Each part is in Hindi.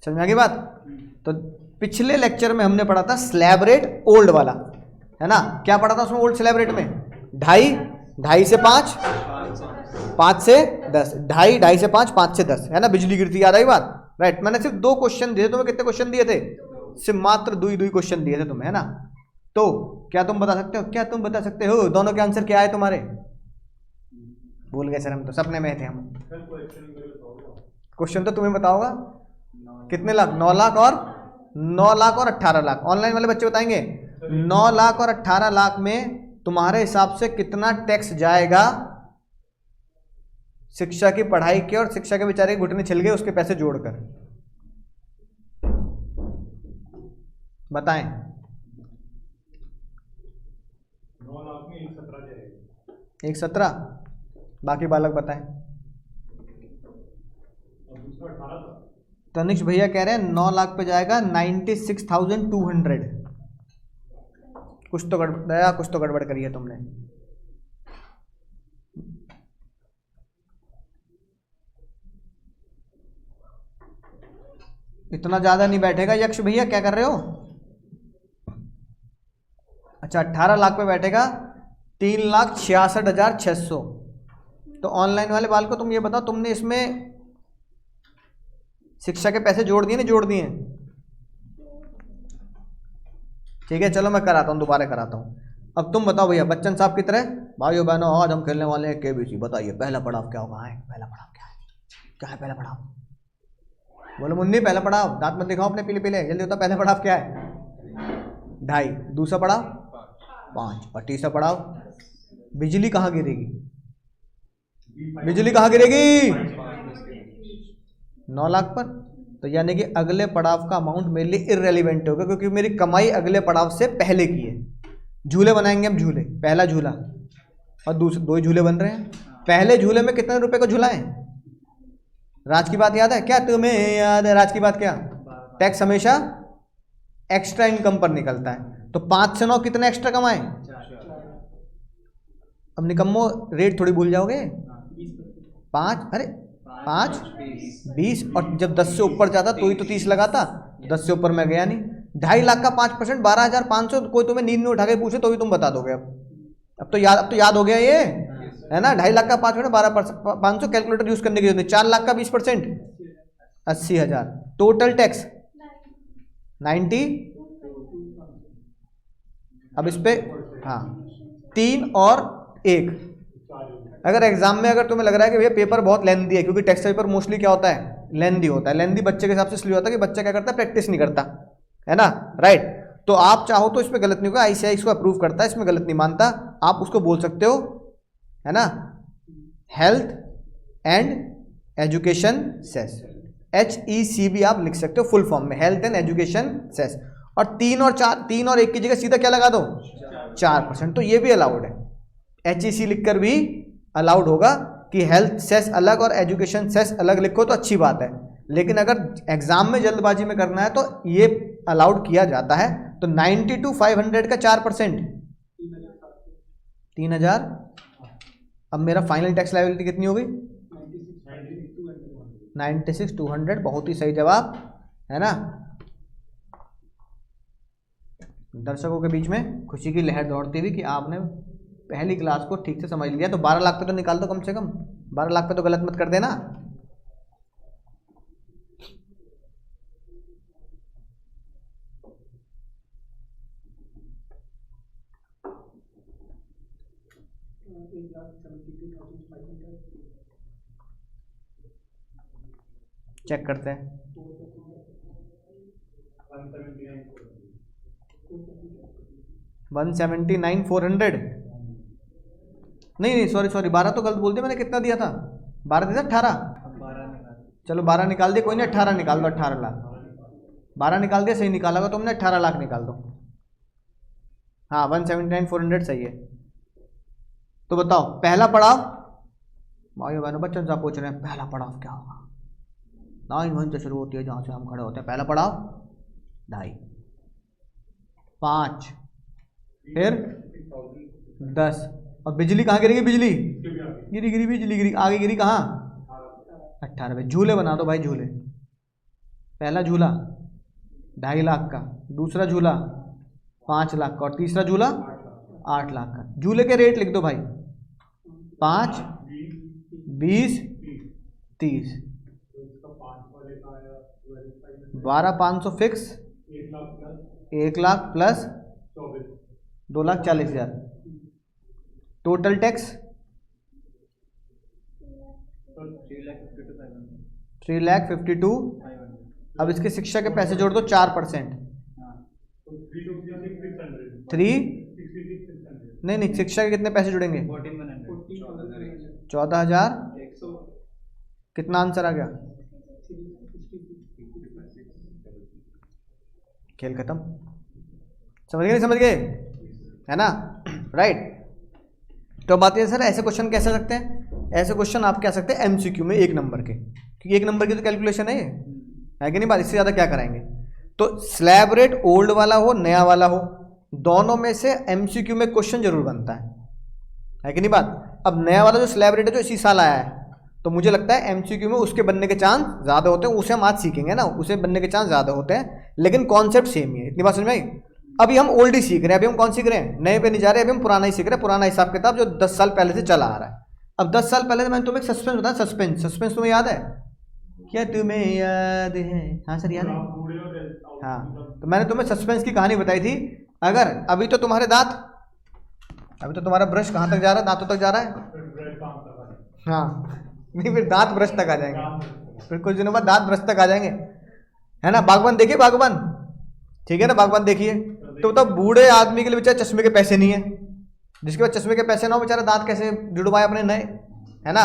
समझ में आ गई बात? तो पिछले लेक्चर में हमने पढ़ा था स्लैब रेट ओल्ड वाला, है ना? क्या पढ़ा था उसमें ओल्ड स्लैब रेट में? 2.5, 2.5 से 5, 5 से 10, 2.5, 2.5 से 5, 5 से 10, है ना? बिजली गिरती, याद आई बात? राइट। मैंने सिर्फ 2 क्वेश्चन दिए, तुम्हें कितने क्वेश्चन दिए थे? सिर्फ मात्र 2 क्वेश्चन दिए थे तुम्हें, है ना? तो क्या तुम बता सकते हो, क्या तुम बता सकते हो दोनों के आंसर क्या है तुम्हारे? भूल गए सर, हम तो सपने में थे हम। क्वेश्चन तो तुम्हें बताओगा। कितने लाख? 9 लाख और 9 लाख और 18 लाख। ऑनलाइन वाले बच्चे बताएंगे 9 लाख और 18 लाख में तुम्हारे हिसाब से कितना टैक्स जाएगा शिक्षा की पढ़ाई के, और शिक्षा के बेचारे घुटने छिल गए उसके पैसे जोड़कर? बताएं। 9 लाख में 1.17 जाएगा। 1.17। बाकी बालक बताएं। तनिष भैया कह रहे हैं 9 लाख पे जाएगा 96,200। कुछ तो गड़बड़, कुछ तो गड़बड़ करी है तुमने। इतना ज्यादा नहीं बैठेगा यक्ष भैया, क्या कर रहे हो? अच्छा 18 लाख पे बैठेगा 3,66,600। तो ऑनलाइन वाले बाल को तुम ये बताओ, तुमने इसमें शिक्षा के पैसे जोड़ दिए नहीं जोड़ दिए? ठीक है चलो मैं कराता हूँ, दोबारा कराता हूँ। अब तुम बताओ भैया बच्चन साहब की तरह, भाइयों बहनों आज हम खेलने वाले हैं केबीसी। बताइए पहला पड़ाव क्या होगा? पहला पड़ाव क्या है? क्या है पहला पड़ाव? बोलो मुन्नी पहला पड़ाव, दांत मत दिखाओ अपने पीले पीले, जल्दी बताओ पहला पड़ाव क्या है? 2.5। दूसरा पड़ाव 5। और तीसरा पड़ाव बिजली कहाँ गिरेगी? बिजली कहाँ गिरेगी? 9 लाख पर। तो यानी कि अगले पड़ाव का अमाउंट मेरे लिए इररेलेवेंट होगा, क्योंकि मेरी कमाई अगले पड़ाव से पहले की है। झूले बनाएंगे हम, झूले, पहला झूला और दूसरे 2 झूले बन रहे हैं। पहले झूले में कितने रुपए को झूलाएं? राज की बात याद है क्या तुम्हें? याद है राज की बात? क्या टैक्स हमेशा एक्स्ट्रा इनकम पर निकलता है। तो 5 से 9 कितने एक्स्ट्रा कमाएं? अब निकम्मो रेट थोड़ी भूल जाओगे। 5, अरे 5 20, और जब 10 से ऊपर जाता तो ही तो 30 लगाता, 10 से ऊपर मैं गया नहीं। 2.5 लाख का 5% 12,500। कोई तुम्हें नींद में उठा के पूछे तो भी तुम बता दोगे। अब तो याद हो गया ये, है ना? 2.5 लाख का 5% 12,500। कैलकुलेटर यूज करने की जरूरत नहीं। 4 लाख का 20% 80,000। Total tax 90। अब इस पे हाँ 3 और 1। अगर एग्जाम में अगर तुम्हें लग रहा है कि भैया पेपर बहुत लेंदी है, क्योंकि टेक्स्ट पेपर मोस्टली क्या होता है? लेंदी होता है। लेंदी बच्चे के हिसाब से इसलिए होता है कि बच्चा क्या करता है? प्रैक्टिस नहीं करता, है ना? राइट। तो आप चाहो तो इसमें गलत नहीं होगा, आईसीआई इसको अप्रूव करता है, इसमें गलत नहीं मानता। आप उसको बोल सकते हो, है ना, health and education cess, HECB आप लिख सकते हो फुल फॉर्म में, हेल्थ एंड एजुकेशन सेस। और 3 और 1 की जगह सीधा क्या लगा दो? 4%। तो ये भी अलाउड है। HEC लिखकर भी अलाउड होगा कि हेल्थ सेस अलग और एजुकेशन सेस अलग लिखो तो अच्छी बात है। लेकिन अगर एग्जाम में जल्दबाजी में करना है तो ये अलाउड किया जाता है। तो 92,500 का 4% 3,000। अब मेरा फाइनल टैक्स लायबिलिटी कितनी होगी? 96,200। बहुत ही सही जवाब, है ना? दर्शकों के बीच में खुशी की लहर दौड़ती हुई कि आपने पहली क्लास को ठीक से समझ लिया। तो 12 लाख पे तो निकाल दो कम से कम। 12 लाख पे तो गलत मत कर देना। चेक करते हैं। 179,400। नहीं सॉरी 12 तो गलत बोल दिया मैंने। कितना दिया था? 12 दिया था? 18। चलो 12 निकाल दिया, कोई नहीं 18 निकाल दो। 18 लाख 12 निकाल दिया, सही निकाला होगा तुमने। 18 लाख निकाल दो। हाँ 179,400 सही है। तो बताओ पहला पड़ाव, भाइयों बहनों बच्चों साहब पूछ रहे हैं पहला पड़ाव क्या होगा? 9 वहीं से शुरू होती है जहाँ से हम खड़े होते हैं। पहला पड़ाव 2.5, 5, फिर 10। और बिजली कहाँ गिरेगी? बिजली गिरी, आगे गिरी कहाँ? 18 पे। झूले बना दो भाई, झूले। पहला झूला 2.5 लाख का, दूसरा झूला 5 लाख का और तीसरा झूला 8 लाख का। झूले के रेट लिख दो भाई, 5, 20, 30। 12,500 fix, 1 lakh plus 2,40,000। Total tax 3,52,500। अब इसके शिक्षा के पैसे जोड़ दो 4%। 3 नहीं, शिक्षा के कितने पैसे जुड़ेंगे? 14,000। कितना आंसर आ गया? खेल खत्म। समझ गए? नहीं समझ गए? है ना? राइट। तो बात ये सर ऐसे क्वेश्चन कैसे सकते हैं? ऐसे क्वेश्चन आप कह सकते हैं एमसीक्यू में 1 नंबर के, क्योंकि 1 नंबर की तो कैलकुलेशन है ये, है कि नहीं बात? इससे ज़्यादा क्या कराएंगे? तो स्लैब रेट ओल्ड वाला हो नया वाला हो, दोनों में से एमसीक्यू में क्वेश्चन जरूर बनता है कि नहीं बात? अब नया वाला जो स्लैब रेट है जो इसी साल आया है, तो मुझे लगता है एमसीक्यू में उसके बनने के चांस ज़्यादा होते हैं। उसे हम आज सीखेंगे ना, उसे बनने के चांस ज़्यादा होते हैं, लेकिन कॉन्सेप्ट सेम ही है। इतनी बात समझ में आई? अभी हम ओल्ड ही सीख रहे हैं, अभी हम कौन सीख रहे हैं? नए पे नहीं जा रहे, अभी हम पुराना ही सीख रहे हैं, पुराना हिसाब किताब जो 10 साल पहले से चला आ रहा है। अब 10 साल पहले मैंने तुम्हें एक सस्पेंस बताया, सस्पेंस तुम्हें याद है? क्या तुम्हें याद है? हाँ सर याद है। हाँ, तो मैंने तुम्हें सस्पेंस की कहानी बताई थी। अगर अभी तो तुम्हारे दांत, अभी तो तुम्हारा ब्रश कहाँ तक जा रहा है? दांतों तक जा रहा है। हाँ नहीं, फिर दांत ब्रश तक आ जाएंगे, फिर कुछ दिनों बाद दांत ब्रश तक आ जाएंगे, है ना? बागबान देखिए, बागबान, ठीक है ना? बागबान देखिए। तो तब बूढ़े आदमी के लिए बेचारे चश्मे के पैसे नहीं है, जिसके पास चश्मे के पैसे ना हो बेचारा दांत कैसे जुड़वाए अपने नए, है ना?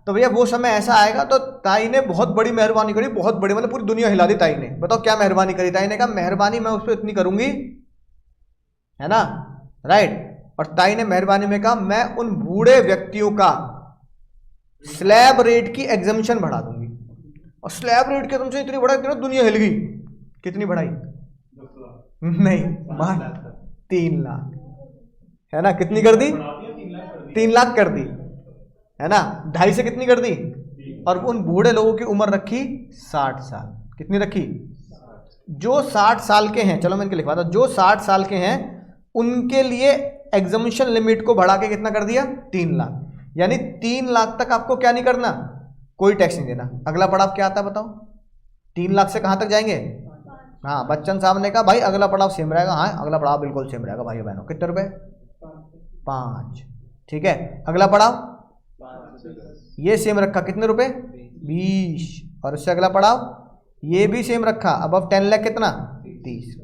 तो भैया वो समय ऐसा आएगा। तो ताई ने बहुत बड़ी मेहरबानी करी, बहुत बड़ी, मतलब पूरी दुनिया हिला दी ताई ने। बताओ क्या मेहरबानी करी ताई ने? कहा मेहरबानी मैं उस पर इतनी करूंगी, है ना? राइट। और ताई ने मेहरबानी में कहा मैं उन बूढ़े व्यक्तियों का स्लैब रेट की एग्जम्पशन बढ़ा दूंगी। और स्लैब रेट की एग्जम्पशन इतनी बढ़ाई कि दुनिया हिल गई। कितनी बढ़ाई? नहीं, 3 लाख, है ना? कितनी कर दी? 3 लाख कर दी, है ना? 2.5 से कितनी कर दी? और उन बूढ़े लोगों की उम्र रखी 60 साल। कितनी रखी? जो 60 साल के हैं, चलो मैं इनके लिखवाता, जो 60 साल के हैं उनके लिए एग्जम्पशन लिमिट को बढ़ा के कितना कर दिया? 3 लाख। यानी 3 लाख तक आपको क्या नहीं करना? कोई टैक्स नहीं देना। अगला पड़ाव क्या आता है बताओ? 3 लाख से कहां तक जाएंगे? हाँ, बच्चन साहब ने कहा भाई अगला पड़ाव सेम रहेगा। हाँ, अगला पड़ाव बिल्कुल सेम रहेगा भाई बहनों। कितने रुपए? 5। ठीक है, अगला पड़ाव ये सेम रखा, कितने रुपए? 20। और उससे अगला पड़ाव ये भी सेम रखा, अब 10 लाख कितना? 30।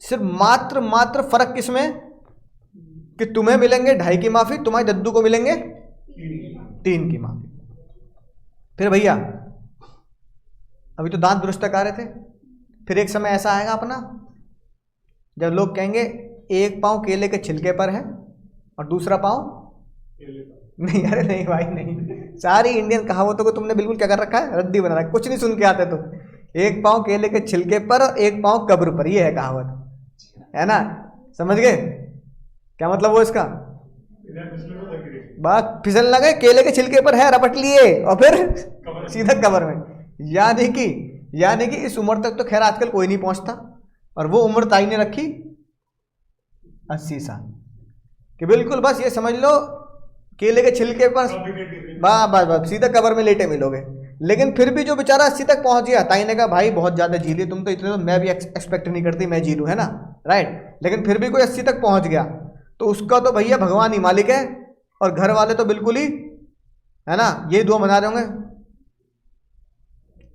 सिर्फ मात्र फर्क किसमें? कि तुम्हें मिलेंगे 2.5 की माफी, तुम्हारे दद्दू को मिलेंगे 3 की माफी। फिर भैया अभी तो दांत दुरुस्त तक आ रहे थे, फिर एक समय ऐसा आएगा अपना जब लोग कहेंगे एक पांव केले के छिलके पर है और दूसरा पांव नहीं। अरे नहीं भाई नहीं, सारी इंडियन कहावतों को तुमने बिल्कुल क्या कर रखा है? रद्दी बना रखा है, कुछ नहीं सुन के आते तुम। एक पांव केले के छिलके पर और एक पांव कब्र पर, ये है कहावत, है ना? समझ गए क्या मतलब वो इसका? बात फिसल लगे, केले के छिलके पर है, रपट लिए और फिर सीधा कब्र में। यानी कि इस उम्र तक तो खैर आजकल कोई नहीं पहुंचता, और वो उम्र ताई ने रखी 80 साल कि बिल्कुल बस ये समझ लो केले के छिलके पर बस सीधा कब्र में लेटे मिलोगे। लेकिन फिर भी जो बेचारा 80 तक पहुंच गया, ताई ने कहा भाई बहुत ज्यादा जी लिए तुम तो, इतने तो मैं भी एक्सपेक्ट नहीं करती मैं जी लूं, है ना? राइट। लेकिन फिर भी कोई 80 तक पहुंच गया तो उसका तो भैया भगवान ही मालिक है, और घर वाले तो बिल्कुल ही, है ना, ये दुआ बना रहे होंगे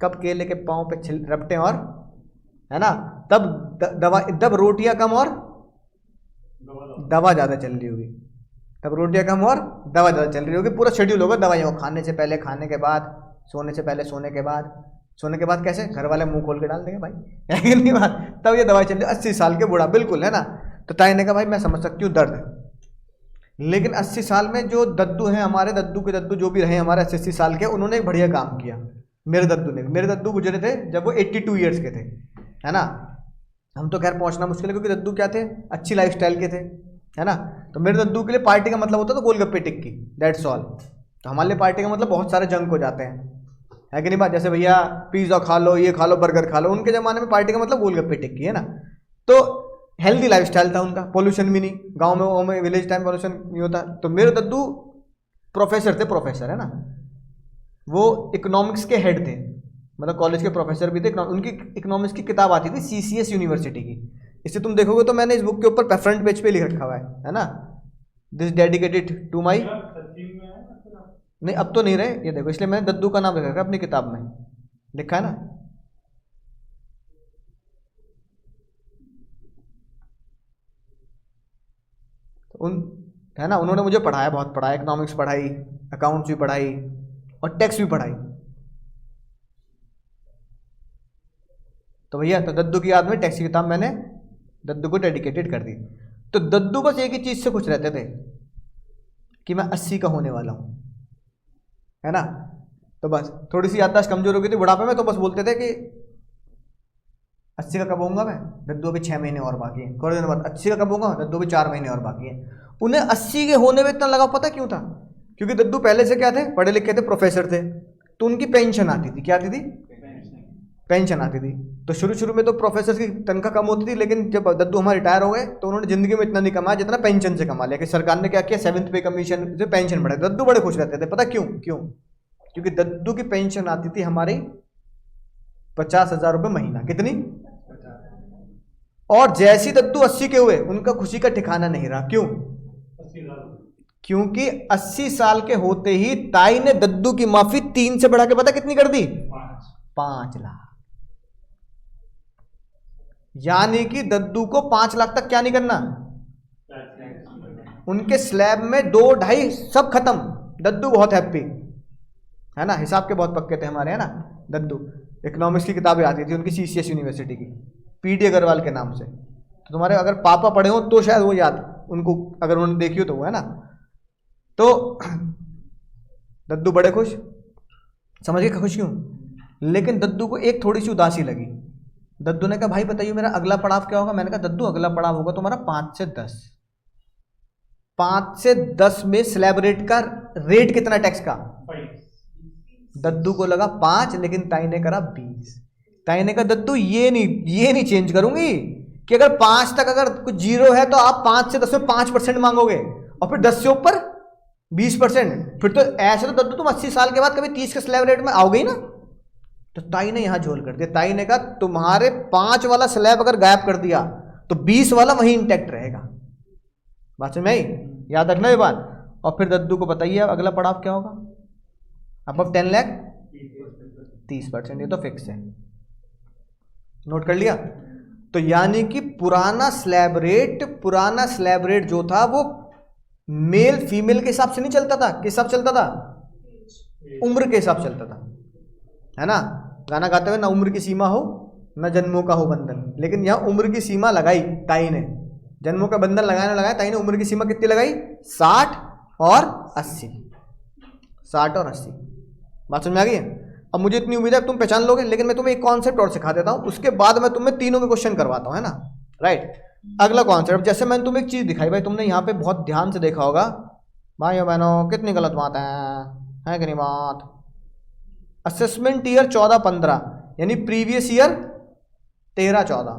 कब केले के पांव पे रपटे, और है ना तब रोटियां कम और दवा ज्यादा चल रही होगी, तब रोटियां कम और दवा ज्यादा चल रही होगी। पूरा शेड्यूल होगा दवाइयों को, खाने से पहले, खाने के बाद, सोने से पहले, सोने के बाद, सोने के बाद कैसे घर वाले मुंह खोल के डाल देंगे भाई, है नहीं बात? तब ये दवाई चल रही है 80 साल के बूढ़ा, बिल्कुल, है ना? तो ताई ने कहा भाई मैं समझ सकती हूँ दर्द, लेकिन 80 साल में जो दद्दू हैं हमारे, दद्दू के दद्दू जो भी रहे हमारे 80 साल के, उन्होंने एक बढ़िया काम किया। मेरे दद्दू गुजरे थे जब वो 82 ईयर्स के थे, है ना? हम तो खैर पहुंचना मुश्किल है क्योंकि दद्दू क्या थे, अच्छी लाइफस्टाइल के थे, है ना? तो मेरे दद्दू के लिए पार्टी का मतलब होता था गोलगप्पे टिक्की, दैट्स ऑल। तो हमारे लिए पार्टी का मतलब बहुत सारे जंक हो जाते हैं, है कि नहीं बात। जैसे भैया पिज्जा खा लो, ये खा लो, बर्गर खा लो, उनके जमाने में पार्टी का मतलब गोलगप्पे टिक्की है ना। तो हेल्दी लाइफस्टाइल था उनका, पोल्यूशन भी नहीं, गांव में विलेज टाइम पोल्यूशन नहीं होता। तो मेरे दद्दू प्रोफेसर थे, प्रोफेसर है ना, वो इकोनॉमिक्स के हेड थे, मतलब कॉलेज के प्रोफेसर भी थे। उनकी इकोनॉमिक्स की किताब आती थी CCS यूनिवर्सिटी की। इससे तुम देखोगे तो मैंने इस बुक के ऊपर फ्रंट पेज पे लिख रखा हुआ है ना, दिस डेडिकेटेड टू माई। नहीं अब तो नहीं रहे, ये देखो, इसलिए मैंने दद्दू का नाम लिखा है अपनी किताब में, लिखा है ना। उन है ना, उन्होंने मुझे पढ़ाया, बहुत पढ़ाया, इकोनॉमिक्स पढ़ाई, अकाउंट्स भी पढ़ाई और टैक्स भी पढ़ाई। तो भैया तो दद्दू की याद में टैक्स की किताब मैंने दद्दू को डेडिकेटेड कर दी। तो दद्दू बस एक ही चीज से खुश रहते थे कि मैं 80 का होने वाला हूं, है ना। तो बस थोड़ी सी याददाश्त कमजोर हो गई थी बुढ़ापे में, तो बस बोलते थे कि 80 का कब होऊंगा मैं, दद्दू अभी 6 महीने और बाकी है। थोड़े दिन बाद 80 का कब होऊंगा, दद्दू अभी 4 महीने और बाकी है। उन्हें 80 के होने में इतना लगा, पता क्यों था? क्योंकि दद्दू पहले से क्या थे, पढ़े लिखे थे, प्रोफेसर थे, तो उनकी पेंशन आती थी। क्या आती थी? पेंशन आती थी। तो शुरू में तो प्रोफेसर की तनख्वाह कम होती थी, लेकिन जब दद्दू हमारे रिटायर हो गए तो उन्होंने जिंदगी में इतना नहीं कमाया जितना पेंशन से कमा लिया। कि सरकार ने क्या किया, 7th पे कमीशन से पेंशन बढ़ाई। दद्दू बड़े खुश रहते थे, पता क्यों? क्योंकि दद्दू की पेंशन आती थी हमारी 50,000 रुपये महीना। कितनी? और जैसी दद्दू 80 के हुए, उनका खुशी का ठिकाना नहीं रहा। क्यों? क्योंकि 80 साल के होते ही ताई ने दद्दू की माफी 3 से बढ़ा के पता कितनी कर दी? 5 लाख। यानी कि दद्दू को 5 लाख तक क्या नहीं करना, उनके स्लैब में 2-2.5 सब खत्म। दद्दू बहुत हैप्पी, है ना, हिसाब के बहुत पक्के थे हमारे, है ना दद्दू। इकोनॉमिक्स की किताबें आती थी उनकी CCS यूनिवर्सिटी की, PD अग्रवाल के नाम से। तो तुम्हारे अगर पापा पढ़े हो तो शायद वो याद उनको, अगर उन्होंने देखी हो तो वो, है ना। तो दद्दू बड़े खुश, समझिए खुश क्यों। लेकिन दद्दू को एक थोड़ी सी उदासी लगी। दद्दू ने कहा भाई बताइए मेरा अगला पड़ाव क्या होगा। मैंने कहा दद्दू अगला पड़ाव होगा तुम्हारा 5 से 10। 5 से 10 में स्लैब रेट का रेट कितना टैक्स का? दद्दू को लगा 5, लेकिन ताई ने करा 20। ताई ने कहा दद्दू ये नहीं चेंज करूंगी कि अगर 5 तक अगर कुछ जीरो है तो आप 5 से 10 में 5% मांगोगे, और फिर 10 से ऊपर 20%। फिर तो ऐसे तो दद्दू तुम 80 साल के बाद कभी 30 के स्लैब रेट में आओगे ही ना। तो ताई ने यहां झोल कर दिया। ताई ने कहा तुम्हारे 5 वाला स्लैब अगर गायब कर दिया तो 20 वाला वहीं इंटैक्ट रहेगा। बात समझ में आई? याद रखना ये बात। और फिर दद्दू को बताइए अगला पड़ाव क्या होगा। अब 10 लाख 30%, ये तो फिक्स है, नोट कर लिया। तो यानी कि पुराना स्लैब रेट जो था वो मेल फीमेल के हिसाब से नहीं चलता था। किस हिसाब चलता था? उम्र के हिसाब चलता था, है ना। गाना गाते हुए ना उम्र की सीमा हो न जन्मों का हो बंधन, लेकिन यहां उम्र की सीमा लगाई ताई ने। जन्मों का बंधन लगाया ताई ने, उम्र की सीमा कितनी लगाई? 60 और 80। 60 और 80। बात समझ में आ गई है? अब मुझे इतनी उम्मीद है तुम पहचान लोगे, लेकिन मैं तुम्हें एक कॉन्सेप्ट और सिखा देता हूं, उसके बाद मैं तुम्हें तीनों के क्वेश्चन करवाता हूं, है ना। राइट, अगला कॉन्सेप्ट, जैसे मैंने तुम्हें एक चीज दिखाई भाई, तुमने यहाँ पे बहुत ध्यान से देखा होगा भाइयों बहनों, कितनी गलत बात है कि नहीं बात। असेसमेंट ईयर 14-15 यानी प्रीवियस ईयर 13-14,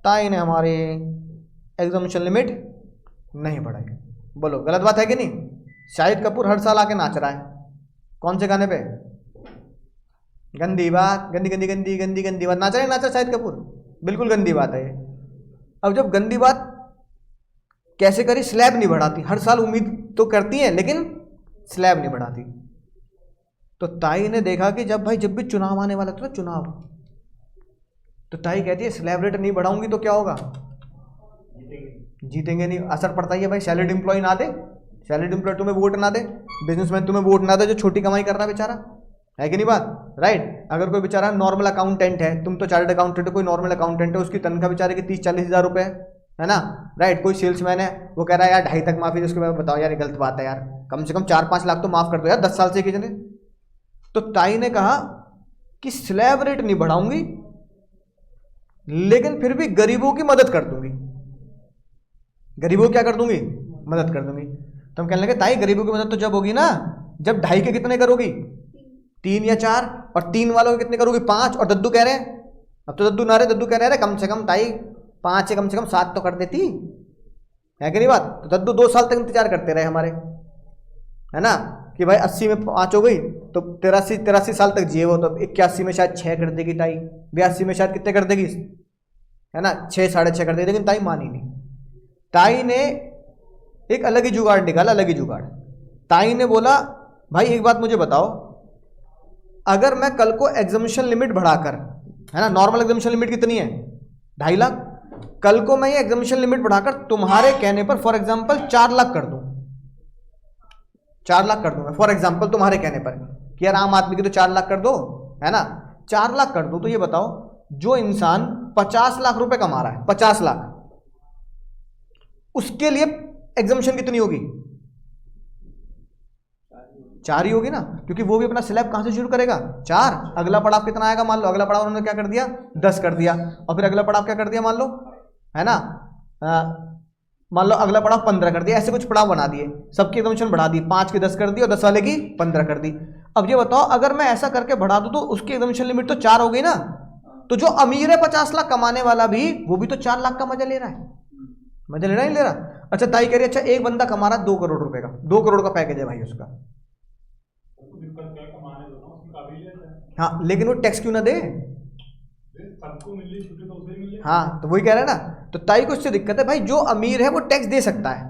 ताई ने हमारी एग्जामिनेशन लिमिट नहीं बढ़ाई। बोलो गलत बात है कि नहीं? शाहिद कपूर हर साल आके नाच रहा है, कौन से गाने पे? गंदी बात, गंदी बात नाच रहा शाहिद कपूर, बिल्कुल गंदी बात है ये। अब जब गंदी बात कैसे करी? स्लैब नहीं बढ़ाती। हर साल उम्मीद तो करती है लेकिन स्लैब नहीं बढ़ाती। तो ताई ने देखा कि जब भी चुनाव आने वाला था, चुनाव, तो ताई कहती है स्लैब रेट नहीं बढ़ाऊंगी तो क्या होगा? जीतेंगे नहीं। असर पड़ता ही है भाई, सैलरीड एम्प्लॉय ना दे, सैलरीड एम्प्लॉय तुम्हें वोट ना दे, बिजनेसमैन तुम्हें वोट ना दे जो छोटी कमाई कर रहा है बेचारा, है कि नहीं बात। राइट, अगर कोई बेचारा नॉर्मल अकाउंटेंट है, तुम तो चार्टर्ड अकाउंटेंट हो, कोई नॉर्मल अकाउंटेंट है, उसकी तनख्वाह बेचारे की 30-40 हज़ार रुपये है ना। राइट, कोई सेल्समैन है, वो कह रहा है यार 2.5 तक माफी, उसके बाद बताओ यार ये गलत बात है यार, कम से कम 4-5 लाख तो माफ कर दो यार, 10 साल से किसी ने। तो ताई ने कहा कि स्लैब रेट नहीं बढ़ाऊंगी लेकिन फिर भी गरीबों की मदद कर दूंगी। गरीबों क्या कर दूंगी? मदद कर दूंगी। तो हम कहने लगे ताई गरीबों की मदद तो जब होगी ना जब 2.5 के कितने करोगी? 3 या 4, और 3 वालों के कितने करोगे 5, और दद्दू कह रहे हैं, अब तो दद्दू ना रहे, दद्दू कह रहे हैं कम से कम ताई 5 से कम से कम 7 तो कर देती है कि नहीं बात। तो दद्दू 2 साल तक इंतजार करते रहे हमारे, है ना, कि भाई 80 में 5 हो गई तो 83 साल तक जिए वो, तो 81 में शायद 6 कर देगी ताई, 82 में शायद कितने कर देगी, है ना, 6 साढ़े 6 कर देगी, लेकिन ताई मानी नहीं। ताई ने एक अलग ही जुगाड़ निकाला, अलग ही जुगाड़। ताई ने बोला भाई एक बात मुझे बताओ, अगर मैं कल को एग्जामिशन लिमिट बढ़ाकर, है ना, नॉर्मल एग्जामिशन लिमिट कितनी है 2.5 लाख, कल को मैं ये एग्जामिशन लिमिट बढ़ाकर तुम्हारे कहने पर फॉर एग्जांपल 4 लाख कर दूं, 4 लाख कर दूं मैं फॉर एग्जांपल तुम्हारे कहने पर, कि यार आम आदमी की तो 4 लाख कर दो, है ना, 4 लाख कर दो, तो ये बताओ जो इंसान 50 लाख रुपए कमा रहा है, 50 लाख, उसके लिए एग्जामिशन कितनी होगी, 4 ही होगी ना, क्योंकि वो भी अपना स्लैब कहां से शुरू करेगा 4, अगला पड़ाव कितना आएगा मान लो, अगला पड़ाव उन्होंने क्या कर दिया 10 कर दिया, और फिर अगला पड़ाव क्या कर दिया मान लो, है ना, मान लो अगला पड़ाव 15 कर दिया, ऐसे कुछ पड़ाव बना दिए, सबकी एग्जामिशन बढ़ा दी, 5 की 10 कर दी और 10 वाले की 15 कर दी। अब ये बताओ अगर मैं ऐसा करके बढ़ा दूं तो उसकी एग्जामिशन लिमिट तो 4 हो गई ना, तो जो अमीर है 50 लाख कमाने वाला भी, वो भी तो 4 लाख का मजा ले रहा है, मजा ले रहा है नहीं ले रहा। अच्छा ताई कह रही अच्छा एक बंदा कमा रहा 2 करोड़ रुपए का, 2 करोड़ का पैकेज है भाई उसका, हाँ लेकिन वो टैक्स क्यों ना दे, सबको मिले छुट्टी तो उसे मिले। हाँ तो वही कह रहे हैं ना, तो ताई को इससे दिक्कत है भाई, जो अमीर है वो टैक्स दे सकता है,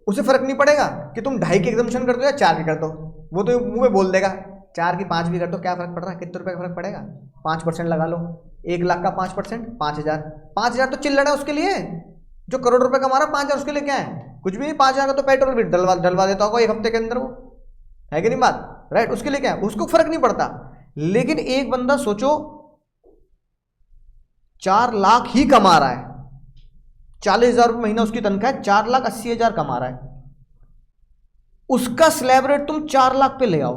उसे फर्क नहीं पड़ेगा कि तुम 2.5 की एग्जामिशन कर दो या 4 की कर दो, वो तो मुंह में बोल देगा 4 की 5 भी कर दो, क्या फर्क पड़ रहा है, कितने रुपए का फर्क पड़ेगा, 5% लगा लो, 1 लाख का 5%, 5,000 तो चिल्लड़ है उसके लिए, जो करोड़ रुपए कमा रहा 5,000 उसके लिए क्या है, कुछ भी नहीं, 5,000 का तो पेट्रोल भी डलवा देता होगा 1 हफ्ते के अंदर, वो है कि नहीं बात, राइट, उसके लिए क्या है, उसको फर्क नहीं पड़ता। लेकिन एक बंदा सोचो 4 लाख ही कमा रहा है, 40,000 रुपये महीना उसकी तनख्वाह है, 4,80,000 कमा रहा है, उसका स्लैब रेट तुम 4 लाख पे ले आओ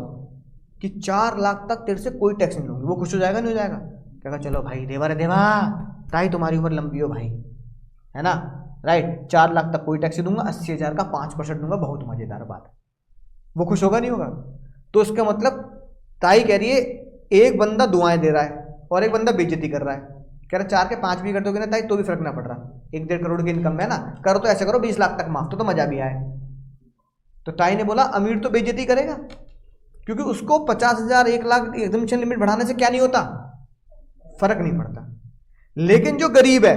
कि 4 लाख तक तेरे से कोई टैक्स नहीं होगी, वो खुश हो जाएगा नहीं हो जाएगा, कहेगा चलो भाई देवा रे देवा, ताई तुम्हारी उम्र लंबी हो भाई, है ना, राइट, 4 लाख तक कोई टैक्स नहीं दूंगा, 80,000 का 5% दूंगा, बहुत मजेदार बात, वो खुश होगा नहीं होगा। तो इसका मतलब ताई कह रही है एक बंदा दुआएं दे रहा है और एक बंदा बेइज्जती कर रहा है, कह रहा 4 के 5 भी कर दोगे ना ताई तो भी फर्क ना पड़ रहा, 1-1.5 करोड़ की इनकम है ना, करो तो ऐसे करो 20 लाख तक माफ, तो मजा भी आए। तो ताई ने बोला अमीर तो बेइज्जती करेगा, क्योंकि उसको 50,000 1 लाख एग्जामिशन लिमिट बढ़ाने से क्या नहीं होता, फर्क नहीं पड़ता। लेकिन जो गरीब है,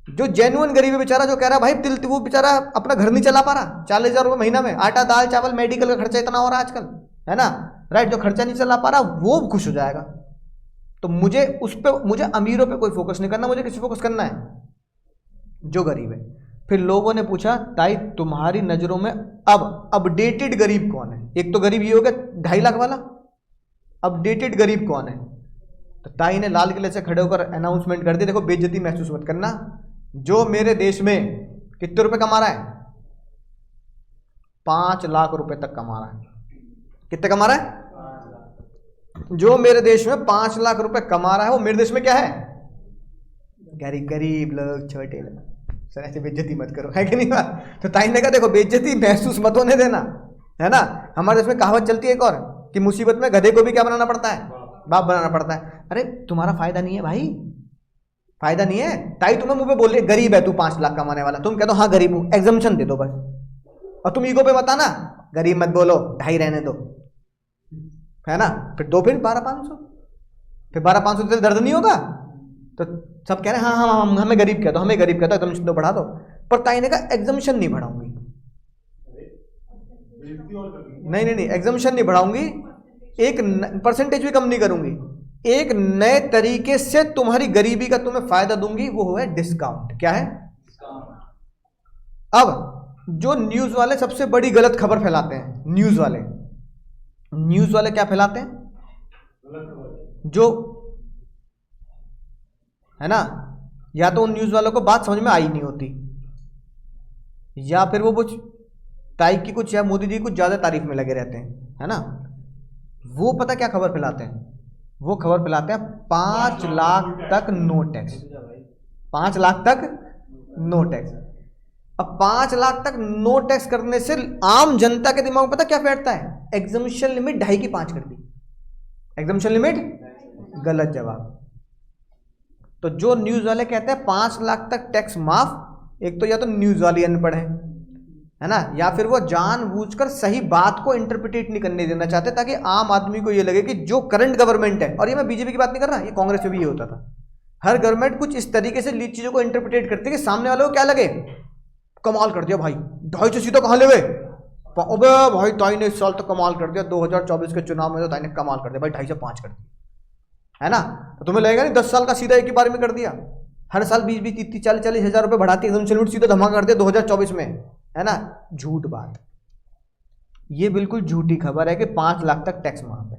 जो जेन्युइन गरीब है बेचारा, जो कह रहा भाई तिल, वो बेचारा अपना घर नहीं चला पा रहा, 40,000 रुपये महीना में, आटा दाल चावल मेडिकल का खर्चा इतना हो रहा है आजकल, है ना, राइट, जो खर्चा नहीं चला पा रहा वो खुश हो जाएगा। तो मुझे उस पे, मुझे अमीरों पे कोई फोकस नहीं करना, मुझे किसी फोकस करना है जो गरीब है। फिर लोगों ने पूछा ताई तुम्हारी नजरों में अब अपडेटेड गरीब कौन है, एक तो गरीब ये हो गया 2.5 लाख वाला, अपडेटेड गरीब कौन है। तो ताई ने लाल किले से खड़े होकर अनाउंसमेंट कर दी, देखो बेइज्जती महसूस मत करना, जो मेरे देश में कितने रुपए कमा रहा है, 5 लाख रुपए तक कमा रहा है, कितने कमा रहा है, जो मेरे देश में 5 लाख रुपए कमा रहा है वो मेरे देश में क्या है, गरीब लोग, छोटे लोग, सर ऐसे बेइज्जती मत करो, है कि नहीं बात। तो ताई ने कहा देखो बेइज्जती महसूस मत होने देना, है ना, हमारे देश में कहावत चलती है एक और, कि मुसीबत में गधे को भी क्या बनाना पड़ता है, बाप बनाना पड़ता है। अरे तुम्हारा फायदा नहीं है भाई, फायदा नहीं है। ताई तुम्हें मुंह पे बोल रही है गरीब है तू 5 लाख कमाने वाला, तुम कह दो हाँ गरीब हूं, एग्जामिशन दे दो बस, और तुम ईगो पे बताना गरीब मत बोलो, 2.5 रहने दो, है ना, फिर दो, फिर 12,500, फिर 12,500 से दर्द नहीं होगा। तो सब कह रहे हैं हाँ हाँ हम हमें गरीब कह दो, हमें गरीब कह दो, एग्जामिशन तो बढ़ा दो। पर ताई ने कहा एग्जामिशन नहीं बढ़ाऊंगी, नहीं एग्जामिशन नहीं बढ़ाऊंगी, एक परसेंटेज भी कम नहीं करूंगी, एक नए तरीके से तुम्हारी गरीबी का तुम्हें फायदा दूंगी, वो है डिस्काउंट। क्या है? अब जो न्यूज वाले सबसे बड़ी गलत खबर फैलाते हैं, न्यूज वाले क्या फैलाते हैं, जो है ना, या तो उन न्यूज वालों को बात समझ में आई नहीं होती, या फिर वो कुछ ताई की कुछ या मोदी जी कुछ ज्यादा तारीफ में लगे रहते हैं, है ना। वो पता क्या खबर फैलाते हैं, वो खबर फैलाते हैं 5 लाख तक नो टैक्स, 5 लाख तक नो टैक्स। अब 5 लाख तक नो टैक्स करने से आम जनता के दिमाग में पता क्या बैठता है, एग्जामिशन लिमिट 2.5 की 5 कर दी, एग्जम्पशन लिमिट गलत जवाब। तो जो न्यूज वाले कहते हैं 5 लाख तक टैक्स माफ, एक तो या तो न्यूज वाली अनपढ़ है ना, या फिर वो जानबूझकर सही बात को इंटरप्रिटेट नहीं करने देना चाहते ताकि आम आदमी को ये लगे कि जो करंट गवर्नमेंट है, और ये मैं बीजेपी की बात नहीं कर रहा, ये कांग्रेस में भी ये होता था, हर गवर्नमेंट कुछ इस तरीके से चीजों को इंटरप्रिटेट करती है कि सामने वाले को क्या लगे, कमाल कर दिया भाई, 250 सीटों कहाँ ले गए, अबे भाई ताई ने इस साल तो कमाल कर दिया, 2024 के चुनाव में तो ताई ने कमाल कर दिया भाई, 2.5 से 5 कर दिया, है ना। तो तुम्हें लगेगा नहीं 10 साल का सीधा एक ही बार में कर दिया, हर साल 20-20, 30-30, 40-40 हजार रुपए बढ़ाती है, एकदम सीधा धमाका कर दिया 2024 में, है ना। झूठ बात, ये बिल्कुल झूठी खबर है कि 5 लाख तक टैक्स माफ है।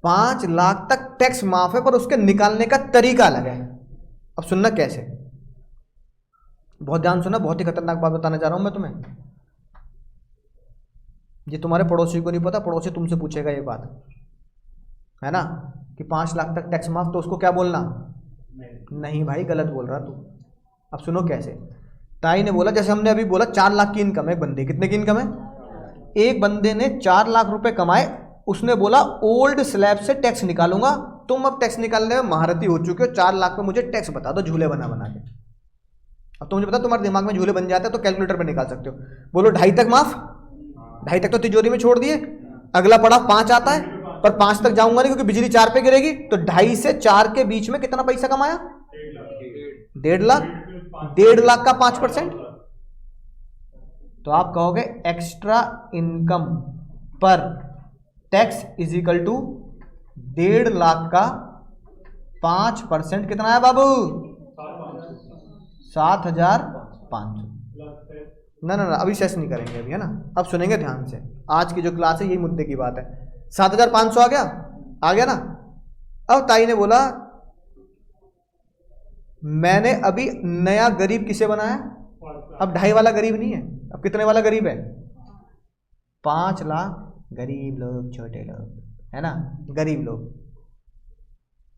5 लाख तक टैक्स माफ है, पर उसके निकालने का तरीका अलग है। अब सुनना कैसे, बहुत ध्यान सुनना, बहुत ही खतरनाक बात बताने जा रहा हूं मैं तुम्हें। ये तुम्हारे पड़ोसी को नहीं पता, पड़ोसी तुमसे पूछेगा ये बात, है ना, कि 5 लाख तक टैक्स माफ, तो उसको क्या बोलना, नहीं भाई गलत बोल रहा तू। अब सुनो कैसे, ताई ने बोला, जैसे हमने अभी बोला 4 लाख की इनकम है बंदे, कितने की इनकम है, एक बंदे ने 4 लाख रुपए कमाए, उसने बोला ओल्ड स्लैब से टैक्स निकालूंगा। तुम अब टैक्स निकालने में महारथी हो चुके हो, 4 लाख पे मुझे टैक्स बता दो झूले बना बना के। अब तो मुझे पता तुम्हारे दिमाग में झूले बन जाते हैं, तो कैलकुलेटर पे निकाल सकते हो। बोलो 2.5 तक माफ, 2.5 तक तो तिजोरी में छोड़ दिए, अगला पड़ाव 5 आता है, पर 5 तक जाऊंगा नहीं क्योंकि बिजली 4 पे गिरेगी, तो 2.5 से 4 के बीच में कितना पैसा कमाया, 1.5 लाख, 1.5 लाख का 5%, तो आप कहोगे एक्स्ट्रा इनकम पर tax is equal to 1.5 lakh का 5%, कितना है बाबू, 7,500। ना ना ना, अभी सेस नहीं करेंगे अभी, है ना, अब सुनेंगे ध्यान से, आज की जो क्लास है यही मुद्दे की बात है। 7,500 आ गया ना। अब ताई ने बोला मैंने अभी नया गरीब किसे बनाया, अब 2.5 वाला गरीब नहीं है, अब कितने वाला गरीब है, 5 लाख गरीब लोग, छोटे लोग, है ना, गरीब लोग।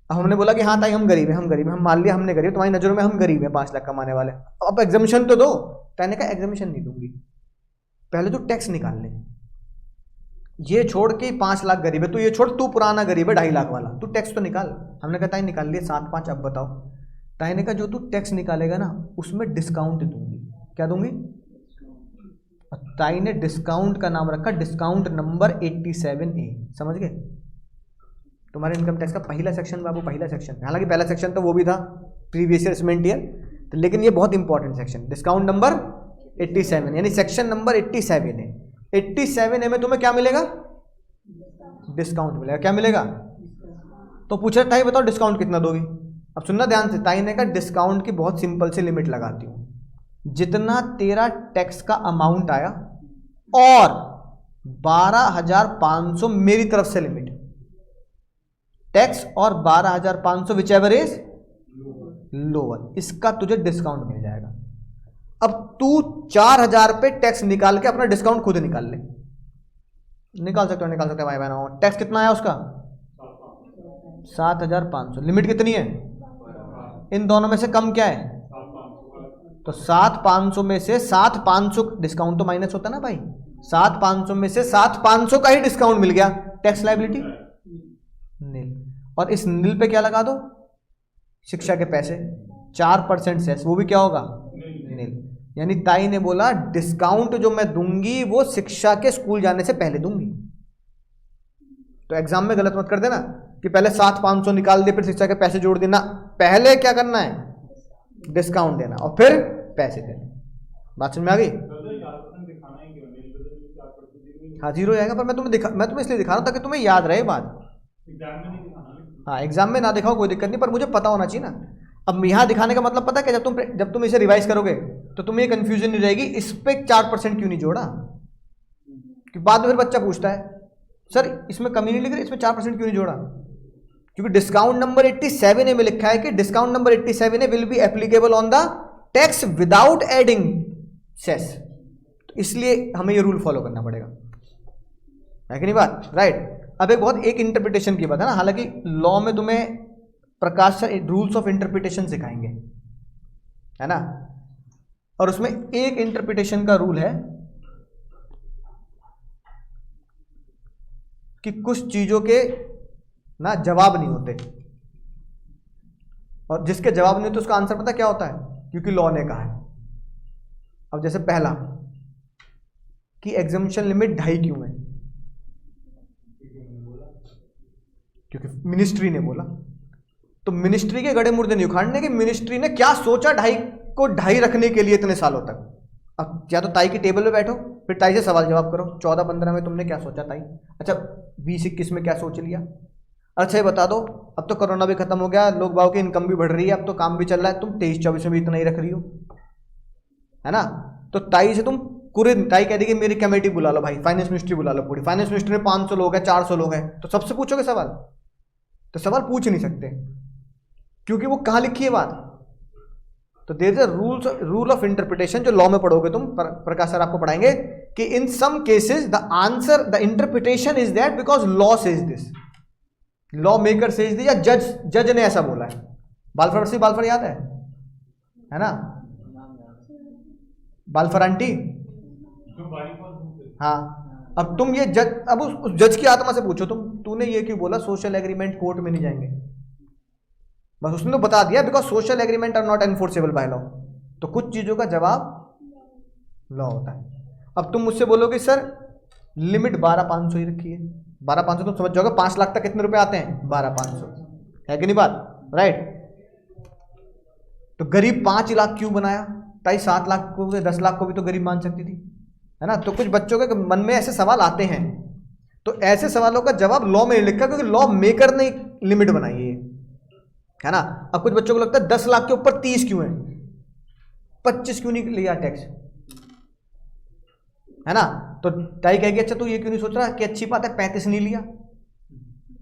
अब हमने बोला कि हाँ ताई हम गरीब हैं, हम मान लिया हमने गरीब, तुम्हारी नजरों में हम गरीब हैं 5 लाख कमाने वाले, अब एग्जामिशन तो दो। ताई ने कहा एग्जामिशन नहीं दूंगी, पहले तो टैक्स निकाल ले, ये छोड़ के 5 लाख गरीब है, तू ये छोड़, तू पुराना गरीब है 2.5 लाख वाला, तू टैक्स तो निकाल। हमने कहा ताई निकाल लिए 7-5, अब बताओ। ताई ने कहा जो तू टैक्स निकालेगा ना उसमें डिस्काउंट दूंगी। क्या दूंगी, ताई ने डिस्काउंट का नाम रखा डिस्काउंट नंबर 87A, समझ गए, तुम्हारे इनकम टैक्स का पहला सेक्शन बाबू, पहला सेक्शन, हालांकि पहला सेक्शन तो वो भी था प्रीवियस ईयर सीमेंट ईयर, तो लेकिन ये बहुत इंपॉर्टेंट सेक्शन, डिस्काउंट नंबर 87, यानी सेक्शन नंबर 87 है। 87A में तुम्हें क्या मिलेगा, डिस्काउंट मिलेगा। क्या मिलेगा, तो पूछा ताई बताओ डिस्काउंट कितना दोगी। अब सुनना ध्यान से, ताई ने कहा डिस्काउंट की बहुत सिंपल सी लिमिट लगाती हूं, जितना तेरा टैक्स का अमाउंट आया और 12,500 मेरी तरफ से लिमिट, टैक्स और 12,500 विच एवर इज लोअर, इसका तुझे डिस्काउंट मिल जाएगा। अब तू 4,000 पे टैक्स निकाल के अपना डिस्काउंट खुद निकाल ले, निकाल सकते हो भाई बहनों। टैक्स कितना आया उसका, 7,500, लिमिट कितनी है, इन दोनों में से कम क्या है, तो 7,500 में से 7,500 डिस्काउंट तो माइनस होता है ना भाई, 7,500 में से 7,500 का ही डिस्काउंट मिल गया, टैक्स लायबिलिटी नील। और इस नील पे क्या लगा दो, शिक्षा के पैसे 4% सेस, वो भी क्या होगा, नील। यानी ताई ने बोला डिस्काउंट जो मैं दूंगी वो शिक्षा के स्कूल जाने से पहले दूंगी। तो एग्जाम में गलत मत कर देना कि पहले 7,500 निकाल दे फिर शिक्षा के पैसे जोड़ देना, पहले क्या करना है, डिस्काउंट देना और फिर पैसे देना। बात समझ में आ गई, हाँ 0 आएगा, पर मैं तुम्हें इसलिए दिखा रहा हूं ताकि तुम्हें याद रहे बात। हाँ एग्जाम में ना दिखाओ कोई दिक्कत नहीं, पर मुझे पता होना चाहिए ना। अब यहाँ दिखाने का मतलब पता है क्या, जब तुम इसे रिवाइज करोगे तो तुम्हें कंफ्यूजन नहीं रहेगी इस पे 4% क्यों नहीं जोड़ा, कि बाद में फिर बच्चा पूछता है सर इसमें कमी नहीं लिख रही, इसमें 4% क्यों नहीं जोड़ा, क्योंकि डिस्काउंट नंबर 87A में लिखा है कि discount number 87A will be applicable on the tax without adding cess, तो इसलिए हमें ये रूल फॉलो करना पड़ेगा, है कि नहीं बात, राइट। अब एक इंटरप्रिटेशन की बात है ना, हालांकि लॉ में तुम्हें प्रकाश सर रूल्स ऑफ इंटरप्रिटेशन सिखाएंगे, है ना, और उसमें एक इंटरप्रिटेशन का रूल है कि कुछ चीजों के ना, जवाब नहीं होते। और जिसके जवाब नहीं होते उसका आंसर पता क्या होता है, क्योंकि लॉ ने कहा है। अब जैसे पहला कि एग्जम्पशन लिमिट 2.5 क्यों है, क्योंकि मिनिस्ट्री ने बोला। तो मिनिस्ट्री के गड़े मुर्दे नहीं उखाड़ने कि मिनिस्ट्री ने क्या सोचा 2.5 को 2.5 रखने के लिए इतने सालों तक। अब या तो ताई की टेबल पे बैठो, फिर ताई से सवाल जवाब करो, 14-15 में तुमने क्या सोचा ताई, अच्छा 20-21 में क्या सोच लिया, अच्छा ये बता दो अब तो कोरोना भी खत्म हो गया, लोग बाग की इनकम भी बढ़ रही है, अब तो काम भी चल रहा है, तुम 23-24 में भी इतना ही रख रही हो, है ना। तो ताई से तुम पूरे, ताई कह देगी मेरी कमेटी बुला लो भाई, फाइनेंस मिनिस्ट्री बुला लो पूरी, फाइनेंस मिनिस्ट्री में 500 लोग हैं, 400 लोग हैं, तो सबसे पूछोगे सवाल, तो सवाल पूछ नहीं सकते क्योंकि वो कहाँ लिखी है बात। तो there is a rule of interpretation जो लॉ में पढ़ोगे तुम, प्रकाश सर आपको पढ़ाएंगे कि in some cases the answer the interpretation is that because law says this, law maker says this, या जज ने ऐसा बोला है। बालफर से बालफर याद है ना, बालफर आंटी, हाँ। अब तुम ये जज, अब उस जज की आत्मा से पूछो तूने ये क्यों बोला सोशल एग्रीमेंट कोर्ट में नहीं जाएंगे, बस उसने तो बता दिया because social agreement are not enforceable by law. तो कुछ चीजों का जवाब लॉ होता है। अब तुम मुझसे बोलोगे सर लिमिट 12,500 ही रखी है, 12,500 तुम समझ जाओगे 5 लाख तक कितने रुपए आते हैं, 12,500 है कि नहीं बात, राइट। तो गरीब 5 लाख क्यों बनाया, ताई 7 लाख को 10 लाख को भी तो गरीब मान सकती थी, है ना। तो कुछ बच्चों के मन में ऐसे सवाल आते हैं, तो ऐसे सवालों का जवाब लॉ में नहीं लिखा क्योंकि लॉ मेकर ने लिमिट बनाई है ना। अब कुछ बच्चों को लगता है 10 लाख के ऊपर 30 क्यों है, 25 क्यों नहीं लिया टैक्स, है ना। तो ताई कहेगी अच्छा तू ये क्यों नहीं सोच रहा कि अच्छी बात है 35 नहीं लिया।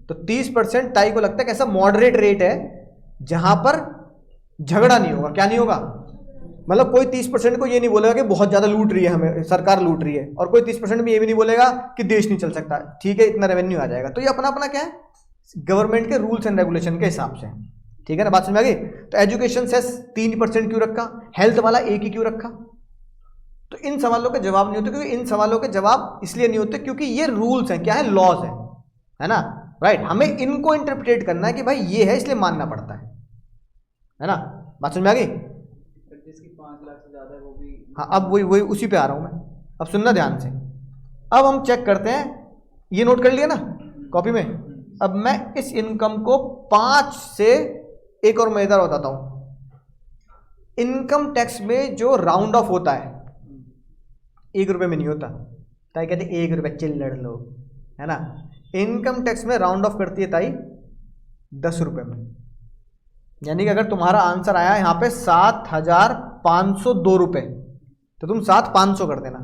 तो 30% ताई को लगता है कि ऐसा मॉडरेट रेट है जहां पर झगड़ा नहीं होगा, क्या नहीं होगा, मतलब कोई 30% को ये नहीं बोलेगा कि बहुत ज्यादा लूट रही है हमें सरकार, लूट रही है, और कोई 30% में ये भी नहीं बोलेगा कि देश नहीं चल सकता, ठीक है इतना रेवेन्यू आ जाएगा। तो ये अपना अपना क्या है, गवर्नमेंट के रूल्स एंड रेगुलेशन के हिसाब से, ठीक है ना, बात समझ में आ गई। तो एजुकेशन सेस 3% क्यों रखा, हेल्थ वाला 1 ही क्यों रखा। तो इन सवालों के जवाब नहीं होते, क्योंकि इन सवालों के जवाब इसलिए नहीं होते क्योंकि ये रूल्स हैं, क्या है, लॉज है ना, राइट। हमें इनको इंटरप्रिटेट करना है कि भाई ये है इसलिए मानना पड़ता है ना, बात समझ में आ गई। जिसकी 5 लाख से ज्यादा है वो भी, हाँ अब वही उसी पे आ रहा हूं मैं, अब सुनना ध्यान से। अब हम चेक करते हैं, ये नोट कर लिया ना कॉपी में। अब मैं इस इनकम को 5 से एक और मैं इधर बताता हूं। इनकम टैक्स में जो राउंड ऑफ होता है 1 रुपए में नहीं होता, ताई कहते 1 रुपए चिल्लड़ लो, है ना। इनकम टैक्स में राउंड ऑफ करती है ताई 10 रुपए में, यानी कि अगर तुम्हारा आंसर आया यहाँ पे 7,502 रुपए तो तुम 7,500 कर देना,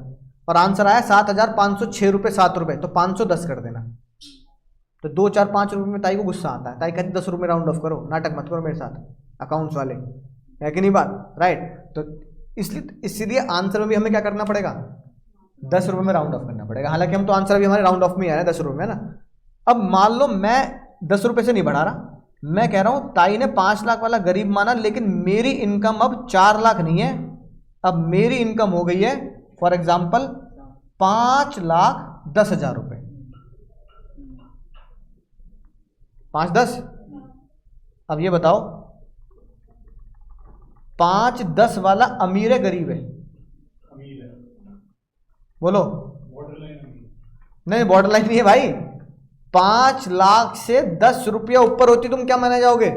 और आंसर आया 7,506 रुपए 7 रुपए तो 510 कर देना। तो 2, 4, 5 रुपए में ताई को गुस्सा आता है, ताई कहती 10 रुपए राउंड ऑफ करो, नाटक मत करो मेरे साथ अकाउंट्स वाले, है कि नहीं बात, राइट। तो इसलिए आंसर में भी हमें क्या करना पड़ेगा, 10 रुपए में राउंड ऑफ करना पड़ेगा। हालांकि हम तो आंसर अभी हमारे राउंड ऑफ में आ रहा है 10 रुपए में ना। अब मान लो मैं 10 रुपए से नहीं बढ़ा रहा, मैं कह रहा हूं ताई ने 5 लाख वाला गरीब माना, लेकिन मेरी इनकम अब 4 लाख नहीं है, अब मेरी इनकम हो गई है फॉर एग्जाम्पल 5,10,000 रुपए, 5-10। अब ये बताओ 5-10 वाला अमीर है गरीब है, अमीर है, बोलो। बॉर्डर लाइन अमीर, नहीं बॉर्डर लाइन नहीं है भाई, 5 लाख से 10 रुपया ऊपर होती तुम क्या माने जाओगे,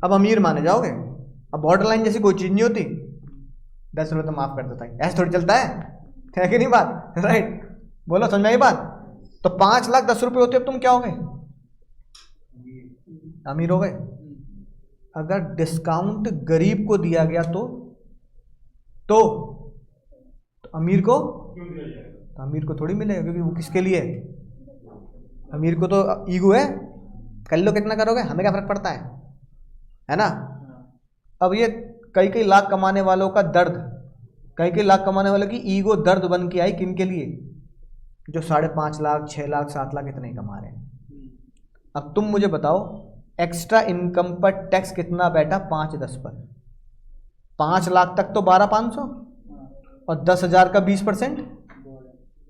अब अमीर माने जाओगे। अब बॉर्डर लाइन जैसी कोई चीज नहीं होती, 10 रुपये तो माफ कर देता है, ऐसा थोड़ी चलता है कि नहीं बात, राइट। बोलो समझ में आई बात। तो 5 लाख 10 रुपये होते अब तुम क्या हो गए, अमीर हो गए। अगर डिस्काउंट गरीब को दिया गया तो अमीर को, क्यों दिया जाएगा, तो अमीर को थोड़ी मिलेगा, क्योंकि वो किसके लिए है, अमीर को तो ईगो है, कर लो कितना करोगे हमें क्या फर्क पड़ता है ना। अब ये कई लाख कमाने वालों का दर्द, कई लाख कमाने वालों की ईगो दर्द बन के आई किन के लिए, जो 5.5 लाख 6 लाख 7 लाख इतने ही कमा रहे हैं। अब तुम मुझे बताओ एक्स्ट्रा इनकम पर टैक्स कितना बैठा, 5-10 पर, 5 लाख तक तो 12,500 और 10,000 का 20%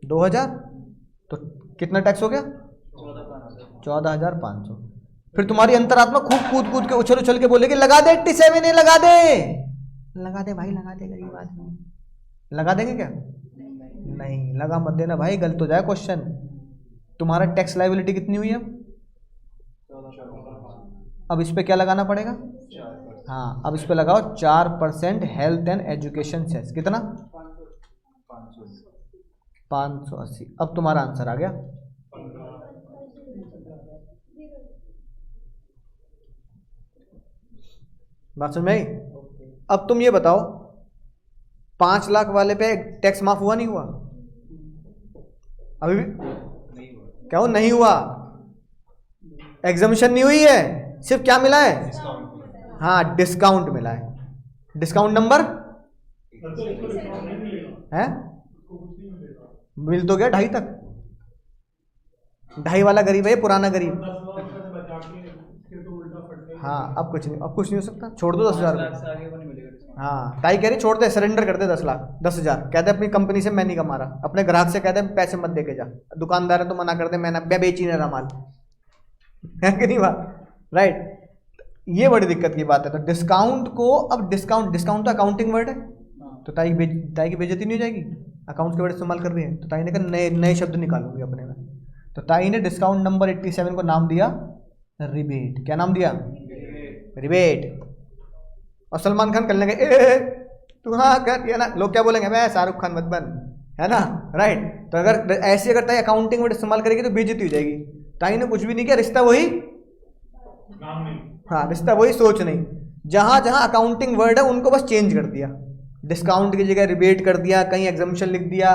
2,000, तो कितना टैक्स हो गया 14,500। फिर तुम्हारी अंतरात्मा खूब कूद कूद के उछल उछल के बोलेगी लगा दे 87 ए, लगा दे भाई, लगा दे, गरीब आदमी। लगा देंगे क्या? नहीं, लगा मत देना भाई, गलत हो जाए क्वेश्चन। तुम्हारा टैक्स लायबिलिटी कितनी हुई है? अब इस पे क्या लगाना पड़ेगा? हाँ, अब इस पे लगाओ 4% हेल्थ एंड एजुकेशन सेस। कितना? 580। अब तुम्हारा आंसर आ गया। बात समझ में आई? अब तुम ये बताओ 5 लाख वाले पे टैक्स माफ हुआ नहीं हुआ? अभी भी क्या हो? नहीं हुआ, एग्जम्पशन नहीं हुई है, सिर्फ क्या मिला है? हाँ, डिस्काउंट मिला है। डिस्काउंट नंबर है, मिल तो गया 2.5 तक। 2.5 वाला गरीब है, पुराना गरीब। हाँ, अब कुछ नहीं, अब कुछ नहीं हो सकता, छोड़ दो 10,000 रुपये। हाँ, ताई कह रही छोड़ दे, सरेंडर कर दे 10,000। कहते अपनी कंपनी से मैं नहीं कमा रहा, अपने ग्राहक से कहते पैसे मत दे के जा। दुकानदार है तो मना कर दे, मैं बेच ही नहीं रहा माल, है कि नहीं बात? राइट, ये बड़ी दिक्कत की बात है। तो डिस्काउंट को, अब डिस्काउंट तो अकाउंटिंग वर्ड है, तो ताई की बेइज्जती नहीं हो जाएगी? अकाउंट्स के वर्ड इस्तेमाल कर रही है, तो ताई ने कहा नए शब्द निकालूंगी अपने में। तो ताई ने डिस्काउंट नंबर 87 को नाम दिया रिबेट। क्या नाम दिया? रिबेट। और सलमान खान करने गए तू हाँ कर, ना लोग क्या बोलेंगे, मैं शाहरुख खान मत बन, है ना? राइट, तो अगर ऐसी ताई अकाउंटिंग वर्ड इस्तेमाल करेगी तो बेइज्जती हो जाएगी। ताई ने कुछ भी नहीं किया, रिश्ता वही, नाम नहीं। हाँ, रिश्ता वही, सोच नहीं। जहां जहां अकाउंटिंग वर्ड है उनको बस चेंज कर दिया, डिस्काउंट की जगह रिबेट कर दिया, कहीं एग्जम्पशन लिख दिया,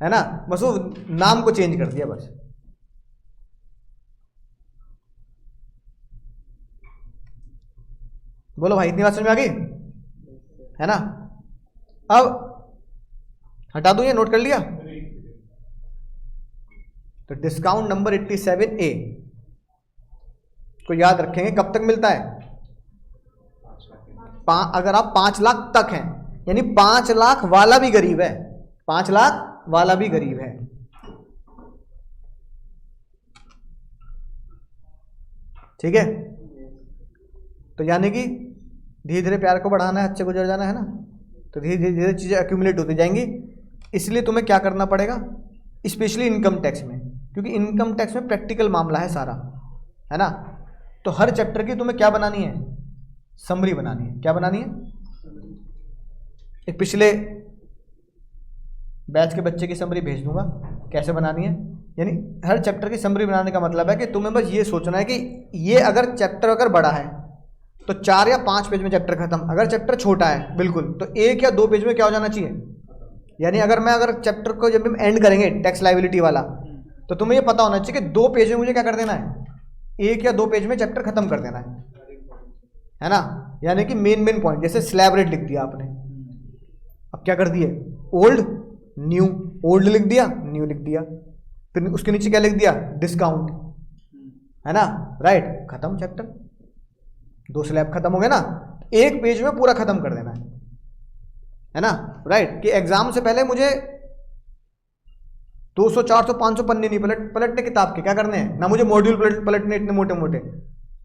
है ना? बस वो नाम को चेंज कर दिया बस। बोलो भाई, इतनी बात समझ में आ गई, है ना? अब हटा दूं, ये नोट कर लिया? तो डिस्काउंट नंबर 87A को याद रखेंगे, कब तक मिलता है? अगर आप 5 लाख तक हैं, यानी 5 लाख वाला भी गरीब है, 5 लाख वाला भी गरीब है। ठीक है, तो यानी कि धीरे धीरे प्यार को बढ़ाना है, अच्छे गुजर जाना है ना, तो धीरे धीरे चीजें एक्यूमुलेट होती जाएंगी। इसलिए तुम्हें क्या करना पड़ेगा, स्पेशली इनकम टैक्स में, क्योंकि इनकम टैक्स में प्रैक्टिकल मामला है सारा, है ना? तो हर चैप्टर की तुम्हें क्या बनानी है? समरी बनानी है। क्या बनानी है? एक पिछले बैच के बच्चे की समरी भेज दूंगा, कैसे बनानी है। यानी हर चैप्टर की समरी बनाने का मतलब है कि तुम्हें बस ये सोचना है कि ये अगर चैप्टर अगर बड़ा है तो 4 या 5 पेज में चैप्टर खत्म, अगर चैप्टर छोटा है बिल्कुल तो 1 या 2 पेज में क्या हो जाना चाहिए। यानी अगर चैप्टर को जब हम एंड करेंगे टैक्स लायबिलिटी वाला, तो तुम्हें ये पता होना चाहिए कि 2 पेज में मुझे क्या कर देना है, 1 या 2 पेज में चैप्टर खत्म कर देना है ना? यानी कि मेन पॉइंट, जैसे स्लैब रेट लिख दिया आपने, अब क्या कर दिए, ओल्ड न्यू, ओल्ड लिख दिया, न्यू लिख दिया, फिर उसके नीचे क्या लिख दिया, डिस्काउंट, है ना? राइट, खत्म चैप्टर, 2 स्लैब खत्म हो गए ना, 1 पेज में पूरा खत्म कर देना है ना? राइट, कि एग्जाम से पहले मुझे 200 400 500 पन्ने नहीं पलटने किताब के, क्या करने हैं ना, मुझे मॉड्यूल पलटने इतने मोटे मोटे,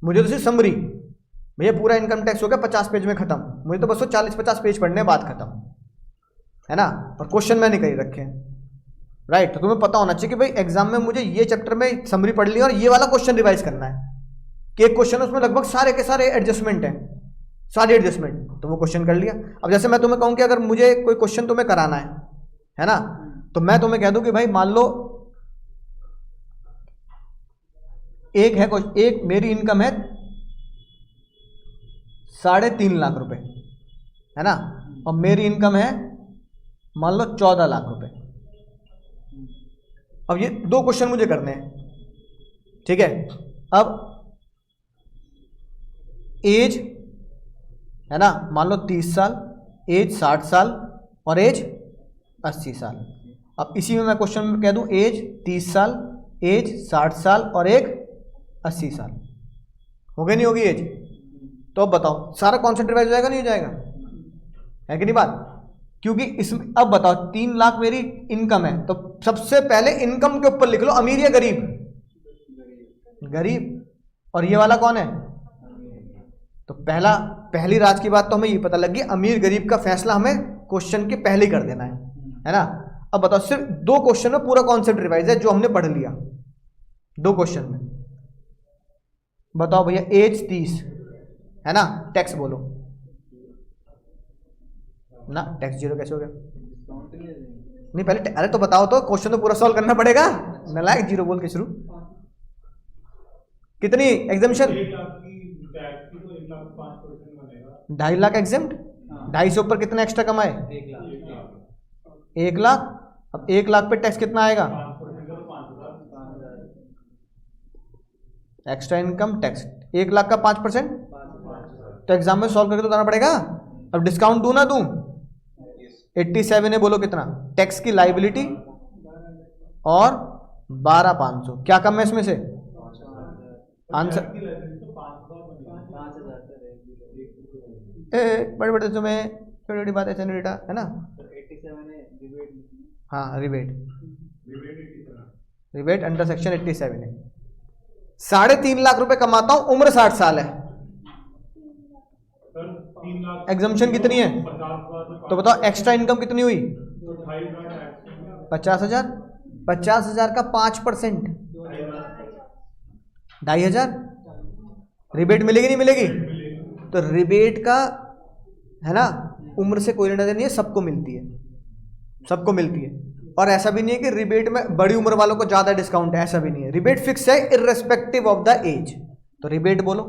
मुझे तो सिर्फ समरी, भैया पूरा इनकम टैक्स हो गया 50 पेज में खत्म, मुझे तो बस 40-50 पेज पढ़ने बाद खत्म, है ना? और क्वेश्चन मैंने कहीं रखे हैं। राइट, तो तुम्हें पता होना चाहिए कि भाई एग्जाम में मुझे ये चैप्टर में समरी पढ़ ली और ये वाला क्वेश्चन रिवाइज करना है, कि एक क्वेश्चन उसमें लगभग सारे के सारे एडजस्टमेंट हैं, सारी एडजस्टमेंट, तो वो क्वेश्चन कर लिया। अब जैसे मैं तुम्हें कहूँ कि अगर मुझे कोई क्वेश्चन तुम्हें कराना है ना, तो मैं तुम्हें कह दूं कि भाई मान लो एक मेरी इनकम है 3.5 लाख रुपए, है ना, और मेरी इनकम है मान लो 14 लाख रुपए। अब ये 2 क्वेश्चन मुझे करने हैं, ठीक है? अब एज है ना, मान लो 30 साल, एज 60 साल और एज 80 साल। अब इसी में मैं क्वेश्चन में कह दूं एज 30 साल, एज 60 साल और एक 80 साल, हो गई नहीं होगी एज? तो अब बताओ सारा कॉन्सेप्ट रिवाइज हो जाएगा नहीं हो जाएगा, है कि नहीं बात? क्योंकि इसमें अब बताओ 3 लाख मेरी इनकम है, तो सबसे पहले इनकम के ऊपर लिख लो अमीर या गरीब, गरीब, और ये वाला कौन है? तो पहली राज की बात तो हमें ये पता लगी, अमीर गरीब का फैसला हमें क्वेश्चन के पहले कर देना है ना। अब बताओ, सिर्फ 2 क्वेश्चन में पूरा कॉन्सेप्ट रिवाइज है जो हमने पढ़ लिया 2 क्वेश्चन में। बताओ भैया, एज 30 है ना, टैक्स बोलो ना, टैक्स 0 कैसे हो गया? डिस्काउंट नहीं देंगे। नहीं पहले अरे तो बताओ तो, क्वेश्चन तो पूरा सॉल्व करना पड़ेगा। नालायक 0 बोल के शुरू। कितनी एग्जामिशन? 1 लाख की टैक्स की तो 1 लाख 5% बनेगा। 2.5 लाख एग्जाम्ड, 2.5 से ऊपर कितना एक्स्ट्रा कमाए? 1 लाख 1 लाख। अब 1 लाख पे टैक्स कितना आएगा? 5% का तो 5,000। 5,000 एक्स्ट्रा इनकम टैक्स 1 लाख का 5%। 5,000 तो एग्जाम में सॉल्व करके तो जाना पड़ेगा। अब डिस्काउंट दूं ना दूं? 87 है, बोलो कितना? टैक्स की लाइबिलिटी और 12,500, क्या कम है इसमें से? आंसर टैक्स की लाइसेंस तो 5,000 बनेगा। 5,000 का बड़े बड़े तुम्हें छोटी छोटी बात ऐसे नहीं बेटा, है ना। 87 है डिबेट में। हाँ रिबेट, रिबेट की तरह। रिबेट अंडर सेक्शन 87 है। 3.5 लाख रुपए कमाता हूं, उम्र 60 साल है, सर 3 लाख एग्जम्पशन कितनी है? 50,000 तो बताओ एक्स्ट्रा इनकम कितनी हुई? तो 2,500 टैक्स होगा। 50,000। 50,000 का 5%, 2,500। रिबेट मिलेगी नहीं मिलेगी? तो रिबेट का है ना, उम्र से कोई लेना देना नहीं है, सबको मिलती है, सबको मिलती है। और ऐसा भी नहीं है कि रिबेट में बड़ी उम्र वालों को ज्यादा डिस्काउंट है, ऐसा भी नहीं है। रिबेट फिक्स है इररेस्पेक्टिव ऑफ द एज। तो रिबेट बोलो,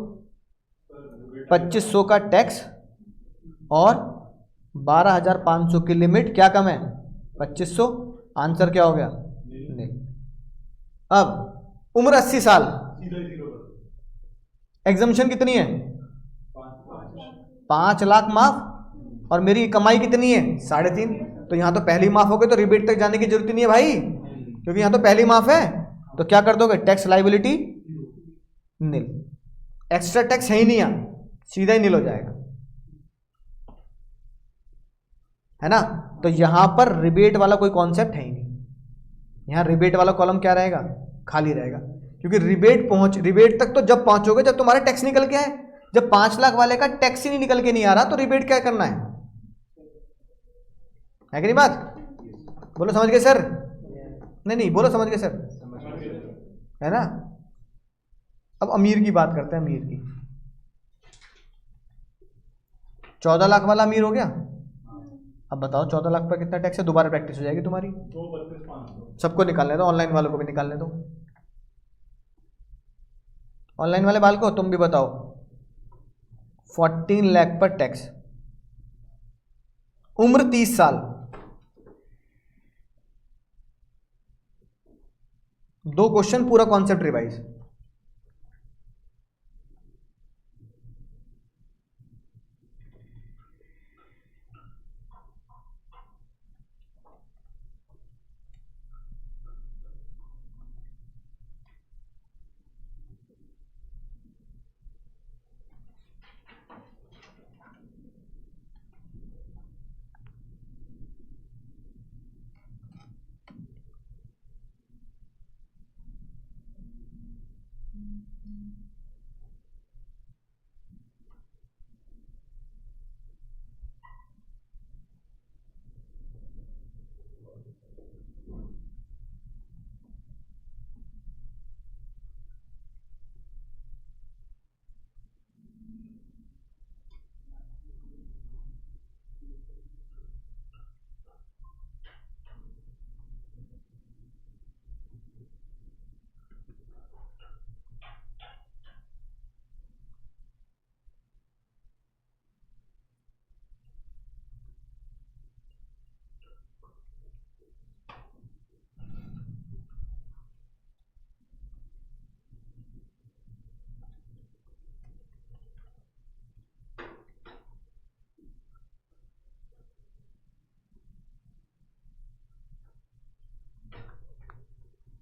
2,500 का टैक्स और 12,500 की लिमिट, क्या कम है? 2,500। आंसर क्या हो गया? नहीं। अब उम्र 80 साल, सीधा ही 0 कर। एग्जम्पशन कितनी है? 5 लाख माफ, और मेरी कमाई कितनी है? 3.5। तो यहां तो पहली माफ हो गई, तो रिबेट तक जाने की जरूरत ही नहीं है भाई, क्योंकि यहां तो पहली माफ है। तो क्या कर दोगे? टैक्स लाइबिलिटी नील, एक्स्ट्रा टैक्स है ही नहीं, यहां सीधा ही नील हो जाएगा, है ना। तो यहां पर रिबेट वाला कोई कॉन्सेप्ट है ही नहीं, यहां रिबेट वाला कॉलम क्या रहेगा? खाली रहेगा, क्योंकि रिबेट तक तो जब पहुंचोगे जब तुम्हारा टैक्स निकल के आए। जब 5 लाख वाले का टैक्स ही नहीं निकल के नहीं आ रहा, तो रिबेट क्या करना है कि नहीं? बात बोलो, समझ गए सर? नहीं नहीं बोलो, समझ गए सर, है ना। अब अमीर की बात करते हैं, अमीर की। 14 लाख वाला अमीर हो गया। अब बताओ 14 लाख पर कितना टैक्स है? दोबारा प्रैक्टिस हो जाएगी तुम्हारी। 2,32,500। सबको निकालने दो, ऑनलाइन वालों को भी निकालने दो। ऑनलाइन वाले बाल को तुम भी बताओ। 14 लाख पर टैक्स, उम्र 30 साल, 2 क्वेश्चन, पूरा कॉन्सेप्ट रिवाइज।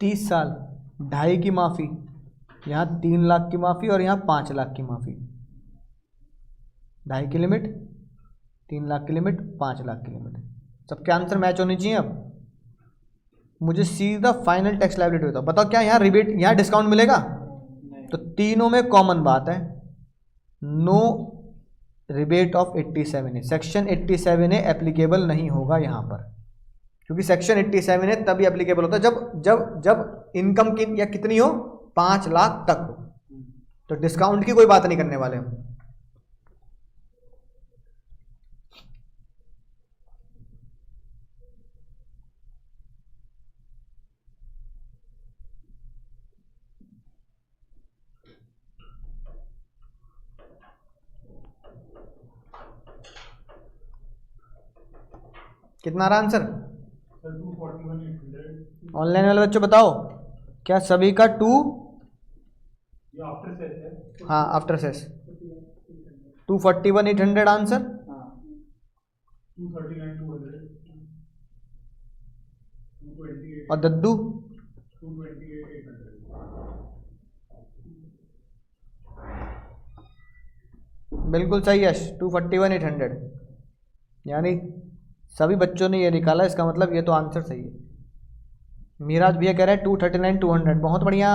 तीस साल, 2.5 की माफ़ी, यहाँ 3 लाख की माफ़ी और यहाँ 5 लाख की माफ़ी। 2.5 की लिमिट, 3 लाख की लिमिट, 5 लाख की लिमिट। सबके आंसर मैच होने चाहिए। अब मुझे सीधा फाइनल टैक्स लायबिलिटी बताओ। बताओ क्या यहाँ रिबेट, यहाँ डिस्काउंट मिलेगा? तो तीनों में कॉमन बात है, no rebate of 87A, section 87A applicable नहीं होगा यहाँ पर, क्योंकि सेक्शन 87A तभी एप्लीकेबल होता है जब जब जब इनकम की या कितनी हो 5 लाख तक हो, तो डिस्काउंट की कोई बात नहीं करने वाले हम। कितना रहा आंसर? सर 241,800 ऑनलाइन वाले बच्चों बताओ, क्या सभी का 2? ये आफ्टर सेस है। हाँ आफ्टर सेस 241,800 आंसर। हाँ 239,200 228 और दद्दू 228,800 बिल्कुल सही है, 241,800, यानी सभी बच्चों ने ये निकाला, इसका मतलब ये तो आंसर सही है। मीराज भैया कह रहे हैं 239,200, बहुत बढ़िया।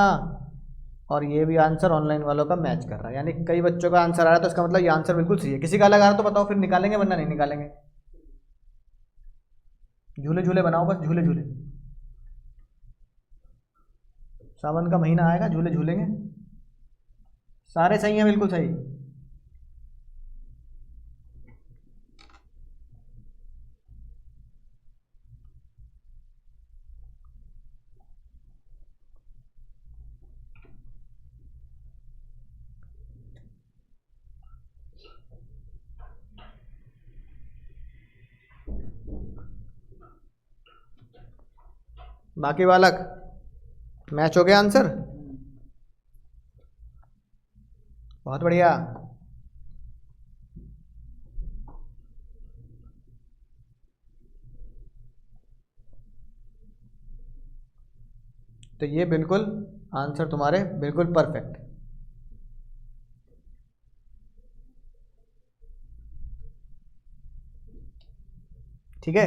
और ये भी आंसर ऑनलाइन वालों का मैच कर रहा है, यानी कई बच्चों का आंसर आ रहा है, तो इसका मतलब ये आंसर बिल्कुल सही है। किसी का अलग आ रहा है तो बताओ, फिर निकालेंगे वरना नहीं निकालेंगे। झूले झूले बनाओ बस, झूले झूले, सावन का महीना आएगा, झूले झूलेंगे। सारे सही हैं, बिल्कुल सही। बाकी बालक मैच हो गया आंसर, बहुत बढ़िया। तो ये बिल्कुल आंसर तुम्हारे बिल्कुल परफेक्ट। ठीक है,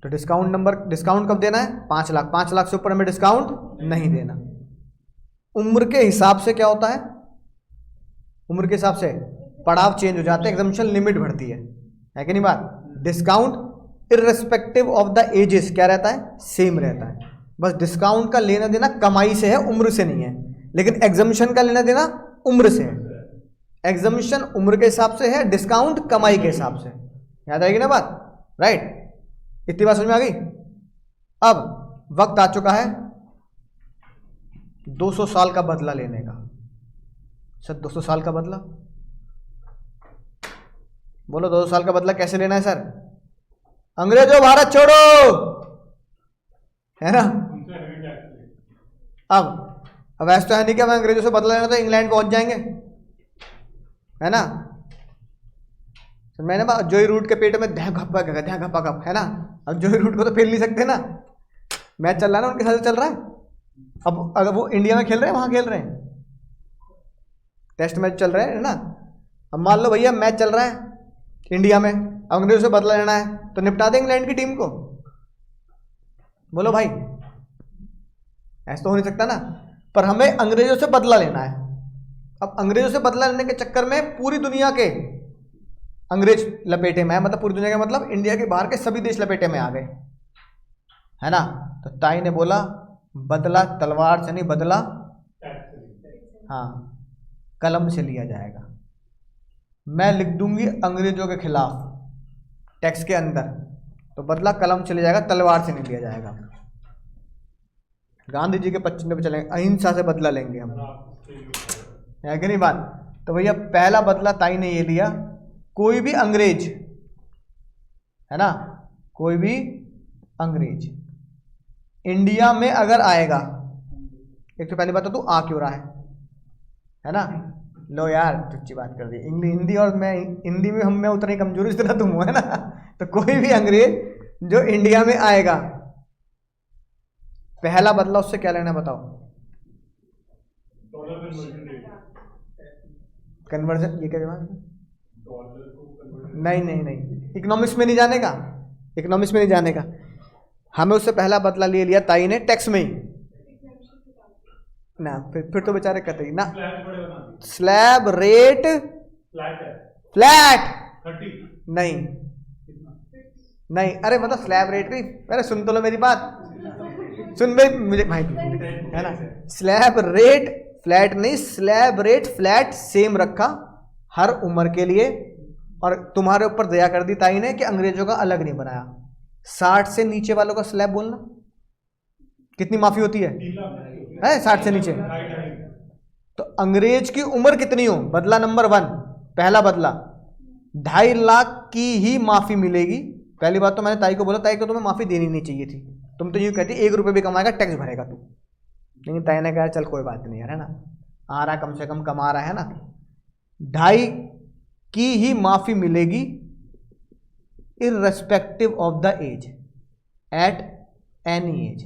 तो डिस्काउंट कब देना है? 5 लाख। 5 लाख से ऊपर हमें डिस्काउंट नहीं देना। उम्र के हिसाब से क्या होता है? उम्र के हिसाब से पड़ाव चेंज हो जाते हैं, एग्जम्पशन लिमिट बढ़ती है कि नहीं बात? Discount irrespective of the ages क्या रहता है? सेम रहता है। बस डिस्काउंट का लेना देना कमाई से है, उम्र से नहीं है। लेकिन एग्जम्पशन का लेना देना उम्र से है। एग्जम्पशन उम्र के हिसाब से है, डिस्काउंट कमाई के हिसाब से। याद आएगी ना बात? राइट, इतनी बात समझ में आ गई? अब वक्त आ चुका है 200 साल का बदला लेने का। सर 200 साल का बदला बोलो, 200 साल का बदला कैसे लेना है सर? अंग्रेजों भारत छोड़ो, है ना? उनसे हेवी टैक्स ले। अब ऐसा तो है नहीं कि हमें अंग्रेजों से बदला लेना तो इंग्लैंड पहुंच जाएंगे, है ना? तो मैंने जोई रूट के पेट में ध्या घप्पा घप, है ना? अब जोई रूट को तो फेल नहीं सकते ना। मैच चल रहा है ना, उनके साथ चल रहा है। अब अगर वो इंडिया में खेल रहे हैं, वहां खेल रहे हैं, टेस्ट मैच चल रहे हैं, है ना? अब मान लो भैया मैच चल रहा है इंडिया में, अंग्रेजों से बदला लेना है तो निपटा दें इंग्लैंड की टीम को। बोलो भाई, ऐसा तो हो नहीं सकता ना। पर हमें अंग्रेजों से बदला लेना है। अब अंग्रेजों से बदला लेने के चक्कर में पूरी दुनिया के अंग्रेज लपेटे में है, मतलब पूरी दुनिया के मतलब इंडिया के बाहर के सभी देश लपेटे में आ गए, है ना? तो ताई ने बोला बदला तलवार से नहीं, बदला हाँ कलम से लिया जाएगा। मैं लिख दूंगी अंग्रेजों के खिलाफ टैक्स के अंदर, तो बदला कलम से लिया जाएगा, तलवार से नहीं लिया जाएगा। गांधी जी के पच्चीस पे चलेंगे, अहिंसा से बदला लेंगे हम, है कि नहीं बात? तो भैया पहला बदला ताई ने ये लिया, कोई भी अंग्रेज, है ना, कोई भी अंग्रेज इंडिया में अगर आएगा, एक तो पहली बात तो तू आ क्यों रहा है ना? लो यार सच्ची बात कर दी, हिंदी और मैं हिंदी में मैं उतना ही कमजोरी जितना तुम हो, है ना? तो कोई भी अंग्रेज जो इंडिया में आएगा, पहला बदला उससे क्या लेना है बताओ? डॉलर कन्वर्जन रेट, कन्वर्जन, ये क्या जवाब? डॉलर को कन्वर्जन। नहीं, इकोनॉमिक्स में नहीं जाने का, इकोनॉमिक्स में नहीं जाने का। हमें उससे पहला बदला ले लिया ताई ने टैक्स में ही, ना, फिर तो बेचारे कतई ना। फ्लैट बड़े बना दी, स्लैब रेट फ्लैट है फ्लैट 30 नहीं, कितना नहीं, अरे मतलब स्लैब रेट भी, अरे सुन तो लो मेरी बात, सुन भाई मुझे भाई, है ना। स्लैब रेट फ्लैट नहीं, स्लैब रेट फ्लैट सेम रखा हर उम्र के लिए, और तुम्हारे ऊपर दया कर दी ताई ने कि अंग्रेजों का अलग नहीं बनाया। 60 से नीचे वालों का स्लैब बोलना, कितनी माफी होती है 3 लाख है 60 से नीचे। 2.5 तो अंग्रेज की उम्र कितनी हो, बदला नंबर 1, पहला बदला 2.5 लाख की ही माफी मिलेगी। पहली बात तो मैंने ताई को बोला, ताई को तुम्हें माफी देनी नहीं चाहिए थी, तुम तो यूं कहती 1 रुपये भी कमाएगा टैक्स भरेगा तू, लेकिन ताई ने कहा चल कोई बात नहीं यार, है ना, आ रहा कम से कम कमा रहा है ना। 2.5 की ही माफी मिलेगी irrespective of the age, at any age.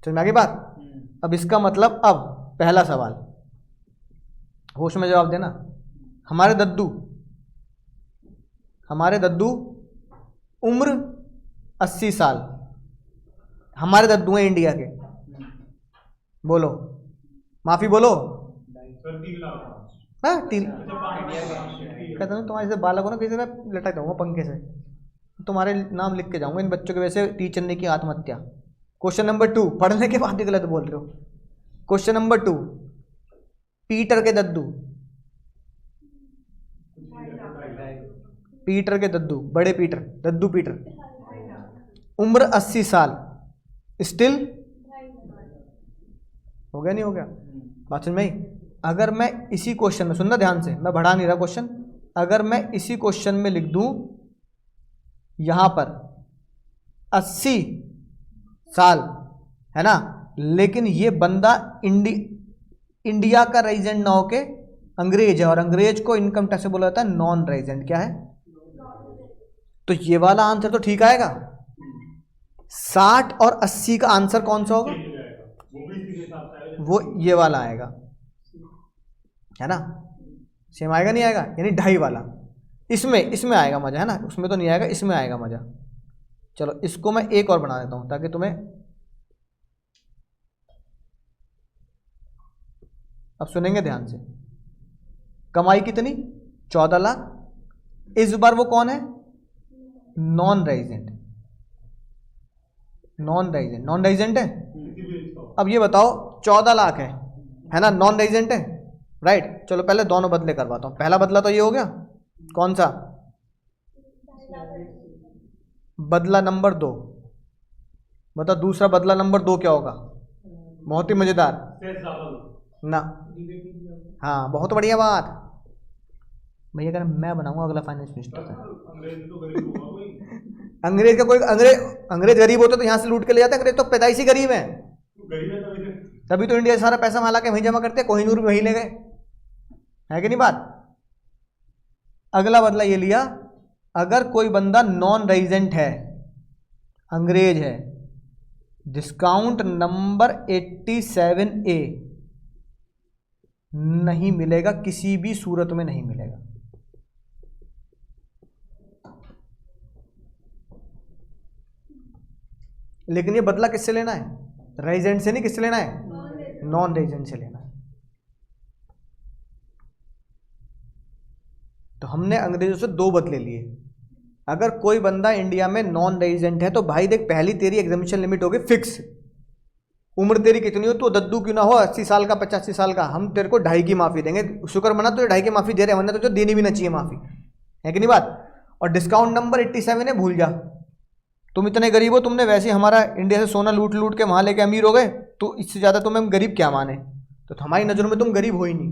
समझ में आ गई बात। अब इसका मतलब, अब पहला सवाल होश में जवाब देना। हमारे दद्दू उम्र 80 साल, हमारे दद्दू हैं इंडिया के, बोलो माफी बोलो। सर 3 लाख हाँ तीन, अच्छा 5 कहता हूँ तुम्हारे जैसे बालक हो ना, किसी ने लटक जाऊंगा पंखे से, तुम्हारे नाम लिख के जाऊंगा इन बच्चों के, वैसे टीचर ने की आत्महत्या। क्वेश्चन नंबर 2, पढ़ने के बाद ही गलत बोल रहे हो। क्वेश्चन नंबर 2, पीटर के दद्दू, पीटर के दद्दू, बड़े पीटर, दद्दू पीटर, उम्र 80 साल, स्टिल हो गया नहीं हो गया, बात समझ में आई। अगर मैं इसी क्वेश्चन में, सुनना ध्यान से, मैं बढ़ा नहीं रहा क्वेश्चन, अगर मैं इसी क्वेश्चन में लिख दूं यहां पर 80 साल, है ना, लेकिन ये बंदा इंडिया का रेजिडेंट ना होके अंग्रेज है, और अंग्रेज को इनकम टैक्स से बोला जाता है नॉन रेजिडेंट, क्या है, तो ये वाला आंसर तो ठीक आएगा। 60 और 80 का आंसर कौन सा होगा, वो भी इसी के साथ आएगा, वो ये वाला आएगा, है ना, सेम आएगा नहीं आएगा, यानी 2.5 वाला, इसमें आएगा मजा, है ना, उसमें तो नहीं आएगा, इसमें आएगा मजा। चलो इसको मैं एक और बना देता हूं ताकि तुम्हें, अब सुनेंगे ध्यान से। कमाई कितनी, 14 लाख। इस बार वो कौन है, नॉन रेजिडेंट, नॉन रेजिडेंट है। किसी भी इसका अब ये बताओ 14 लाख है ना, नॉन रेजिडेंट है, राइट। चलो पहले दोनों बदले करवाता हूं। पहला बदला तो ये हो गया, कौन सा, बदला नंबर 2, बताओ दूसरा बदला नंबर 2 क्या होगा, बहुत ही मजेदार से ज्यादा ना, हाँ बहुत बढ़िया बात भैया, अगर मैं बनाऊंगा अगला फाइनेंस मिनिस्टर का। अंग्रेज तो गरीब होगा कोई, अंग्रेज का कोई, अंग्रेज गरीब होते तो यहाँ से लूट के ले जाते, अंग्रेज तो पैदाइशी गरीब है, गरीब है तभी तो इंडिया से सारा पैसा वहां के वहीं जमा करते, कोहिनूर में वहीं ले गए, है कि नहीं बात। अगला बदला ये लिया, अगर कोई बंदा नॉन रेजिडेंट है, अंग्रेज है, डिस्काउंट नंबर 87A नहीं मिलेगा, किसी भी सूरत में नहीं मिलेगा। लेकिन ये बदला किससे लेना है, रेजिडेंट से नहीं, किससे लेना है, नॉन रेजिडेंट से लेना है। तो हमने अंग्रेजों से 2 बदले लिए। अगर कोई बंदा इंडिया में नॉन रेजिडेंट है तो भाई देख, पहली तेरी एग्जामिशन लिमिट होगी फिक्स, उम्र तेरी कितनी हो, तो दद्दू क्यों ना हो, 80 साल का 85 साल का, हम तेरे को 2.5 की माफी देंगे। शुक्र मना तो 2.5 की माफी दे रहे हैं, वरना तो देनी भी ना चाहिए माफी, है कि नहीं बात। और डिस्काउंट नंबर 87 है, भूल जा, तुम इतने गरीब हो, तुमने वैसे ही हमारा इंडिया से सोना लूट लूट के वहां लेके अमीर हो गए, तो इससे ज्यादा तुम्हें हम गरीब क्या माने, तो हमारी नजरों में तुम गरीब हो ही नहीं,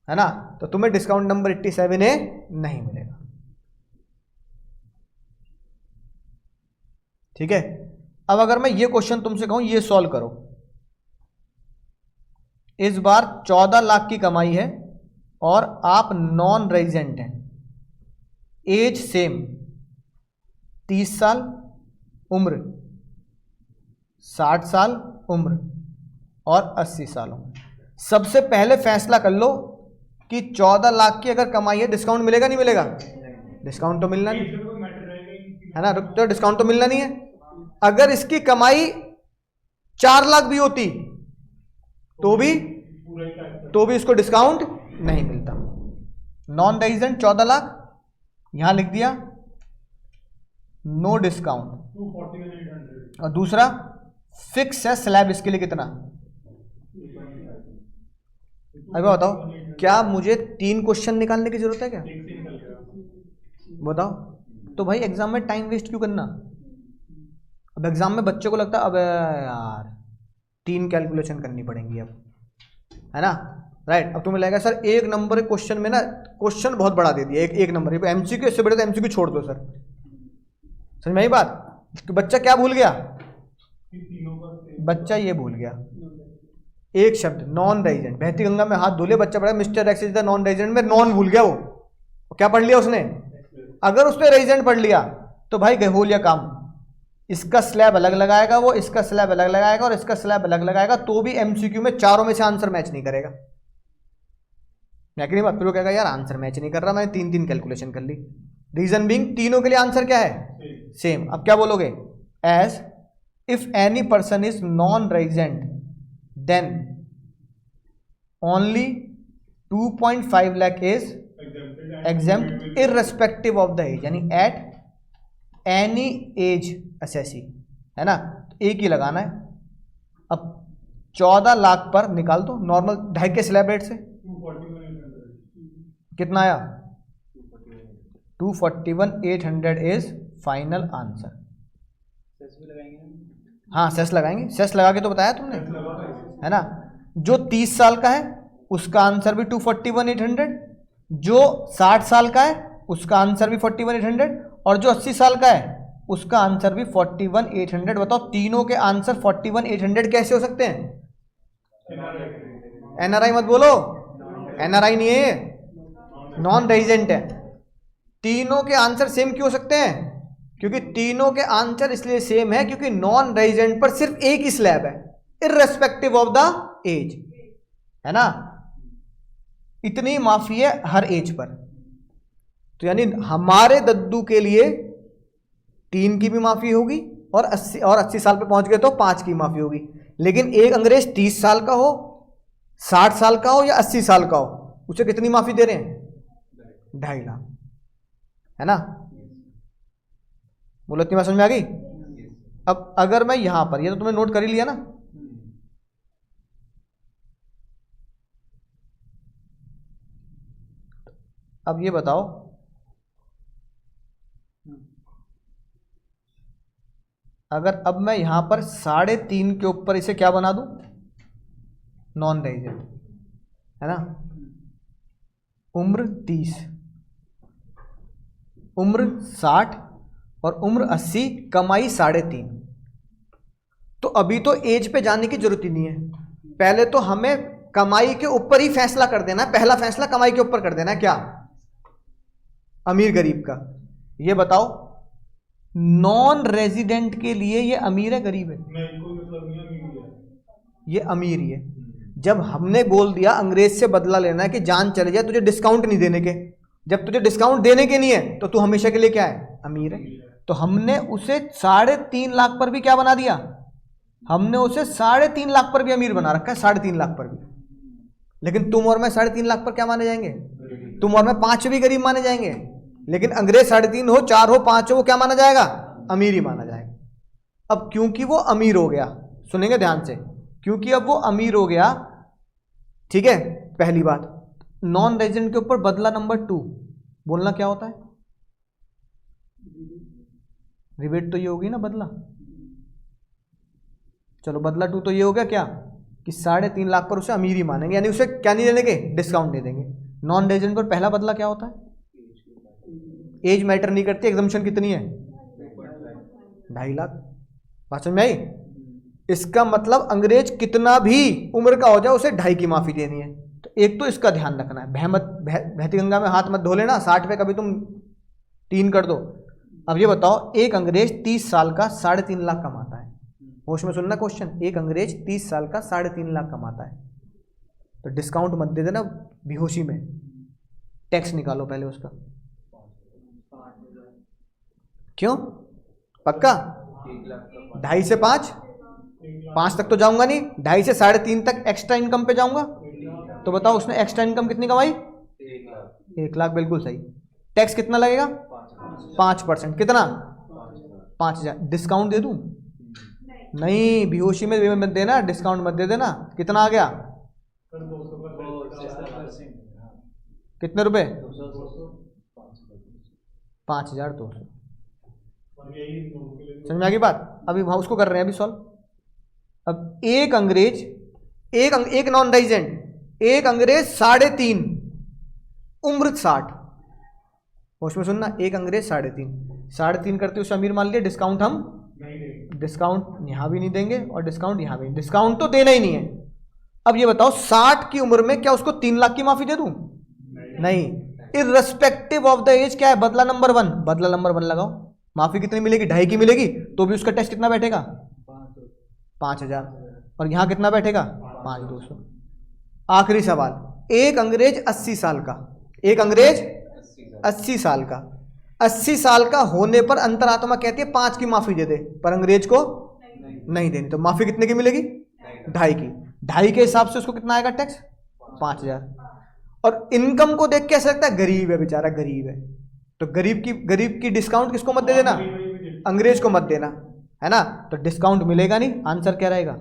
है ना। तो तुम्हें डिस्काउंट नंबर 87A नहीं मिलेगा, ठीक है। अब अगर मैं ये क्वेश्चन तुमसे कहूं, ये सॉल्व करो, इस बार 14 लाख की कमाई है और आप नॉन रेजिडेंट हैं, एज सेम, 30 साल उम्र, 60 साल उम्र और 80 साल उम्र। सबसे पहले फैसला कर लो कि 14 लाख की अगर कमाई है, डिस्काउंट मिलेगा नहीं मिलेगा, डिस्काउंट तो मिलना नहीं, मैटर रहेगा ही नहीं। है ना, तो डिस्काउंट तो मिलना नहीं है। अगर इसकी कमाई 4 लाख भी होती तो भी पूरा ही टैक्स तो भी इसको डिस्काउंट नहीं मिलता। नॉन रेजिडेंट 14 लाख, यहां लिख दिया नो डिस्काउंट। 241,800 और दूसरा फिक्स है स्लैब, इसके लिए कितना? अभी बताओ, क्या मुझे 3 क्वेश्चन निकालने की जरूरत है क्या? एक से निकल गया। बताओ। तो भाई एग्जाम में टाइम वेस्ट क्यों करना? अब एग्जाम में बच्चों को लगता है अब यार 3 कैलकुलेशन करनी पड़ेंगी अब, है ना, राइट। अब तुम्हें लगेगा सर 1 नंबर के क्वेश्चन में ना क्वेश्चन बहुत बड़ा दे दिया, एक नंबर एमसीक्यू, इससे बड़े तो एमसीक्यू छोड़ दो सर। समझ में आई बात? तो बच्चा क्या भूल गया? फिर तीनों का same। बच्चा ये भूल गया एक शब्द नॉन रेजिडेंट। बहती गंगा में हाथ धुले, बच्चा पढ़ा mister x is the non resident में नॉन भूल गया वो क्या पढ़ लिया उसने? अगर उसने रेजिडेंट पढ़ लिया तो भाई हो लिया काम। इसका स्लैब अलग लगाएगा वो, इसका स्लैब अलग लगाएगा और इसका स्लैब अलग लगाएगा, तो भी एमसीक्यू में चारों में से आंसर मैच नहीं करेगा। मैं नहीं बात, फिर वो कहेगा यार आंसर मैच नहीं कर रहा, मैंने 3 कैलकुलेशन कर ली। रीजन बीइंग तीनों के लिए आंसर क्या है? सेम। अब क्या बोलोगे? As if any person is non resident then only 2.5 lakh is exempt irrespective of the age, यानी एट एनी एज असेसी, है ना। तो एक ही लगाना है। अब 14 लाख पर निकाल दो नॉर्मल 2.5 के स्लैब रेट से, 241,800 कितना आया? 241,800 इज फाइनल आंसर। सेस भी लगाएंगे ना? हाँ सेस लगाएंगे, सेस लगा के तो बताया तुमने, है ना। जो 30 साल का है उसका आंसर भी 241,800, जो 60 साल का है उसका आंसर भी 41,800, और जो 80 साल का है उसका आंसर भी 41,800। बताओ तीनों के आंसर 41,800 कैसे हो सकते हैं? एनआरआई मत बोलो, एनआरआई नहीं है, नॉन रेजिडेंट है। तीनों के आंसर सेम क्यों हो सकते हैं? क्योंकि तीनों के आंसर इसलिए सेम है क्योंकि नॉन रेजिडेंट पर सिर्फ एक ही स्लैब है, इररेस्पेक्टिव ऑफ द एज, है ना। इतनी माफी है हर एज पर। तो यानी हमारे दद्दू के लिए 3 की भी माफी होगी, और 80 साल पे पहुंच गए तो 5 की माफी होगी। लेकिन एक अंग्रेज 30 साल का हो, 60 साल का हो या 80 साल का हो, उसे कितनी माफी दे रहे हैं? 2.5 लाख, है ना। बोलो इतनी बात समझ में आ गई? अब अगर मैं यहां पर, ये तो तुमने नोट कर ही लिया ना, अब ये बताओ अगर अब मैं यहां पर 3.5 के ऊपर इसे क्या बना दूं? नॉन रेजिडेंट, है ना। उम्र 30, उम्र 60 और उम्र 80, कमाई 3.5। तो अभी तो एज पे जाने की जरूरत ही नहीं है, पहले तो हमें कमाई के ऊपर ही फैसला कर देना है। पहला फैसला कमाई के ऊपर कर देना है, क्या? अमीर गरीब का। ये बताओ नॉन रेजिडेंट के लिए ये अमीर है गरीब है? नहीं, कोई मतलब नहीं, अमीर है। ये अमीर ही है। जब हमने बोल दिया अंग्रेज से बदला लेना है कि जान चले जाए, तुझे डिस्काउंट नहीं देने के, जब तुझे डिस्काउंट देने के नहीं है तो तू हमेशा के लिए क्या है? अमीर है। तो हमने उसे 3.5 लाख पर भी क्या बना दिया? हमने उसे 3.5 लाख पर भी अमीर बना रखा है, 3.5 लाख पर भी। लेकिन तुम और मैं 3.5 लाख पर क्या माने जाएंगे? तुम और मैं 5 भी गरीब माने जाएंगे। लेकिन अंग्रेज 3.5 हो, 4 हो, 5 हो, वो क्या माना जाएगा? अमीर ही माना जाएगा। अब क्योंकि वो अमीर हो गया, सुनेंगे ध्यान से, क्योंकि अब वो अमीर हो गया, ठीक है। पहली बात, नॉन रेजिडेंट के ऊपर बदला नंबर 2 बोलना क्या होता है? रिबेट तो ये होगी ना, बदला। चलो बदला 2 तो ये हो गया क्या कि 3.5 लाख पर उसे अमीर ही मानेंगे, यानी उसे क्या नहीं देंगे? डिस्काउंट नहीं देंगे। नॉन रेजिडेंट पर पहला बदला क्या होता है? एज मैटर नहीं करती, एग्जम्पशन कितनी है? 2.5 लाख। बात समझ में आई? इसका मतलब अंग्रेज कितना भी उम्र का हो जाए उसे 2.5 की माफी देनी है। तो एक तो इसका ध्यान रखना है, बहती गंगा में हाथ मत धो लेना, 60 पे कभी तुम 3 कर दो। अब ये बताओ एक अंग्रेज 30 साल का 3.5 लाख कमाता है, होश में सुनना क्वेश्चन, एक अंग्रेज 30 साल का 3.5 लाख कमाता है, तो डिस्काउंट मत दे देना बेहोशी में, टैक्स निकालो पहले उसका। क्यों? पक्का? 2.5 से 5 5 तक तो जाऊंगा नहीं, 2.5 से 3.5 तक एक्स्ट्रा इनकम पे जाऊंगा। तो बताओ उसने एक्स्ट्रा इनकम कितनी कमाई? 1 लाख, बिल्कुल सही। टैक्स कितना लगेगा? 5%। कितना? 5,000। डिस्काउंट दे दूं? नहीं, बेहोशी में मत देना, डिस्काउंट मत दे देना। कितना आ गया? सर 200 का कितने रुपए? 5,200। और यही इन दोनों के लिए समझ में आ गई बात? अभी वहां उसको कर रहे हैं अभी सॉल्व। अब एक अंग्रेज, एक नॉन रेजिडेंट, एक अंग्रेज 3.5, उम्र 60। उसमें सुनना, एक अंग्रेज 3.5 करते उसे अमीर मान लिया। डिस्काउंट हम नहीं देंगे। डिस्काउंट यहां भी नहीं देंगे और डिस्काउंट यहां भी, डिस्काउंट तो देना ही नहीं है। अब ये बताओ 60 की उम्र में क्या उसको 3 लाख की माफी दे दूं? नहीं। इररिस्पेक्टिव ऑफ द एज क्या है? बदला नंबर 1, बदला नंबर 1 लगाओ। माफी कितनी मिलेगी? 2.5 की मिलेगी, तो भी उसका टेस्ट कितना बैठेगा? 5,000। और यहां कितना बैठेगा? 5,200। आखिरी सवाल, एक अंग्रेज 80 साल का, एक अंग्रेज 80 साल का, 80 साल का होने पर अंतरात्मा कहती है 5 की माफी दे दे, पर अंग्रेज को नहीं देनी। तो माफी कितने की मिलेगी? 2.5 की। 2.5 के हिसाब से उसको कितना आएगा टैक्स? 5,000। और इनकम को देख के ऐसा लगता है गरीब है बेचारा, गरीब है, तो गरीब की डिस्काउंट किसको मत दे देना? अंग्रेज को मत देना, है ना? तो डिस्काउंट मिलेगा नहीं। आंसर क्या रहेगा?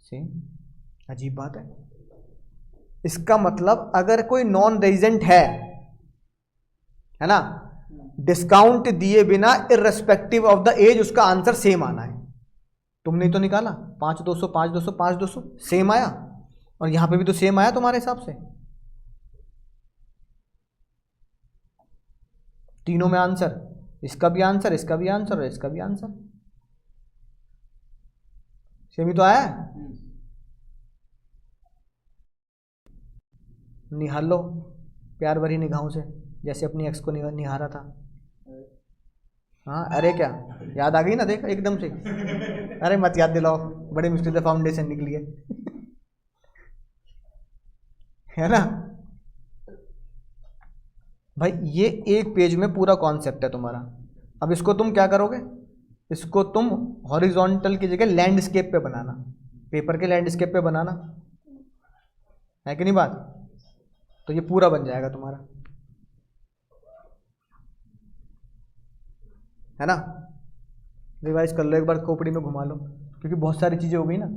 सेम। अजीब बात है। इसका मतलब अगर कोई नॉन रेजिडेंट है ना, डिस्काउंट दिए बिना इररिस्पेक्टिव ऑफ द एज, उसका आंसर सेम आना है। तुमने तो निकाला 5,200 5,200 5,200 सेम आया, और यहां पे भी तो सेम आया तुम्हारे हिसाब से। तीनों में आंसर, इसका भी आंसर, इसका भी आंसर और इसका भी आंसर सेम ही तो आया है। निहार लो प्यार भरी निगाहों से, जैसे अपनी एक्स को निहारा था। हाँ, अरे क्या याद आ गई ना? देख एकदम से। अरे मत याद दिलाओ, बड़ी मुश्किल से फाउंडेशन निकली है ना भाई? ये एक पेज में पूरा कॉन्सेप्ट है तुम्हारा। अब इसको तुम क्या करोगे? इसको तुम हॉरिजॉन्टल की जगह लैंडस्केप पे बनाना, पेपर के लैंडस्केप पे बनाना, है कि नहीं बात? तो ये पूरा बन जाएगा तुम्हारा, है ना? रिवाइज कर लो एक बार, खोपड़ी में घुमा लो, क्योंकि बहुत सारी चीजें हो गई ना।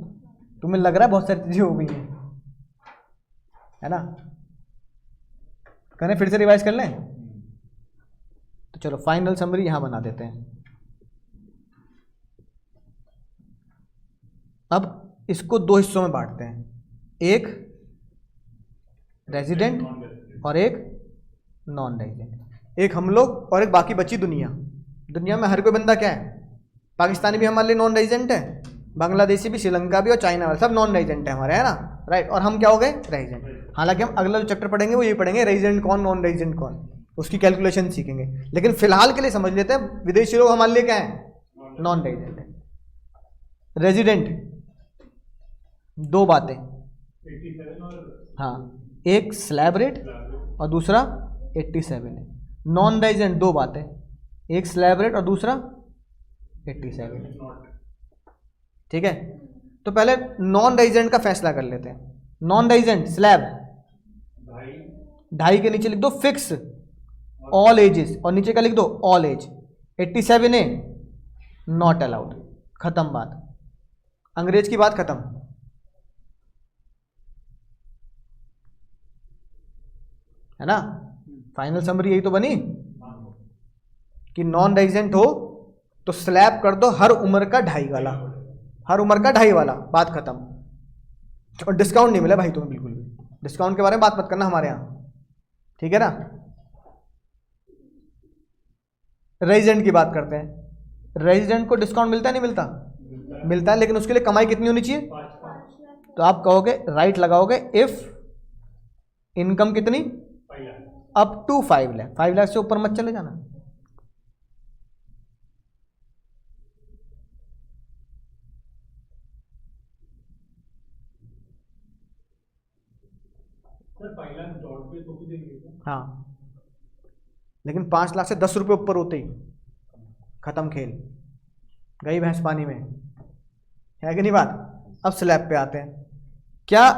तुम्हें लग रहा है बहुत सारी चीजें हो गई हैं, है ना? करें फिर से रिवाइज कर लें? तो चलो फाइनल समरी यहां बना देते हैं। अब इसको 2 हिस्सों में बांटते हैं, एक रेजिडेंट और एक नॉन रेजिडेंट। एक हम लोग और एक बाकी बची दुनिया। दुनिया में हर कोई बंदा क्या है? पाकिस्तानी भी हमारे लिए नॉन रेजिडेंट है, बांग्लादेशी भी, श्रीलंका भी और चाइना वाले सब नॉन रेजिडेंट है हमारे, है ना? राइट। और हम क्या हो गए? रेजिडेंट। हालांकि हम अगला जो चैप्टर पढ़ेंगे वो ये पढ़ेंगे, रेजिडेंट कौन, नॉन रेजिडेंट कौन, उसकी कैलकुलेशन सीखेंगे। लेकिन फिलहाल के लिए समझ लेते हैं विदेशी लोग हमारे लिए क्या है? नॉन रेजिडेंट है। रेजिडेंट 2 बातें, 87 और हाँ, एक स्लैब रेट और दूसरा 87 है। नॉन रेजिडेंट 2 बातें, एक स्लैब रेट और दूसरा 87 है। ठीक है, तो पहले नॉन रेजिडेंट का फैसला कर लेते हैं। नॉन रेजिडेंट स्लैब 2.5 के नीचे लिख दो फिक्स ऑल एजेस, और नीचे का लिख दो ऑल एज। 87 है नॉट अलाउड, खत्म बात, अंग्रेज की बात खत्म, है ना? फाइनल समरी यही तो बनी कि नॉन रेजिडेंट हो तो स्लैब कर दो हर उम्र का 2.5 वाला, हर उम्र का 2.5 वाला, बात खत्म। और डिस्काउंट नहीं मिला भाई तुम्हें बिल्कुल भी, डिस्काउंट के बारे में बात मत करना हमारे यहाँ, ठीक है ना? रेजिडेंट की बात करते हैं। रेजिडेंट को डिस्काउंट मिलता है नहीं मिलता? मिलता है, लेकिन उसके लिए कमाई कितनी होनी चाहिए? तो आप कहोगे, राइट लगाओगे, इफ इनकम कितनी? Up to 5 lakh. 5 लाख से ऊपर मत चले जाना। सर 5 लाख डॉट पे तो भी देंगे क्या? हाँ, लेकिन 5 लाख से 10 रुपये ऊपर होते ही खत्म खेल, गई भैंस पानी में, है कि नहीं बात। अब स्लैब पे आते हैं, क्या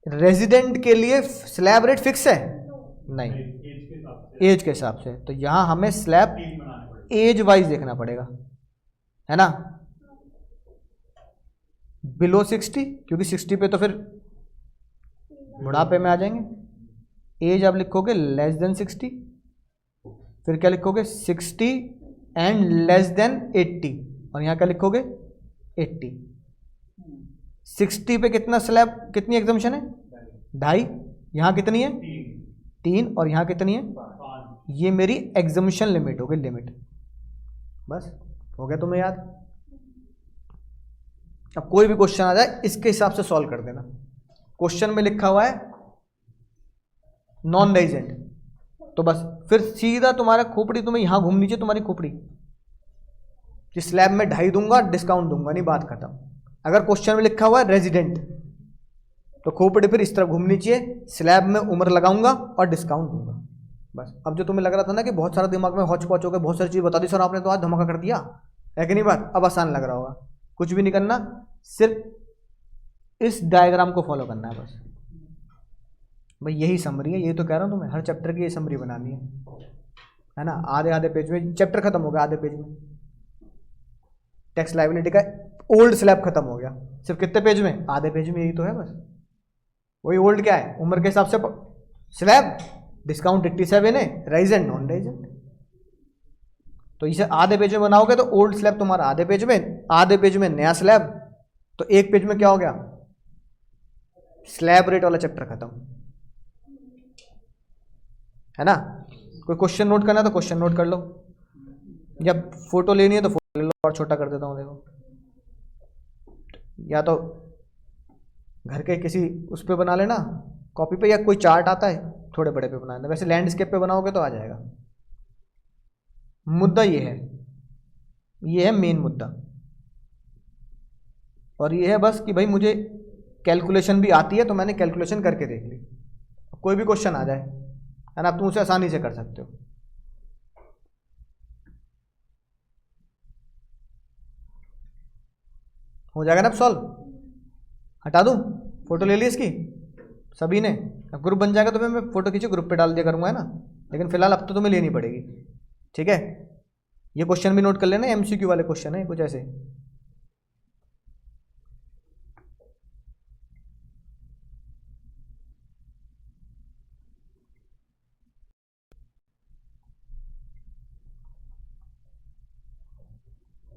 रेजिडेंट के लिए स्लैब रेट फिक्स है? नहीं, एज के हिसाब से एज के हिसाब से। तो यहां हमें स्लैब तीन बनाने पड़ेंगे। एज वाइज देखना पड़ेगा, है ना। बिलो 60, क्योंकि 60 पे तो फिर बुढ़ापे में आ जाएंगे। एज आप लिखोगे लेस देन 60, फिर क्या लिखोगे 60 एंड लेस देन 80, और यहाँ क्या लिखोगे 80। 60 पे कितना स्लैब, कितनी एग्जम्पशन है? 2.5। यहाँ कितनी है? 3। और यहाँ कितनी है? 5। ये मेरी एग्जम्पशन लिमिट हो गई, लिमिट। बस हो गया तुम्हें याद। अब कोई भी क्वेश्चन आ जाए इसके हिसाब से सॉल्व कर देना। क्वेश्चन में लिखा हुआ है नॉन रेजिडेंट, तो बस फिर सीधा तुम्हारा खोपड़ी तुम्हें यहां घूमनी चाहिए, तुम्हारी खोपड़ी कि स्लैब में 2.5 दूंगा, डिस्काउंट दूंगा, नहीं, बात खत्म। अगर क्वेश्चन में लिखा हुआ है रेजिडेंट, तो खोपड़ी फिर इस तरफ घूमनी चाहिए, स्लैब में उम्र लगाऊंगा और डिस्काउंट दूंगा। बस। अब जो तुम्हें लग रहा था ना कि बहुत सारा दिमाग में हौच पौच हो गया, बहुत सारी चीज बता दी सर आपने, तो आज धमाका कर दिया, है कि नहीं बात। अब आसान लग रहा होगा। कुछ भी नहीं करना, सिर्फ इस डायग्राम को फॉलो करना है बस। भाई यही समरी है, यही तो कह रहा हूं तुम्हें, हर चैप्टर की ये समरी बनानी है ना। आधे आधे पेज में चैप्टर खत्म हो गया, आधे पेज में टैक्स लायबिलिटी का ओल्ड स्लैब खत्म हो गया। सिर्फ कितने पेज में? आधे पेज में। यही तो है बस। वही ओल्ड क्या है? उम्र के हिसाब से स्लैब, डिस्काउंट 87 है, रेजिडेंट नॉन रेजिडेंट। तो इसे आधे पेज में बनाओगे तो ओल्ड स्लैब तुम्हारा आधे पेज में, आधे पेज में नया स्लैब, तो एक पेज में क्या हो गया? स्लैब रेट वाला चैप्टर खत्म, है ना। कोई क्वेश्चन नोट करना है तो क्वेश्चन नोट कर लो, जब फोटो लेनी है तो फोटो ले लो, और छोटा कर देता हूं देखो। या तो घर के किसी उस पे बना लेना कॉपी पे, या कोई चार्ट आता है थोड़े बड़े पे बना लेना। वैसे लैंडस्केप पे बनाओगे तो आ जाएगा। मुद्दा ये है मेन मुद्दा। और ये है बस कि भाई मुझे कैलकुलेशन भी आती है, तो मैंने कैलकुलेशन करके देख ली। कोई भी क्वेश्चन आ जाए, है ना, तुम उसे आसानी से कर सकते हो। हो जाएगा ना अब सॉल्व। हटा दूं? फोटो ले ली इसकी सभी ने। अब ग्रुप बन जाएगा तो फिर मैं फोटो खींचे ग्रुप पे डाल दिया करूंगा, है ना। लेकिन फिलहाल अब तो तुम्हें लेनी पड़ेगी, ठीक है। ये क्वेश्चन भी नोट कर लेना, एमसीक्यू वाले क्वेश्चन है कुछ ऐसे।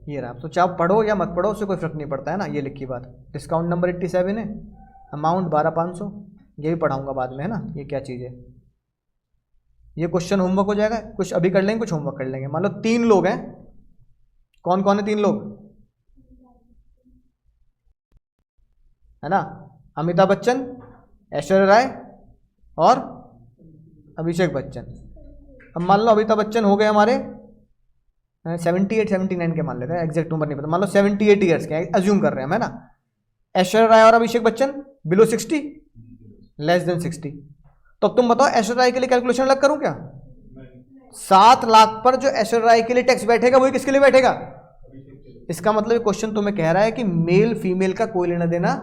ये रहा। तो चाहे पढ़ो या मत पढ़ो उससे कोई फर्क नहीं पड़ता, है ना। ये लिखी बात। डिस्काउंट नंबर 87 है, अमाउंट 12,500, ये भी पढ़ाऊंगा बाद में, है ना। ये क्या चीज़ है, ये क्वेश्चन होमवर्क हो जाएगा। कुछ अभी कर लेंगे, कुछ होमवर्क कर लेंगे। मान लो 3 लोग हैं, कौन कौन है 3 लोग, है ना। अमिताभ बच्चन, ऐश्वर्या राय और अभिषेक बच्चन। अब मान लो अमिताभ बच्चन हो गए हमारे 78 79 के, मान लेते हैं, एग्जैक्ट उम्र नहीं पता, मान लो 78 ईयर्स के, अज्यूम कर रहे हैं, है ना। ऐश्वर्या राय और Abhishek Bachchan below 60, less than 60। तो अब तुम बताओ ऐश्वर्या राय के लिए कैलकुलेशन अलग करूं क्या? 7 लाख पर जो ऐश्वर्या राय के लिए टैक्स बैठेगा वही किसके लिए बैठेगा? इसका मतलब क्वेश्चन तुम्हें कह रहा है कि मेल फीमेल का कोई लेना देना,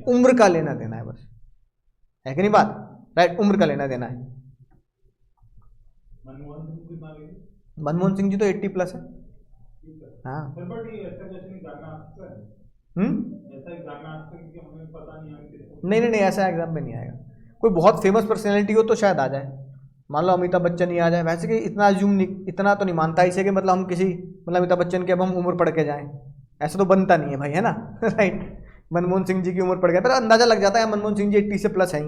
उम्र का लेना देना है बस, है कि नहीं बात। राइट, उम्र का लेना देना है। मनमोहन सिंह जी तो 80 प्लस है। हाँ, नहीं, ऐसा एग्जाम में नहीं आएगा। कोई बहुत फेमस पर्सनैलिटी हो तो शायद आ जाए, मान लो अमिताभ बच्चन ही आ जाए। वैसे कि इतना अज्यूम नहीं, इतना तो नहीं मानता इसे कि मतलब हम किसी, मतलब अमिताभ बच्चन की अब हम उम्र पढ़ के जाएं, ऐसा तो बनता नहीं है भाई, है ना। राइट, मनमोहन सिंह जी की उम्र पढ़ गया, पर अंदाजा लग जाता है मनमोहन सिंह जी 80 से प्लस हैं।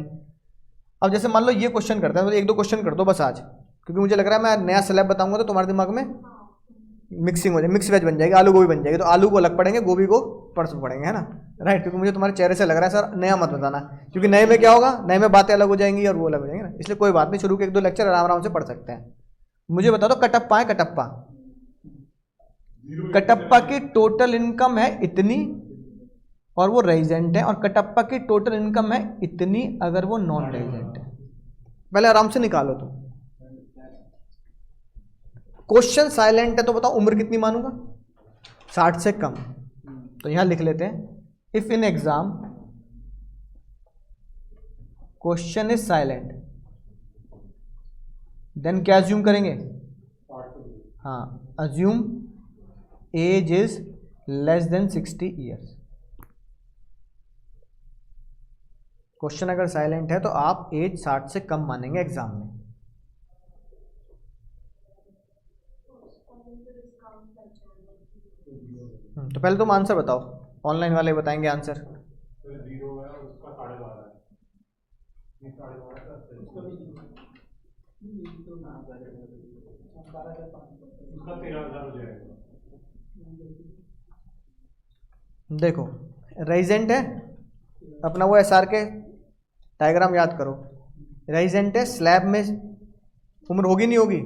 अब जैसे मान लो ये क्वेश्चन करते हैं, तो 1-2 क्वेश्चन कर दो बस आज, क्योंकि मुझे लग रहा है मैं नया स्लैब बताऊंगा तो तुम्हारे दिमाग में मिक्सिंग हो जाए, मिक्स वेज बन जाएगी, आलू गोभी बन जाएगी। तो आलू को अलग पढ़ेंगे, गोभी को परसों पढ़ेंगे, है ना। राइट, क्योंकि मुझे तुम्हारे चेहरे से लग रहा है सर नया मत बताना, क्योंकि नए में क्या होगा, नए में बातें अलग हो जाएंगी और वो अलग हो जाएंगे ना। इसलिए कोई बात नहीं, शुरू के 1-2 लेक्चर आराम आराम से पढ़ सकते हैं। मुझे बता दो कटप्पा है, कटप्पा की टोटल इनकम है इतनी और वो रेजिडेंट है, और कटप्पा की टोटल इनकम है इतनी अगर वो नॉन रेजिडेंट है। पहले आराम से निकालो तुम। क्वेश्चन साइलेंट है तो बताओ उम्र कितनी मानूंगा? 60 से कम। तो यहां लिख लेते हैं, if in exam question is silent then क्या अज्यूम करेंगे? हाँ, assume age is less than 60 years. Question अगर साइलेंट है तो आप एज 60 से कम मानेंगे एग्जाम में। तो पहले तुम आंसर बताओ, ऑनलाइन वाले बताएंगे आंसर। तो 0 है और उसका 12.5 है, ये 12.5 का उसका 13,000 हो जाएगा। देखो रेजिडेंट है अपना, वो एसआर के डायग्राम याद करो। रेजिडेंट है, स्लैब में उम्र होगी नहीं होगी,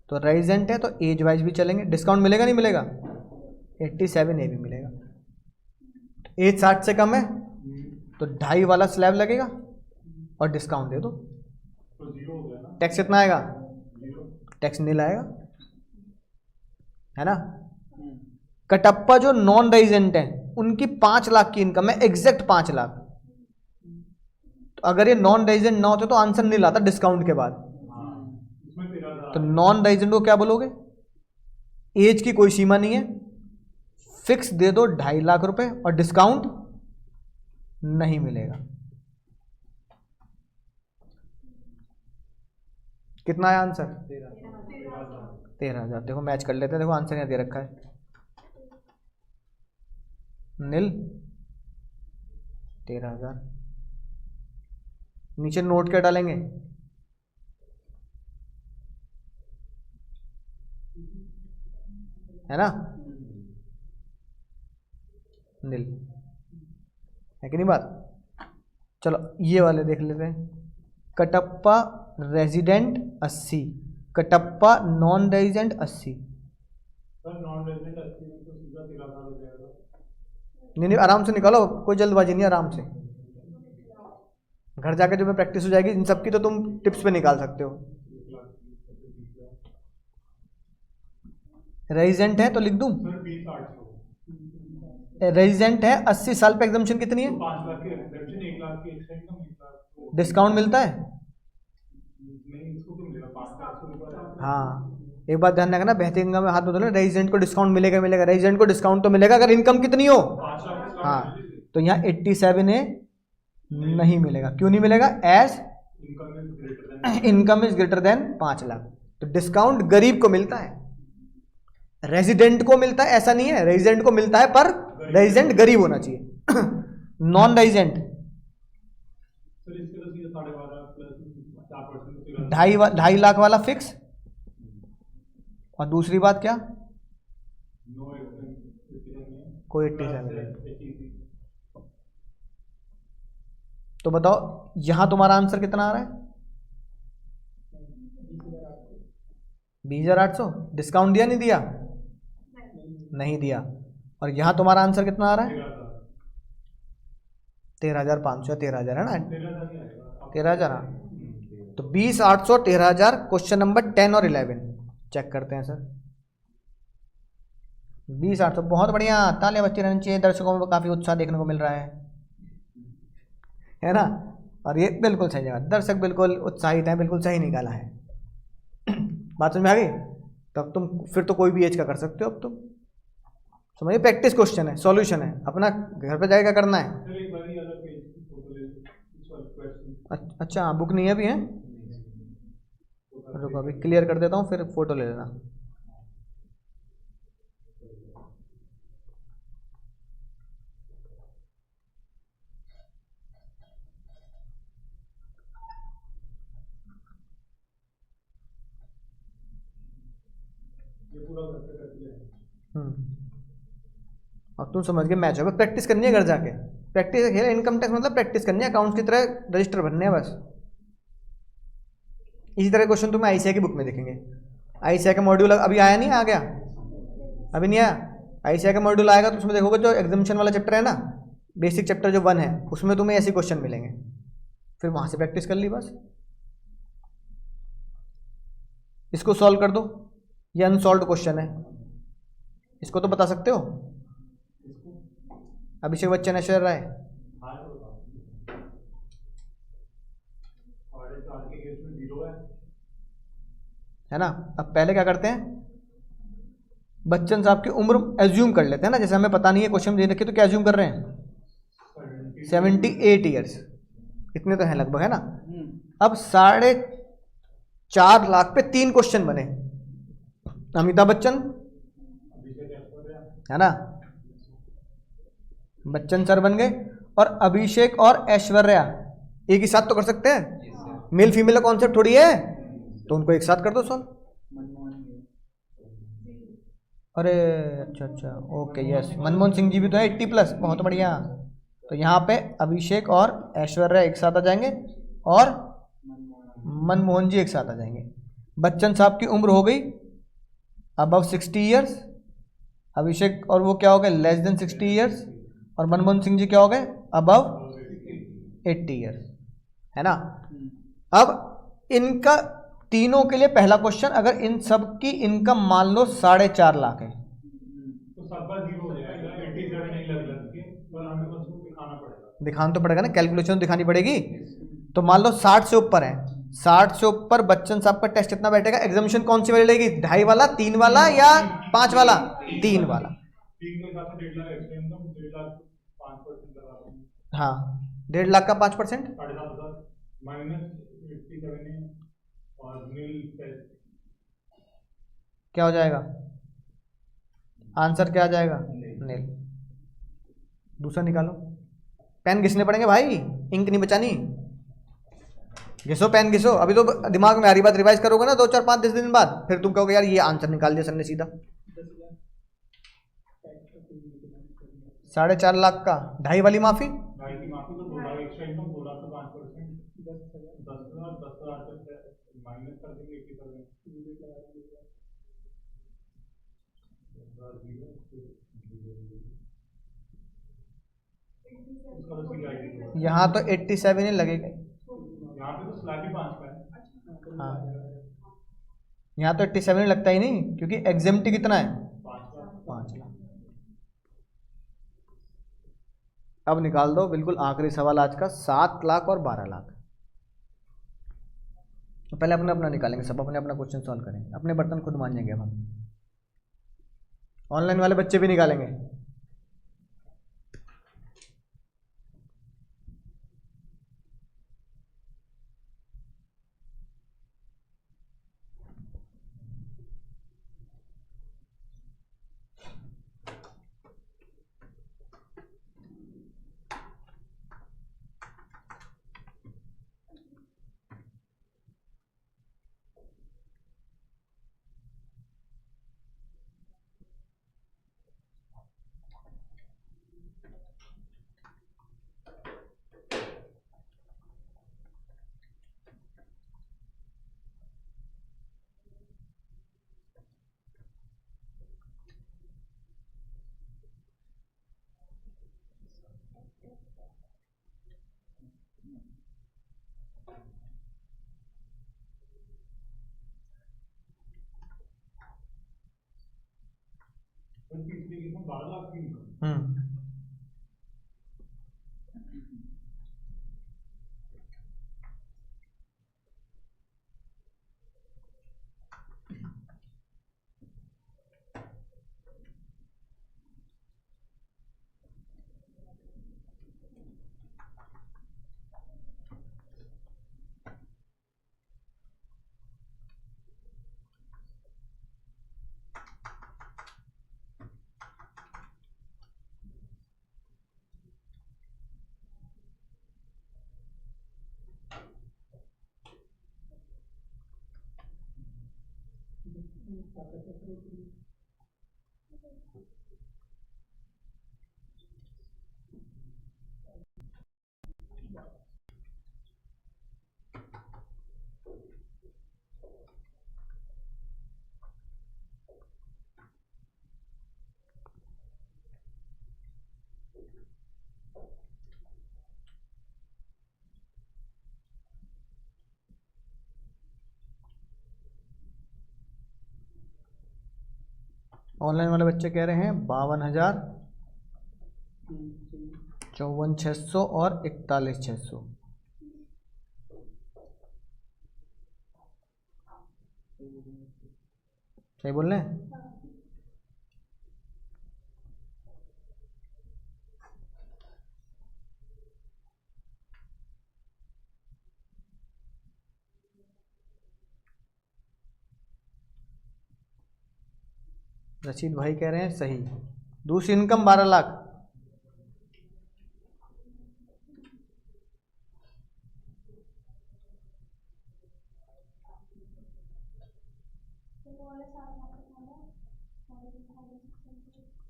तो रेजिडेंट है तो एज वाइज भी चलेंगे। डिस्काउंट मिलेगा नहीं मिलेगा? 87 ए भी मिलेगा। एज 60 से कम है तो 2.5 वाला स्लैब लगेगा और डिस्काउंट दे दो, तो 0 हो गया ना, टैक्स कितना आएगा? 0। टैक्स नील आएगा, है ना। कटप्पा जो नॉन रेजिडेंट है उनकी 5 लाख की इनकम है, एग्जैक्ट 5 लाख। तो अगर ये नॉन रेजिडेंट ना होते तो आंसर नील आता डिस्काउंट के बाद। इसमें 13,000। तो नॉन रेजिडेंट को क्या बोलोगे? एज की कोई सीमा नहीं है, फिक्स दे दो 2.5 लाख रुपए और डिस्काउंट नहीं मिलेगा। कितना है आंसर? 13,000। देखो मैच कर लेते हैं, देखो आंसर यहाँ दे रखा है नील 13,000। नीचे नोट क्या डालेंगे? है ना, नील है कि नहीं बात। चलो ये वाले देख लेते हैं। Kattappa resident 80, Kattappa non resident 80। Sir non resident 80 में तो सीधा 13,000 हो जाएगा। नहीं आराम से निकालो, कोई जल्दबाजी नहीं, आराम से। घर जाके जो मैं प्रैक्टिस हो जाएगी इन सब की तो तुम टिप्स पे निकाल सकते हो। रेजिडेंट है तो लिख दूं, सर 20,800। रेजिडेंट है 80 साल पे, एग्जम्पशन कितनी है? 5 लाख की एग्जेम्पशन, 1 लाख की एक्सटेंड का 1 लाख डिस्काउंट मिलता है? नहीं, इसको क्यों मिलेगा? 5,800 रुपये। हाँ, एक बात ध्यान रखना, बहती इनकम में हाथ बदलो, रेजिडेंट को डिस्काउंट मिलेगा मिलेगा, रेजिडेंट को डिस्काउंट तो मिलेगा अगर इनकम कितनी हो। 5 लाख डिस्काउंट। हाँ, तो यहाँ 87 ए नहीं मिलेगा। क्यों नहीं मिलेगा? As income is greater than 5 lakh. तो डिस्काउंट गरीब को मिलता है, रेजिडेंट को मिलता है ऐसा नहीं है, रेजिडेंट को मिलता है पर रेजिडेंट गरीब होना चाहिए। नॉन रेजिडेंट सर इसके तो सीधे 12.5 प्लस 4% 2.5 लाख वाला फिक्स। और दूसरी बात क्या? नो एक्सटेंड कोई 87 है। तो बताओ यहां तुम्हारा आंसर कितना आ रहा है? 20,800। डिस्काउंट दिया नहीं दिया? नहीं दिया। और यहां तुम्हारा आंसर कितना आ रहा है? 13,500, 13,000 है ना, 13,000। तो 20,800, 13,000। क्वेश्चन नंबर 10 और 11 चेक करते हैं सर। 20,800 बहुत बढ़िया, तालियां बच्चे रहनी चाहिए। दर्शकों में काफी उत्साह देखने को मिल रहा है ना। और ये बिल्कुल सही जगह, दर्शक बिल्कुल उत्साहित है, बिल्कुल सही निकाला है। बात समझ में आ गई? तब तुम फिर तो कोई भी एज का कर सकते हो। अब तुम समझिए, प्रैक्टिस क्वेश्चन है, सॉल्यूशन है, अपना घर पे जाके क्या करना है। अच्छा बुक नहीं है अभी? है रुको अभी क्लियर कर देता हूँ, फिर फोटो ले लेना। अब तुम समझ गए मैच होगा। प्रैक्टिस करनी है घर जाके, प्रैक्टिस है। इनकम टैक्स मतलब प्रैक्टिस करनी है, अकाउंट्स की तरह रजिस्टर भरने हैं बस। इसी तरह क्वेश्चन तुम्हें आईसीआई की बुक में देखेंगे। आईसीआई का मॉड्यूल अभी आया नहीं, आ गया अभी नहीं आया। आईसीआई का मॉड्यूल आएगा तो उसमें देखोगे जो एग्जामिशन वाला चैप्टर है ना, बेसिक चैप्टर जो 1 है, उसमें तुम्हें ऐसे क्वेश्चन मिलेंगे। फिर वहां से प्रैक्टिस कर ली बस। इसको सॉल्व कर दो, ये अनसॉल्व क्वेश्चन है, इसको तो बता सकते हो। अभिषेक बच्चन, ऐश्वर्या राय। हाँ तो बताओ। 4.5 के केस में 0 है ना। अब पहले क्या करते हैं, बच्चन साहब की उम्र एज्यूम कर लेते हैं ना, जैसे हमें पता नहीं है क्वेश्चन दे रखे तो क्या एज्यूम कर रहे हैं, 78 ईयर्स, इतने तो हैं लगभग, है ना। अब 4.5 लाख पे 3 क्वेश्चन बने, अमिताभ बच्चन, है ना, बच्चन सर बन गए, और अभिषेक और ऐश्वर्या एक ही साथ तो कर सकते हैं, मेल फीमेल का कॉन्सेप्ट थोड़ी है, तो उनको एक साथ कर दो सॉल्व। अरे अच्छा अच्छा, ओके यस, मनमोहन सिंह जी भी तो है 80+, बहुत बढ़िया। तो यहाँ पे अभिषेक और ऐश्वर्या एक साथ आ जाएंगे, और मनमोहन जी एक साथ आ जाएंगे। बच्चन साहब की उम्र हो गई अबव 60 ईयर्स, अभिषेक और वो क्या हो गए लेस देन 60 ईयर्स, और मनमोहन सिंह जी क्या हो गए अबव 80 ईयर्स, है ना। अब इनका तीनों के लिए पहला क्वेश्चन, अगर इन सब की इनकम मान लो 4.5 लाख है, तो सबका 0 हो जाएगा, 87 नहीं लग के, पर हमें बस वो दिखाना पड़ेगा। दिखाना तो पड़ेगा ना, कैलकुलेशन दिखानी पड़ेगी। तो मान लो 60 से ऊपर है, 60 से ऊपर बच्चन साहब का टेस्ट कितना बैठेगा, एग्जामिनेशन कौन सी वाली लगेगी, 2.5 वाला, 3 वाला या 5 वाला, 3 वाला। 3 के हिसाब से 1.5 लाख एक्स्ट्रा इनकम, 1.5 लाख 5% लगा दूंगा। हाँ 1.5 लाख का 5%, 7,500 माइनस 87 है, और नील क्या हो जाएगा, आंसर क्या आ जाएगा, नील। दूसरा निकालो, पेन घिसने पड़ेंगे भाई, इंक नहीं बचानी, घिसो पेन घिसो, अभी तो दिमाग में आ रही बात, रिवाइज करोगे ना 2 4 5 10 दिन बाद, फिर तुम कहोगे यार ये आंसर निकाल दिया सर ने सीधा। 4.5 लाख का 2.5 वाली माफी, भाई की माफी, तो 2 लाख एक्स्ट्रा इनकम, 2 लाख का 5%, 10,000 तक माइनस कर देंगे, 87 यहाँ तो 87 ही लगेगा, यहाँ पे तो स्लैब ही 5 का है। हाँ यहाँ तो 87 लगता ही नहीं, क्योंकि एग्जेम्प्टी कितना है 5 लाख। अब निकाल दो बिल्कुल आखिरी सवाल आज का, 7 लाख और 12 लाख। तो पहले अपना अपना निकालेंगे, सब अपने अपना क्वेश्चन सॉल्व करेंगे, अपने बर्तन खुद मांजेंगे अब हम, ऑनलाइन वाले बच्चे भी निकालेंगे। तीसरे केस में 12 लाख की इनकम। ऑनलाइन वाले बच्चे कह रहे हैं 52,000 54,600 और 41,600। सही बोल रहे हैं? रशीद भाई कह रहे हैं सही। दूसरी इनकम 12 लाख।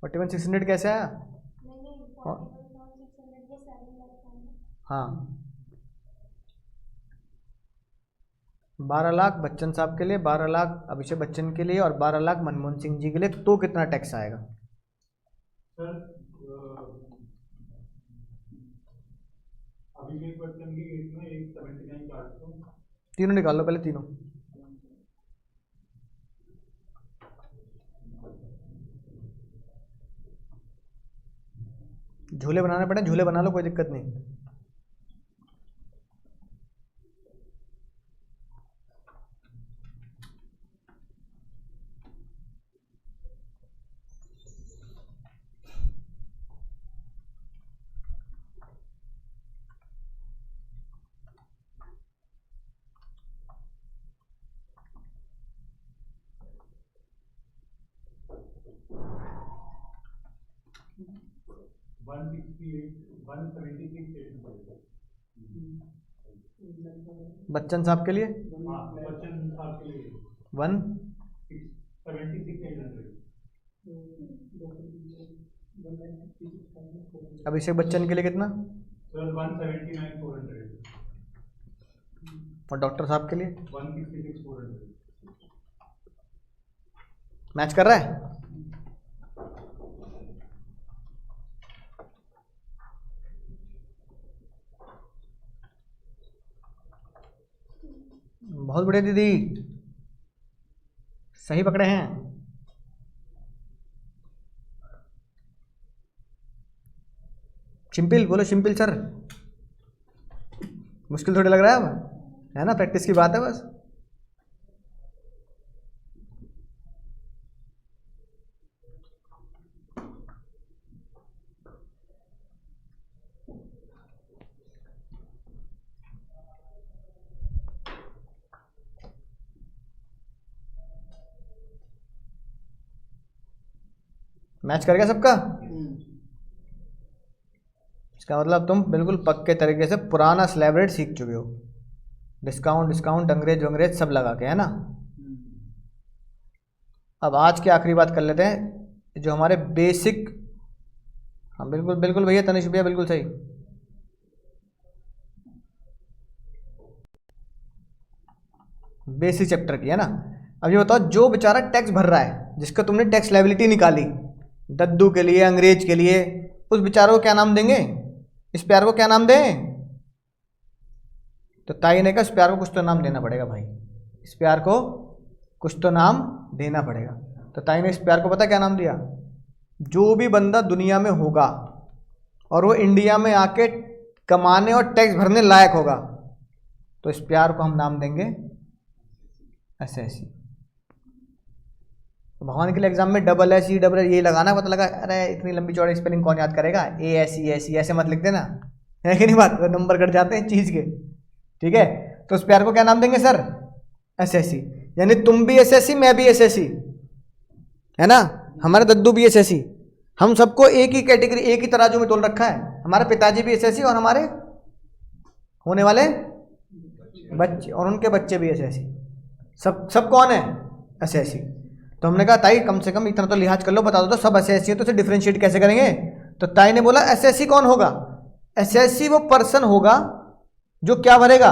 फोर्टी वन 600 कैसे आया? हाँ, 12 लाख बच्चन साहब के लिए, 12 लाख अभिषेक बच्चन के लिए और 12 लाख मनमोहन सिंह जी के लिए, तो कितना टैक्स आएगा? सर अभिषेक बच्चन की केस में 179,400। तीनों निकाल लो पहले, तीनों। झूले बनाने पड़े, झूले बना लो, कोई दिक्कत नहीं। बच्चन साहब के लिए बच्चन साहब के लिए 176,400। अभिषेक बच्चन के लिए कितना? सर 179,400। और डॉक्टर साहब के लिए 166,400। मैच कर रहा है? बहुत बढ़िया दीदी, सही पकड़े हैं। सिंपल बोलो, सिंपल सर। मुश्किल थोड़ी लग रहा है अब, है ना? प्रैक्टिस की बात है बस। मैच कर गया सबका? इसका मतलब तुम बिल्कुल पक्के तरीके से पुराना स्लैब रेट सीख चुके हो। डिस्काउंट डिस्काउंट अंग्रेज अंग्रेज सब लगा के, है ना? अब आज की आखिरी बात कर लेते हैं, जो हमारे बेसिक। हाँ बिल्कुल बिल्कुल भैया, तनिष भैया बिल्कुल सही। बेसिक चैप्टर की, है ना? अब ये बताओ, जो बेचारा टैक्स भर रहा है, जिसका तुमने टैक्स लायबिलिटी निकाली, दद्दू के लिए, अंग्रेज के लिए, उस बेचारों को क्या नाम देंगे? इस प्यार को क्या नाम दें? तो ताई ने कहा इस प्यार को कुछ तो नाम देना पड़ेगा भाई, इस प्यार को कुछ तो नाम देना पड़ेगा। तो ताई ने इस प्यार को पता क्या नाम दिया? जो भी बंदा दुनिया में होगा और वो इंडिया में आके कमाने और टैक्स भरने लायक होगा, तो इस प्यार को हम नाम देंगे एसएससी। भगवान के लिए एग्जाम में डबल एस ई डबल ये लगाना, पता लगा अरे इतनी लंबी चौड़ी स्पेलिंग कौन याद करेगा, A S E S E ऐसे मत लिख देना, है कि नहीं बात? नंबर कट जाते हैं चीज़ के, ठीक है? तो उस प्यार को क्या नाम देंगे सर? एसएससी। यानी तुम भी एसएससी, मैं भी एसएससी, है ना? हमारे दद्दू भी एसएससी। हम सबको एक ही कैटेगरी, एक ही तराजू में तोल रखा है। हमारे पिताजी भी एसएससी और हमारे होने वाले बच्चे और उनके बच्चे भी एसएससी। सब कौन है? एसएससी। तो हमने कहा ताई कम से कम इतना तो लिहाज कर लो, बता दो तो सब एसएससी है, तो उसे डिफरेंशिएट कैसे करेंगे? तो ताई ने बोला एसएससी कौन होगा? एसएससी वो पर्सन होगा जो क्या भरेगा?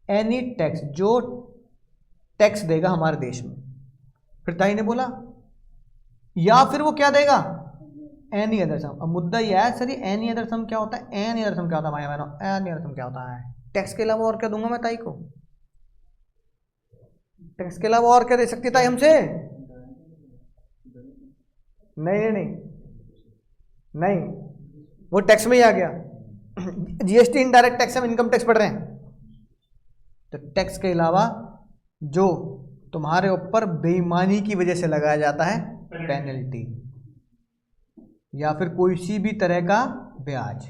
एनी टैक्स, जो टैक्स देगा हमारे देश में। फिर ताई ने बोला या फिर वो क्या देगा? एनी अदर सम। अब मुद्दा यह है सर, ये एनी अदर सम क्या होता है? एनी अदर सम क्या होता है भाई बहनों? एनी अदर सम क्या होता है? टैक्स के अलावा और क्या दूंगा मैं ताई को? टैक्स के अलावा और क्या दे सकती ताई हमसे? नहीं नहीं नहीं नहीं, वो टैक्स में ही आ गया। जीएसटी इनडायरेक्ट टैक्स, हम इनकम टैक्स पढ़ रहे हैं। तो टैक्स के अलावा जो तुम्हारे ऊपर बेईमानी की वजह से लगाया जाता है पेनल्टी, या फिर कोई सी भी तरह का ब्याज,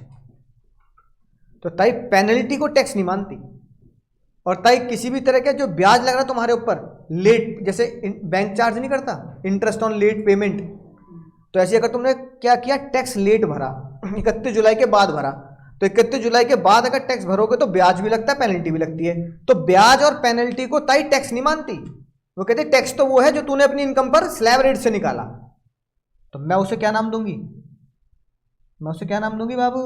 तो ताई पेनल्टी को टैक्स नहीं मानती। और ताई किसी भी तरह का जो ब्याज लग रहा है तुम्हारे ऊपर, लेट, जैसे बैंक चार्ज नहीं करता इंटरेस्ट ऑन लेट पेमेंट, तो ऐसे अगर तुमने क्या किया, टैक्स लेट भरा, 31 जुलाई के बाद भरा, तो 31 जुलाई के बाद अगर टैक्स भरोगे तो ब्याज भी लगता है, पेनल्टी भी लगती है। तो ब्याज और पेनल्टी को ताई टैक्स नहीं मानती। वो कहते टैक्स तो वो है जो तूने अपनी इनकम पर स्लैब रेट से निकाला। तो मैं उसे क्या नाम दूंगी, मैं उसे क्या नाम दूंगी बाबू,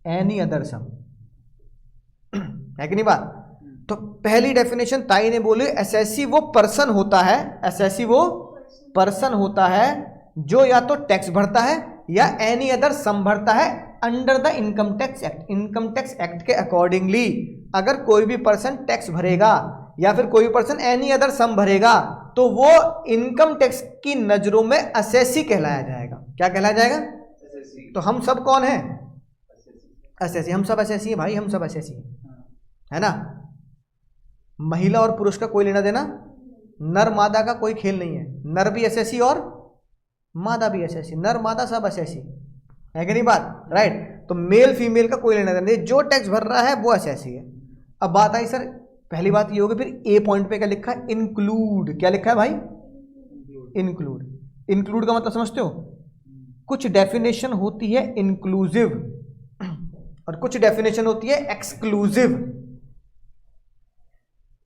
एनी अदर सम, है कि नहीं बात। तो पहली डेफिनेशन ताई ने बोली, एसएससी वो पर्सन होता है, एसएससी वो पर्सन होता है जो या तो टैक्स भरता है या एनी अदर सम भरता है under the income tax act. Income tax act के अकॉर्डिंगली अगर कोई भी पर्सन टैक्स भरेगा या फिर कोई भी पर्सन एनी अदर सम भरेगा तो वो इनकम टैक्स की नजरों में असेसी कहलाया जाएगा। क्या कहलाया जाएगा? तो हम सब कौन है? असेसी। हम सब असेसी है भाई, हम सब असेसी है ना। महिला और पुरुष का कोई लेना देना, नर मादा का कोई खेल नहीं है। नर भी असेसी और मादा भी असेसी, नर मादा सब असेसी, है कि नहीं बात, राइट। तो मेल फीमेल का कोई लेना देना नहीं, जो टैक्स भर रहा है वो असेसी है। अब बात आई सर, पहली बात ये होगी, फिर ए पॉइंट पे क्या लिखा है? इंक्लूड। क्या लिखा है भाई? इंक्लूड। इंक्लूड का मतलब समझते हो? कुछ डेफिनेशन होती है इंक्लूसिव और कुछ डेफिनेशन होती है एक्सक्लूसिव।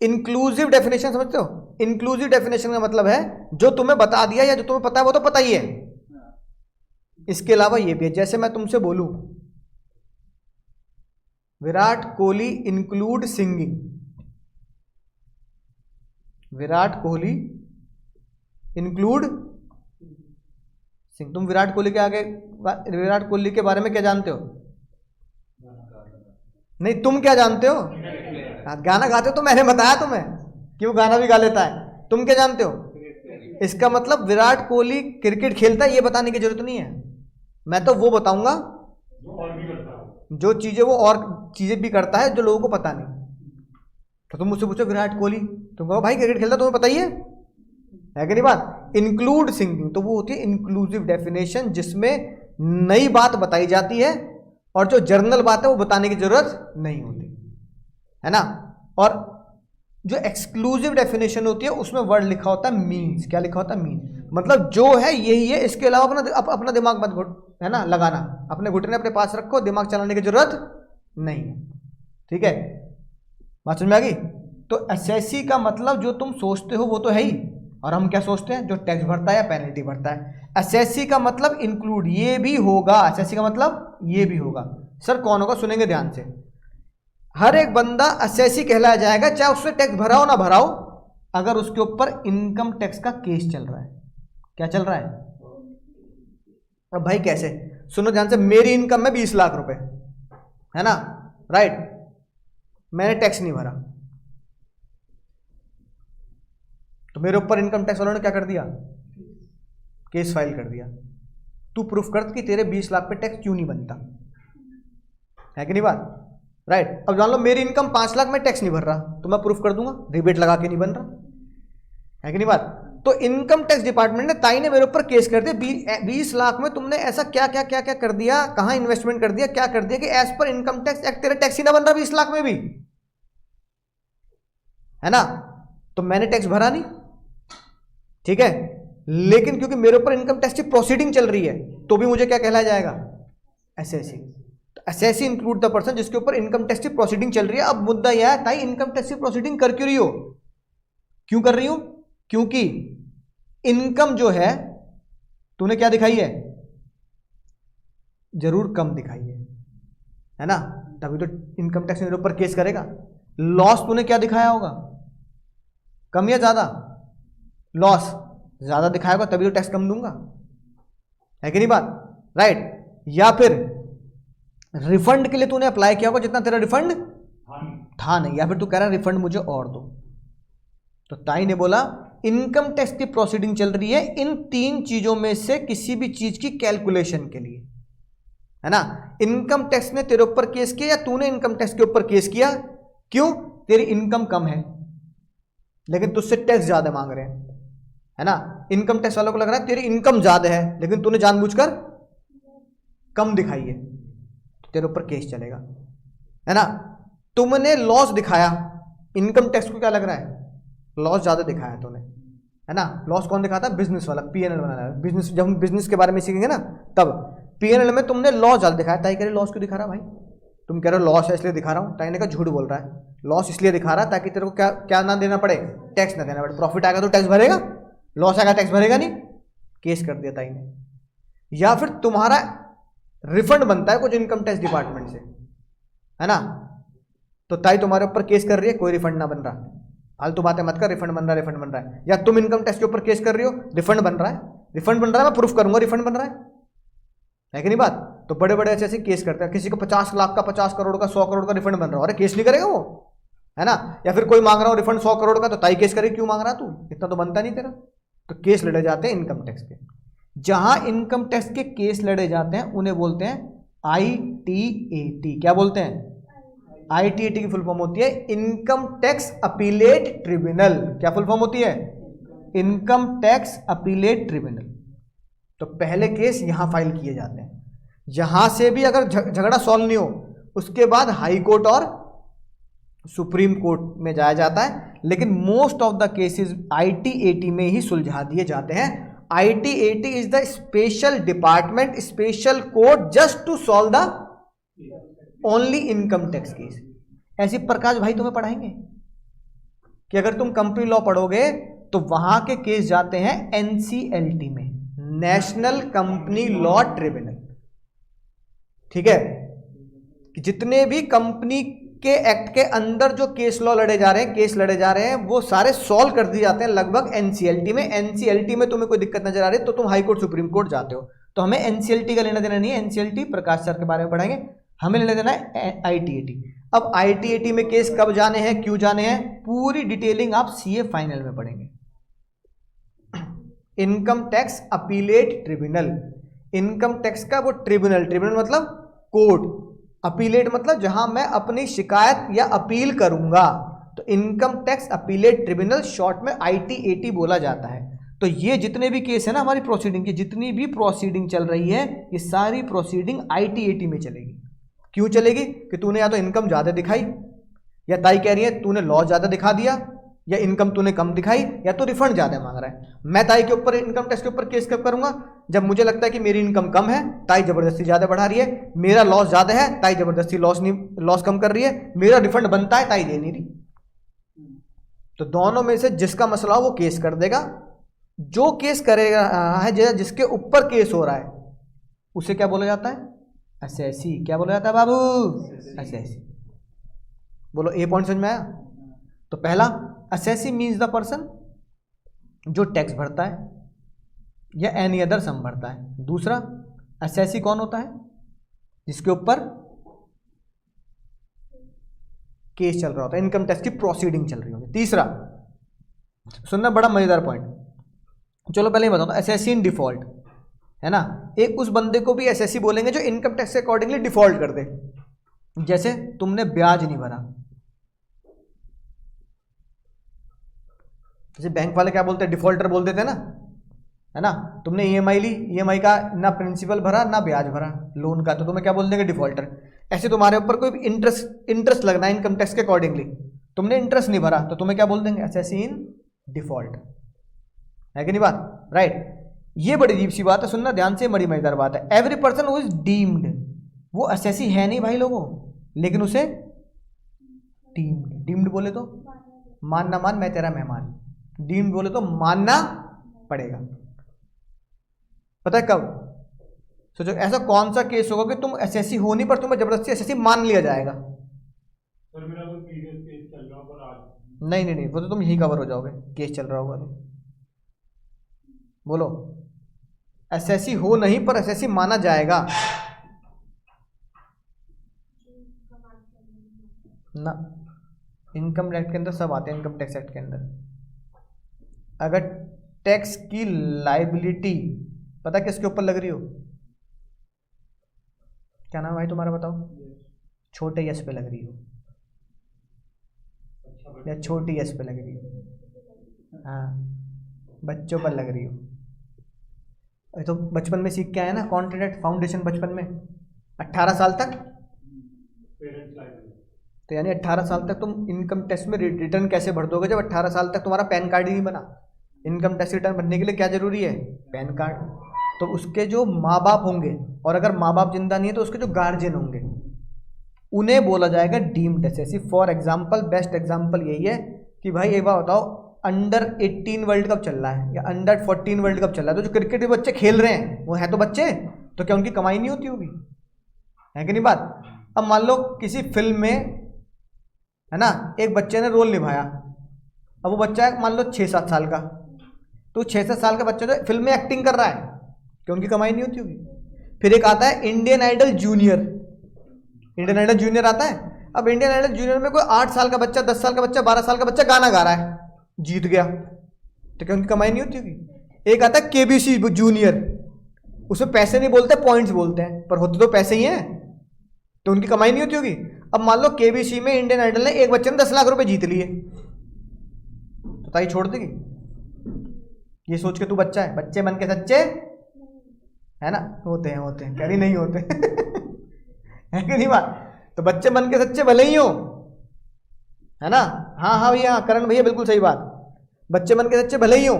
इंक्लूसिव डेफिनेशन समझते हो? इंक्लूसिव डेफिनेशन का मतलब है जो तुम्हें बता दिया या जो तुम्हें पता है वो तो पता ही है, इसके अलावा ये भी है। जैसे मैं तुमसे बोलूं Virat Kohli include singing, Virat Kohli include sing, तुम विराट कोहली के आगे, विराट कोहली के बारे में क्या जानते हो? नहीं, तुम क्या जानते हो? गाना गाते हो तो मैंने बताया तुम्हें कि वो गाना भी गा लेता है। तुम क्या जानते हो? इसका मतलब विराट कोहली क्रिकेट खेलता है ये बताने की जरूरत नहीं है। मैं तो वो बताऊंगा जो चीजें वो और चीजें भी करता है जो लोगों को पता नहीं। तो तुम मुझसे पूछो विराट कोहली, तुम कहो भाई क्रिकेट खेलता, तुम्हें पता ही है कि नहीं बात। इंक्लूड सिंगिंग तो वो होती है इंक्लूसिव डेफिनेशन, जिसमें नई बात बताई जाती है और जो जर्नल बात है वो बताने की जरूरत नहीं होती, है ना। और जो एक्सक्लूसिव डेफिनेशन होती है उसमें वर्ड लिखा होता है मीन्स। क्या लिखा होता है? मीन्स। मतलब जो है यही है, इसके अलावा अपना दिमाग मत है ना लगाना, अपने घुटने अपने पास रखो, दिमाग चलाने की जरूरत नहीं है, ठीक है। बात समझ में आ गई? तो एसएससी का मतलब जो तुम सोचते हो वो तो है ही, और हम क्या सोचते हैं? जो टैक्स भरता है या पेनल्टी भरता है। एसएससी का मतलब इंक्लूड ये भी होगा, एसएससी का मतलब ये भी होगा। सर कौन होगा? सुनेंगे ध्यान से। हर एक बंदा असेसी कहलाया जाएगा, चाहे उससे टैक्स भराओ ना भराओ, अगर उसके ऊपर इनकम टैक्स का केस चल रहा है। क्या चल रहा है? अब भाई कैसे? सुनो ध्यान से। मेरी इनकम है 20 लाख रुपए, है ना, राइट। मैंने टैक्स नहीं भरा, तो मेरे ऊपर इनकम टैक्स वालों ने क्या कर दिया? केस फाइल कर दिया। तू प्रूफ कर कि तेरे 20 लाख पे टैक्स क्यों नहीं बनता, है कि नहीं बात, राइट। अब जान लो मेरी इनकम 5 लाख में टैक्स नहीं भर रहा, तो मैं प्रूफ कर दूंगा रिबेट लगा के नहीं बन रहा, है कि नहीं बात। तो इनकम टैक्स डिपार्टमेंट ने, ताई ने मेरे ऊपर केस कर दिया, 20 लाख में तुमने ऐसा क्या क्या क्या क्या कर दिया, कहां इन्वेस्टमेंट कर दिया, क्या कर दिया कि as per income tax act तेरा टैक्स ही ना बन रहा 20 लाख में भी, है ना। तो मैंने टैक्स भरा नहीं, ठीक है, लेकिन क्योंकि मेरे ऊपर इनकम टैक्स की प्रोसीडिंग चल रही है तो भी मुझे क्या कहलाया जाएगा? SSC. SSC include the person जिसके ऊपर इनकम टैक्स की प्रोसीडिंग चल रही है। अब मुद्दा यह है ताई इनकम टैक्स की प्रोसीडिंग कर क्यों रही हो? क्यों कर रही हो? क्योंकि इनकम जो है तूने क्या दिखाई है? जरूर कम दिखाई है ना, तभी तो इनकम टैक्स मेरे ऊपर केस करेगा। लॉस तूने क्या दिखाया होगा? कम या ज्यादा? लॉस ज्यादा दिखाएगा तभी तो टैक्स कम दूंगा, है कि नहीं बात, राइट। या फिर रिफंड के लिए तूने अप्लाई किया होगा जितना तेरा रिफंड था नहीं, या फिर तू कह रहा है रिफंड मुझे और दो। तो ताई ने बोला इनकम टैक्स की प्रोसीडिंग चल रही है इन 3 चीजों में से किसी भी चीज की कैलकुलेशन के लिए, है ना। इनकम टैक्स ने तेरे ऊपर केस किया या तूने इनकम टैक्स के ऊपर केस किया? क्यों? तेरी इनकम कम है लेकिन तुझसे टैक्स ज्यादा मांग रहे हैं, है ना। इनकम टैक्स वालों को लग रहा है तेरी इनकम ज्यादा है लेकिन तूने जानबूझकर कम दिखाई है, तो तेरे ऊपर केस चलेगा, है ना। तुमने लॉस दिखाया, इनकम टैक्स को क्या लग रहा है? लॉस ज्यादा दिखाया तूने, है ना। लॉस कौन दिखाता है? बिजनेस वाला, पीएनएल बनाना है। बिजनेस, जब हम बिजनेस के बारे में सीखेंगे ना तब, पीएनएल में तुमने लॉस ज्यादा दिखाया। ताई कह रहे लॉस क्यों दिखा रहा भाई? तुम कह रहे हो लॉस है इसलिए दिखा रहा हूं। ताई ने कहा झूठ बोल रहा है, लॉस इसलिए दिखा रहा है ताकि तेरे को क्या क्या ना देना पड़े? टैक्स ना देना पड़े। प्रॉफिट आएगा तो टैक्स भरेगा, लॉस आएगा टैक्स भरेगा नहीं। केस कर दिया ताई ने। या फिर तुम्हारा रिफंड बनता है कुछ इनकम टैक्स डिपार्टमेंट से, है ना, तो ताई तुम्हारे ऊपर केस कर रही है, कोई रिफंड ना बन रहा। फालतू बातें मत कर, रिफंड बन रहा है, रिफंड बन रहा है। या तुम इनकम टैक्स के ऊपर केस कर रही हो, रिफंड बन रहा है, रिफंड बन रहा है, मैं प्रूफ करूंगा रिफंड बन रहा है कि नहीं बात। तो बड़े बड़े ऐसे केस करते हैं, किसी को 50 लाख का, 50 करोड़ का, 100 करोड़ का रिफंड बन रहा हो, अरे केस नहीं करेगा वो, है ना। या फिर कोई मांग रहा हो रिफंड 100 करोड़ का, तो ताई केस करे, क्यों मांग रहा तू, इतना तो बनता नहीं तेरा। तो केस लड़े जाते हैं इनकम टैक्स के। जहां इनकम टैक्स के केस लड़े जाते हैं उन्हें बोलते हैं ITAT। क्या बोलते हैं? ITAT की फुल फॉर्म होती है इनकम टैक्स अपीलेट ट्रिब्यूनल। क्या फुल फॉर्म होती है? Income tax appellate tribunal. तो पहले केस यहां फाइल किए जाते हैं। यहां से भी अगर झगड़ा सॉल्व नहीं हो, उसके बाद हाई कोर्ट और सुप्रीम कोर्ट में जाया जाता है। लेकिन most of the cases ITAT में ही सुलझा दिए जाते हैं। ITAT is the special department, special court just to solve the only income tax case. ऐसी प्रकाश भाई तुम्हें पढ़ाएंगे कि अगर तुम कंपनी लॉ पढ़ोगे तो वहां के केस जाते हैं NCLT में, नेशनल कंपनी लॉ ट्रिब्यूनल। ठीक है, कि जितने भी कंपनी के एक्ट के अंदर जो केस लॉ लड़े जा रहे हैं, केस लड़े जा रहे हैं, वो सारे सॉल्व कर दिए जाते हैं लगभग NCLT में। NCLT में तुम्हें कोई दिक्कत नजर आ रही है तो तुम हाई कोर्ट सुप्रीम कोर्ट जाते हो। तो हमें NCLT का लेना देना नहीं है, NCLT प्रकाश सर के बारे में पढ़ाएंगे, हमें लेना देना है ITAT। अब ITAT में केस कब जाने हैं, क्यों जाने हैं, पूरी डिटेलिंग आप CA फाइनल में पढ़ेंगे। Income tax appellate tribunal, income tax का वो ट्रिब्यूनल, ट्रिब्यूनल मतलब कोर्ट, अपीलेट मतलब जहां मैं अपनी शिकायत या अपील करूंगा, तो income tax appellate tribunal, short में ITAT बोला जाता है। तो ये जितने भी केस है ना हमारी प्रोसीडिंग की, जितनी भी प्रोसीडिंग चल रही है, ये सारी प्रोसीडिंग ITAT में चलेगी। क्यों चलेगी? कि तूने या तो इनकम ज्यादा दिखाई, या ताई कह रही है तूने लॉस ज्यादा दिखा दिया, या इनकम तूने कम दिखाई, या तो रिफंड ज्यादा मांग रहा है। मैं ताई के ऊपर इनकम टैक्स के ऊपर केस कब करूंगा? जब मुझे लगता है कि मेरी इनकम कम है, ताई जबरदस्ती ज्यादा बढ़ा रही है, मेरा लॉस ज्यादा है, ताई जबरदस्ती लॉस कम कर रही है, मेरा रिफंड बनता है, ताई दे नहीं रही। तो दोनों में से जिसका मसला हो वो केस कर देगा। जो केस करेगा है, जिसके ऊपर केस हो रहा है, उसे क्या बोला जाता है? असेसी। क्या बोला जाता है बाबू? असेसी। बोलो, ए पॉइंट समझ में आया? तो पहला, असेसी मीन्स द पर्सन जो टैक्स भरता है या एनी अदर सम भरता है। दूसरा, असेसी कौन होता है? जिसके ऊपर केस चल रहा होता है, इनकम टैक्स की प्रोसीडिंग चल रही होगी। तीसरा, सुनना, बड़ा मजेदार पॉइंट, चलो पहले ही बताता हूं, असेसी इन डिफॉल्ट, है ना। एक उस बंदे को भी असेसी बोलेंगे जो इनकम टैक्स के अकॉर्डिंगली डिफॉल्ट कर दे। जैसे तुमने ब्याज नहीं भरा, जैसे बैंक वाले क्या बोलते हैं, डिफॉल्टर बोल देते हैं ना, है ना। तुमने EMI ली, EMI का ना प्रिंसिपल भरा ना ब्याज भरा लोन का, तो तुम्हें क्या बोल देंगे? डिफॉल्टर। ऐसे तुम्हारे ऊपर कोई इंटरेस्ट लगना है इनकम टैक्स के अकॉर्डिंगली, तुमने इंटरेस्ट नहीं भरा, तो तुम्हें क्या बोल देंगे? असेसी इन डिफॉल्ट, है कि नहीं बात? राइट। ये बड़ी अजीब सी बात है, सुनना ध्यान से, बड़ी मजेदार बात है। Every person who is deemed, वो असेसी है नहीं भाई लोगों, लेकिन उसे डीम्ड बोले तो मान ना मान, मैं तेरा मेहमान, डीम्ड बोले तो मानना पड़ेगा। पता है कब? सोचो, ऐसा कौन सा केस होगा कि तुम एसएससी हो नहीं पर तुम्हें जबरदस्ती एसएससी मान लिया जाएगा? सर मेरा कोई प्रीवियस केस चल रहा पर आज नहीं, वो तो तुम यही कवर हो जाओगे, केस चल रहा होगा तो। बोलो, एसएससी हो नहीं पर एसएससी माना जाएगा ना। इनकम एक्ट के अंदर सब आते हैं, इनकम टैक्स एक्ट के अंदर। अगर टैक्स की लाइबिलिटी पता किसके ऊपर लग रही हो? क्या नाम है भाई तुम्हारा, बताओ। छोटे यस पे लग रही हो या छोटी यस पे लग रही हो? हाँ, बच्चों पर लग रही हो। अरे तो बचपन में सीख के आए ना, कॉन्ट्रैक्ट फाउंडेशन बचपन में 18 साल तक। पेरेंट्स लाइफ तो यानी 18 साल तक तुम इनकम टैक्स में रिटर्न कैसे भर दोगे जब 18 साल तक तुम्हारा पैन कार्ड ही नहीं बना? इनकम टैक्स रिटर्न भरने के लिए क्या जरूरी है? Pan card. तो उसके जो माँ बाप होंगे, और अगर माँ बाप जिंदा नहीं है तो उसके जो गार्जियन होंगे, उन्हें बोला जाएगा deemed SSC. For example, best example यही है कि भाई एक बार बताओ, अंडर 18 वर्ल्ड कप चल रहा है या अंडर 14 वर्ल्ड कप चल रहा है, तो जो क्रिकेट के बच्चे खेल रहे हैं वो है तो बच्चे, तो क्या उनकी कमाई नहीं होती होगी? है कि नहीं बात? अब मान लो किसी फिल्म में, है ना, एक बच्चे ने रोल निभाया। अब वो बच्चा है मान लो 6-7 साल का, तो 6-7 साल का बच्चा जो फिल्म में एक्टिंग कर रहा है, क्या उनकी कमाई नहीं होती होगी? फिर एक आता है Indian Idol junior. Indian Idol junior आता है। अब इंडियन आइडल जूनियर में कोई 8 साल का बच्चा, 10 साल का बच्चा, 12 साल का बच्चा गाना गा रहा है, जीत गया, तो क्या उनकी कमाई नहीं होती होगी? एक आता है केबीसी जूनियर, उसमें पैसे नहीं बोलते, पॉइंट्स बोलते हैं, पर होते तो पैसे ही हैं, तो उनकी कमाई नहीं होती होगी? अब मान लो केबीसी में इंडियन आइडल ने एक बच्चे ने 10 लाख रुपए जीत लिए, तो ताई छोड़ देगी? ये सोच के तू बच्चा है, बच्चे मन के सच्चे, है ना? होते हैं, कह रही नहीं होते है कि नहीं बात? तो बच्चे मन के सच्चे भले ही हो, है ना? हाँ हाँ भैया, करण भैया बिल्कुल सही बात, बच्चे मन के सच्चे भले ही हो,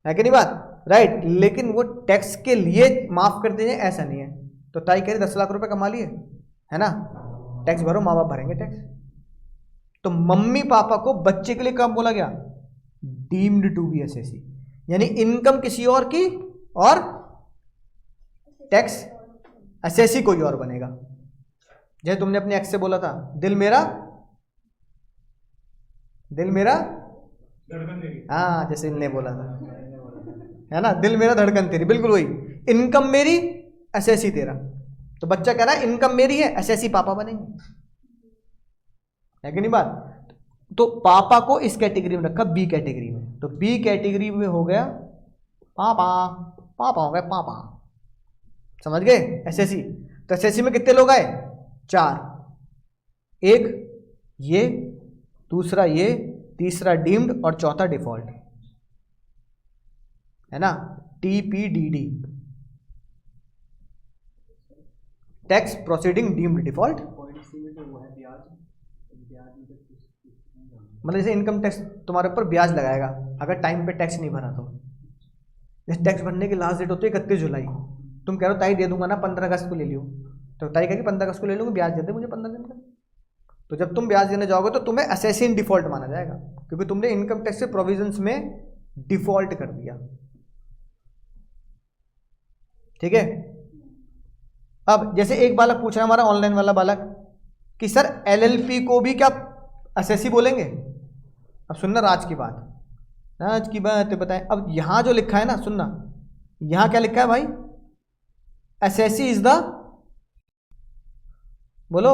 है कि नहीं बात? राइट। लेकिन वो टैक्स के लिए माफ कर दीजिए ऐसा नहीं है। तो ताई कह रही 10 लाख रुपए कमा लिए, है ना, टैक्स भरो, माँ बाप भरेंगे टैक्स। तो मम्मी पापा को बच्चे के लिए कब बोला गया? डीम्ड टू बी एसएससी, यानी इनकम किसी और की और टैक्स एसएससी कोई और बनेगा। जैसे तुमने अपने एक्स से बोला था, दिल मेरा धड़कन तेरी। हाँ, जैसे इनने बोला था, है ना, दिल मेरा धड़कन तेरी, बिल्कुल वही। इनकम मेरी, एसएससी तेरा। तो बच्चा कह रहा है इनकम मेरी है, एसएससी पापा बनेंगे, है कि नहीं बात? तो पापा को इस कैटेगरी में रखा, बी कैटेगरी में। तो बी कैटेगरी में हो गया पापा, पापा हो गए पापा, समझ गए? एसएससी। तो एसएससी में कितने लोग आए? 4, एक ये, दूसरा ये, तीसरा डीम्ड और चौथा डिफॉल्ट, है ना, टीपीडीडी, टैक्स प्रोसीडिंग डीम्ड डिफॉल्ट। मतलब जैसे इनकम टैक्स तुम्हारे ऊपर ब्याज लगाएगा अगर टाइम पे टैक्स नहीं भरा तो। जैसे टैक्स भरने की लास्ट डेट होती है 31 जुलाई, तुम कह रहे हो ताई दे दूंगा ना 15 अगस्त को ले लियो, तो ताई कहेगी 15 अगस्त को ले लूँगी, ब्याज दे दे मुझे 15 दिन का। तो जब तुम ब्याज देने जाओगे तो तुम्हें एसएससी इन डिफॉल्ट माना जाएगा, क्योंकि तुमने इनकम टैक्स के प्रोविजंस में डिफॉल्ट कर दिया। ठीक है। अब जैसे एक बालक पूछ रहा है, हमारा ऑनलाइन वाला बालक, कि सर एलएलपी को भी क्या एसएससी बोलेंगे? अब सुनना राज की बात, राज की बात बताएं। अब यहां जो लिखा है ना, सुनना, यहां क्या लिखा है भाई? एसएससी इज द, बोलो,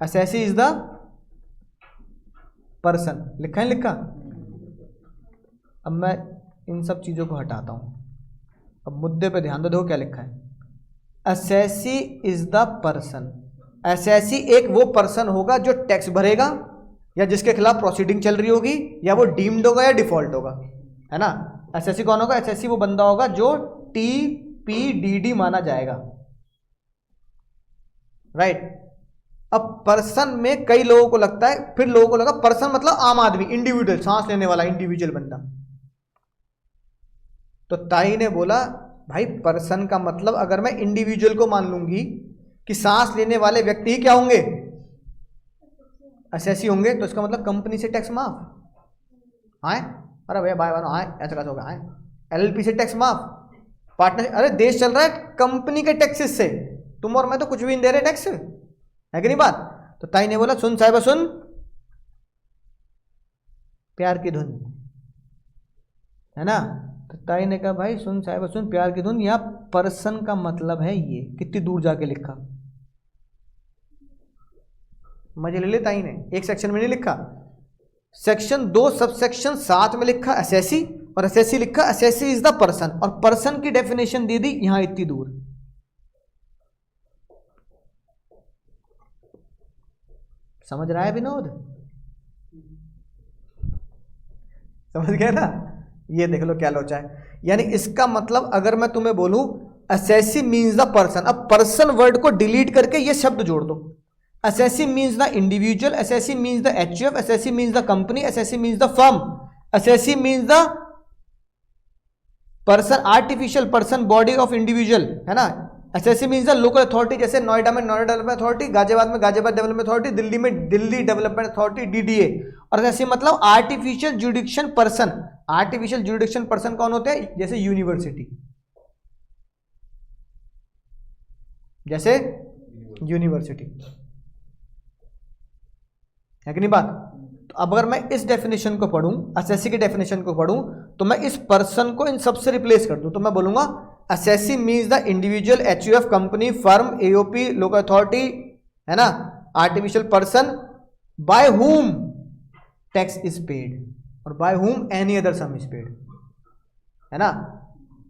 एसएससी इज द पर्सन, लिखा है, लिखा। अब मैं इन सब चीजों को हटाता हूं, अब मुद्दे पे ध्यान दो। देखो क्या लिखा है, SSC is the person. SSC एक वो पर्सन होगा जो टैक्स भरेगा या जिसके खिलाफ प्रोसीडिंग चल रही होगी, या वो डीम्ड होगा या डिफॉल्ट होगा, है ना। एसएससी कौन होगा? एसएससी वो बंदा होगा जो टीपीडीडी माना जाएगा, राइट। अब पर्सन में कई लोगों को लगता है, फिर लोगों को लगा पर्सन मतलब आम आदमी, इंडिविजुअल, सांस लेने वाला इंडिविजुअल बंदा। तो ताई ने बोला भाई पर्सन का मतलब अगर मैं इंडिविजुअल को मान लूंगी कि सांस लेने वाले व्यक्ति ही क्या होंगे? एसएससी होंगे, तो इसका मतलब कंपनी से टैक्स माफ। आए, अरे भैया बाय बाय आए, ऐसा कैसे होगा? आए, एलएलपी से टैक्स माफ, पार्टनर, अरे देश चल रहा है कंपनी के टैक्सेस से, तुम और मैं तो कुछ भी नहीं दे रहे टैक्स, है कि नहीं बात? तो ताई ने बोला सुन साहिबा सुन, प्यार की धुन, है ना। तो ताई ने कहा भाई सुन साहिबा सुन, प्यार की धुन, यहां पर्सन का मतलब है ये, कितनी दूर जाके लिखा, मजे ले ले ताई ने, एक सेक्शन में नहीं लिखा, सेक्शन 2 सबसेक्शन 7 में लिखा एसएससी, और एसएससी लिखा एसएससी इज द पर्सन, और पर्सन की डेफिनेशन दे दी यहां इतनी दूर। समझ रहा है विनोद? समझ गए ना? ये देख लो क्या लोचा है। यानी इसका मतलब अगर मैं तुम्हें बोलूं असेसी मीन्स द पर्सन, अब पर्सन वर्ड को डिलीट करके ये शब्द जोड़ दो। Assessee means the individual, assessee means the HUF, assessee means the company, assessee means the firm, assessee means the person, artificial person body of individual, है ना। Assessee means the local authority, जैसे नोएडा में नोएडा डेवलपमेंट अथॉरिटी, गाजियाबाद में गाजियाबाद डेवलपमेंट अथॉरिटी, दिल्ली में दिल्ली डेवलपमेंट अथॉरिटी डीडीए। और असेसी मतलब आर्टिफिशियल जुडिक्शन पर्सन। आर्टिफिशियल जुडिक्शन पर्सन कौन होते हैं? जैसे यूनिवर्सिटी, जैसे यूनिवर्सिटी, है कि नहीं बात? तो अब अगर मैं इस डेफिनेशन को पढ़ूं, असेसी की डेफिनेशन को पढ़ूं, तो मैं इस पर्सन को इन सबसे रिप्लेस कर दूं, तो मैं बोलूंगा assessee means the individual, HUF, company, firm, AOP, local authority, है ना, artificial person by whom tax is paid और by whom any other sum is paid, है ना।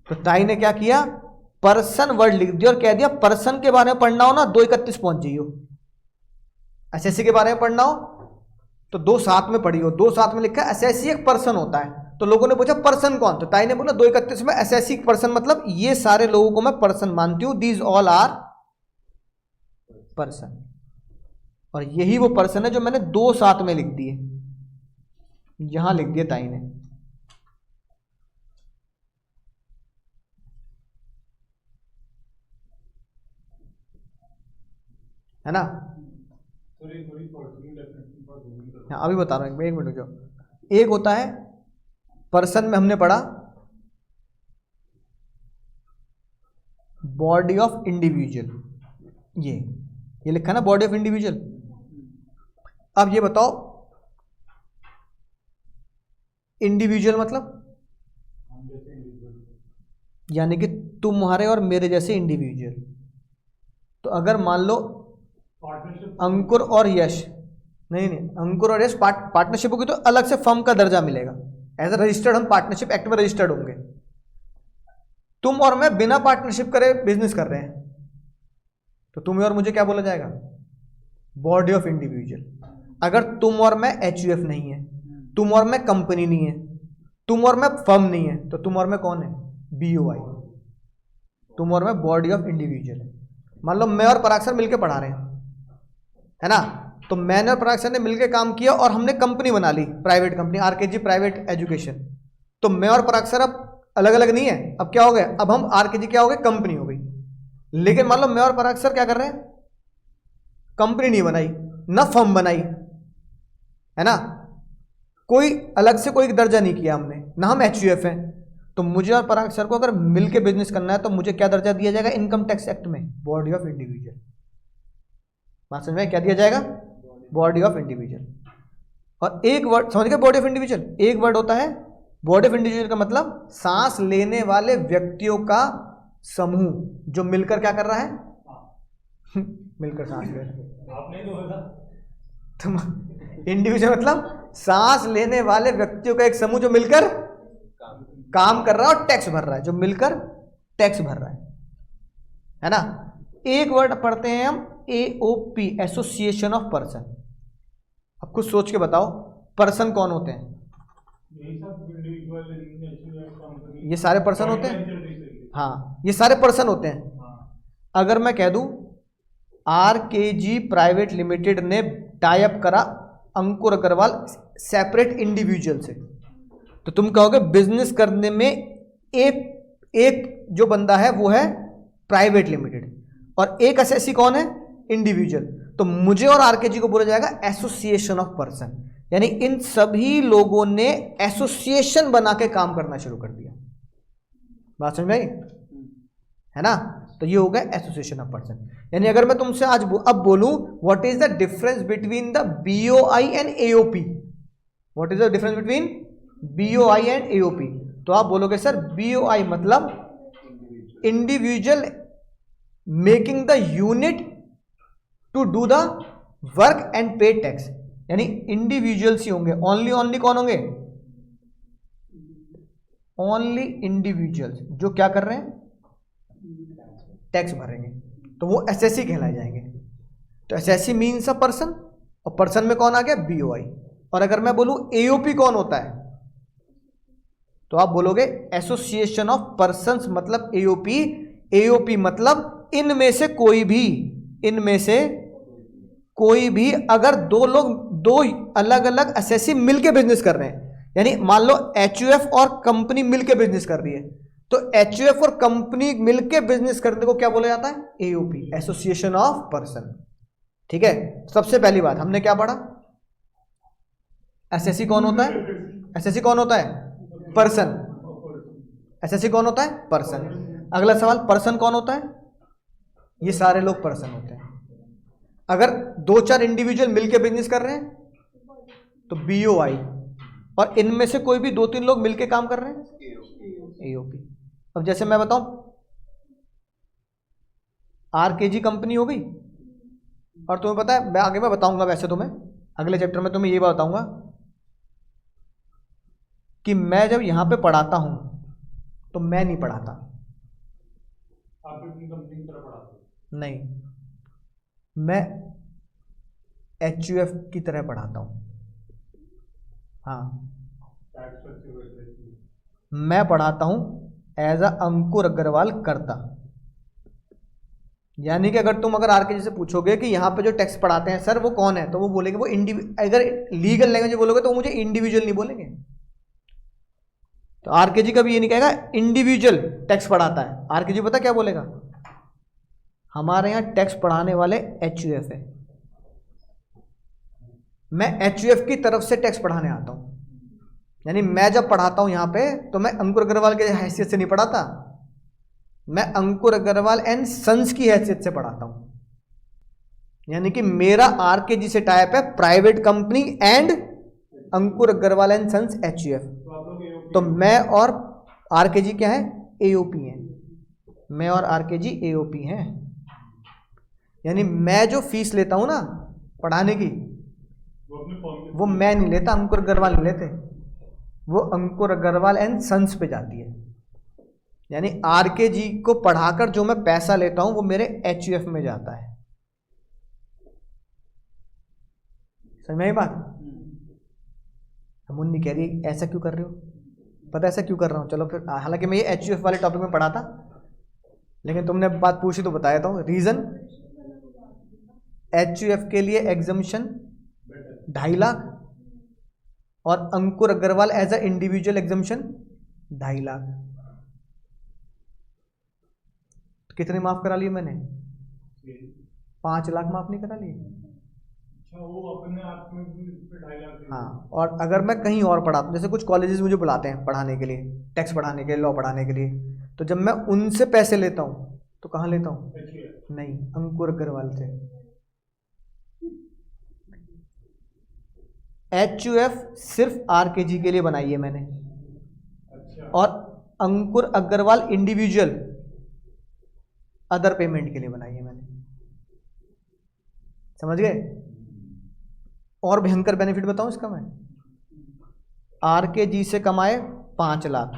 तो ताई ने क्या किया? पर्सन वर्ड लिख दिया और कह दिया पर्सन के बारे में पढ़ना हो ना 231 पहुंच जाइयो। असेसी के बारे में पढ़ना हो तो 2 साथ में पढ़ियो। 2 साथ में लिखा है असेसी एक पर्सन होता है, तो लोगों ने पूछा पर्सन कौन, तो ताई ने बोला 231 में असेसी पर्सन मतलब ये सारे लोगों को मैं पर्सन मानती हूं, दीज ऑल आर पर्सन। और यही वो पर्सन है जो मैंने 2 साथ में लिख दिए, यहां लिख दिए ताई ने, है ना। हाँ अभी बता रहा हूँ, 1 मिनट जो एक होता है पर्सन में हमने पढ़ा बॉडी ऑफ इंडिविजुअल, ये लिखा ना बॉडी ऑफ इंडिविजुअल। अब ये बताओ इंडिविजुअल मतलब यानी कि तुम्हारे और मेरे जैसे इंडिविजुअल। तो अगर मान लो अंकुर और यश, नहीं अंकुर और यश पार्टनरशिप होगी तो अलग से फर्म का दर्जा मिलेगा, एज ए रजिस्टर्ड हम पार्टनरशिप एक्ट में रजिस्टर्ड होंगे। तुम और मैं बिना पार्टनरशिप करे बिजनेस कर रहे हैं, तो तुम्हें और मुझे क्या बोला जाएगा? Body of individual. अगर तुम और मैं एचयूएफ नहीं है, तुम और मैं कंपनी नहीं है, तुम और मैं फर्म नहीं है, तो तुम और मैं कौन है? बीओआई। तुम और मैं बॉडी ऑफ इंडिविजुअल है। मान लो मैं और पराग सर मिलकर पढ़ा रहे हैं, है ना, तो मैंने और पराग सर ने मिलकर काम किया और हमने कंपनी बना ली, private company RKG private education. तो मैं और पराग सर अब अलग अलग नहीं है, अब क्या हो गया? अब हम आरकेजी क्या हो गए? कंपनी हो गई। लेकिन मान लो मैं और पराग सर क्या कर रहे हैं? कंपनी नहीं बनाई, ना फर्म बनाई, है ना, कोई अलग से कोई दर्जा नहीं किया हमने, ना हम एचयूएफ हैं। तो मुझे और पराग सर को अगर मिलके बिजनेस करना है तो मुझे क्या दर्जा दिया जाएगा इनकम टैक्स एक्ट में? Body of individual. बात समझ में? क्या दिया जाएगा? Body of individual. और एक वर्ड समझ गए? बॉडी ऑफ इंडिविजुअल एक वर्ड होता है। बॉडी ऑफ इंडिविजुअल का मतलब सांस लेने वाले व्यक्तियों का समूह जो मिलकर क्या कर रहा है? मिलकर सांस ले रहा है। इंडिविजुअल मतलब सांस लेने वाले व्यक्तियों का एक समूह जो मिलकर काम कर रहा है और टैक्स भर रहा है, जो मिलकर टैक्स भर रहा है ना। एक वर्ड पढ़ते हैं हम एओपी, एसोसिएशन ऑफ पर्सन। अब कुछ सोच के बताओ पर्सन कौन होते हैं? ये सारे पर्सन होते हैं। हाँ ये सारे पर्सन होते हैं। अगर मैं कह दूं आरकेजी प्राइवेट लिमिटेड ने टाई अप करा अंकुर अग्रवाल सेपरेट इंडिविजुअल से, तो तुम कहोगे बिजनेस करने में एक जो बंदा है वो है प्राइवेट लिमिटेड और एक असेसी कौन है? इंडिविजुअल। तो मुझे और आरकेजी को बोला जाएगा एसोसिएशन ऑफ पर्सन, यानी इन सभी लोगों ने एसोसिएशन बना के काम करना शुरू कर दिया। बात समझ में आई? है ना। तो ये हो गया एसोसिएशन ऑफ पर्सन। यानी अगर मैं तुमसे आज अब बोलूं what is the difference between the BOI and AOP, what is the difference between BOI and AOP, तो आप बोलोगे सर बीओआई मतलब individual making the unit to do the work and pay tax, यानी इंडिविजुअल्स ही होंगे। ओनली कौन होंगे? ओनली इंडिविजुअल्स जो क्या कर रहे हैं? टैक्स भरेंगे, तो वो एसएससी कहलाए जाएंगे। तो एसएससी मीन्स अ पर्सन और पर्सन में कौन आ गया, बीओआई। और अगर मैं बोलूं एओपी कौन होता है, तो आप बोलोगे एसोसिएशन ऑफ पर्संस मतलब एओपी। एओपी मतलब इनमें से कोई भी, इनमें से कोई भी अगर दो लोग, दो अलग अलग एसएससी मिलके बिजनेस कर रहे हैं, यानी मान लो एचयूएफ और कंपनी मिलके बिजनेस कर रही है, तो एचयूएफ और कंपनी मिलके बिजनेस करने को क्या बोला जाता है, एओपी, एसोसिएशन ऑफ पर्सन। ठीक है, सबसे पहली बात हमने क्या पढ़ा, एसएससी कौन होता है, एसएससी कौन होता है, पर्सन। एसएससी कौन होता है, पर्सन। अगला सवाल, पर्सन कौन होता है, ये सारे लोग पर्सन होते हैं। अगर दो चार इंडिविजुअल मिलके बिजनेस कर रहे हैं तो बीओआई, और इनमें से कोई भी दो तीन लोग मिलके काम कर रहे हैं, एओपी। अब जैसे मैं बताऊं, आरकेजी कंपनी हो गई, और तुम्हें पता है, मैं आगे मैं बताऊंगा, वैसे तुम्हें अगले चैप्टर में तुम्हें ये बताऊंगा कि मैं जब यहां पे पढ़ाता हूं तो मैं नहीं पढ़ाता, आप अपनी कंपनी की तरह पढ़ाते हो? नहीं, मैं एचयूएफ की तरह पढ़ाता हूं। हाँ, टैक्स स्ट्रक्चर वैसे मैं पढ़ाता हूं एज अ अंकुर अग्रवाल करता। यानी कि अगर आरके जी से पूछोगे कि यहाँ पे जो टेक्स्ट पढ़ाते हैं सर वो कौन है, तो वो बोलेंगे वो अगर लीगल लैंग्वेज बोलोगे तो वो मुझे इंडिविजुअल नहीं बोलेंगे। तो आरके जी कभी ये नहीं कहेगा इंडिविजुअल टेक्स्ट पढ़ाता है। आरके जी पता क्या बोलेगा, हमारे यहाँ टेक्स्ट पढ़ाने वाले एचयूएफ है, मैं एचयूएफ की तरफ से टेक्स्ट पढ़ाने आता हूँ। यानी मैं जब पढ़ाता हूँ यहाँ पे तो मैं अंकुर अग्रवाल के हैसियत से नहीं पढ़ाता, मैं अंकुर अग्रवाल एंड सन्स की हैसियत से पढ़ाता हूँ। यानी कि मेरा आरकेजी से टाइप है private company and Ankur Agarwal and sons HUF. तो मैं और आरकेजी क्या है, एओपी है। मैं और आरकेजी एओपी हैं। यानी मैं जो फीस लेता हूँ ना पढ़ाने की, वो मैं नहीं लेता, अंकुर अग्रवाल नहीं लेते, वो अंकुर अग्रवाल एंड सन्स पे जाती है। यानी आरकेजी को पढ़ाकर जो मैं पैसा लेता हूं वो मेरे एचयूएफ में जाता है। समझ में आई बात? मुन्नी कह रही है ऐसा क्यों कर रहे हो, पता ऐसा क्यों कर रहा हूं, चलो फिर, हालांकि मैं ये एचयूएफ वाले टॉपिक में पढ़ा था, लेकिन तुमने बात पूछी तो बताया था। रीजन, एचयूएफ के लिए एग्जम्पशन 2.5 लाख और Ankur Agrawal as a individual exemption 2.5 lakh. कितने माफ करा लिए मैंने, 5 लाख माफ नहीं करा लिए। वो अपने आप में भी 2.5 लाख। हाँ, और अगर मैं कहीं और पढ़ाता हूँ, जैसे कुछ कॉलेजेस मुझे बुलाते हैं पढ़ाने के लिए, टैक्स पढ़ाने के लिए, लॉ पढ़ाने के लिए, तो जब मैं उनसे पैसे लेता हूँ तो कहाँ लेता हूँ, नहीं, अंकुर अग्रवाल से। एचयूएफ सिर्फ आरकेजी के लिए बनाई है मैंने, और Ankur Agarwal individual other payment के लिए बनाई है मैंने। समझ गए? और भयंकर बेनिफिट बताऊं इसका मैं, आरकेजी से कमाए 5 लाख,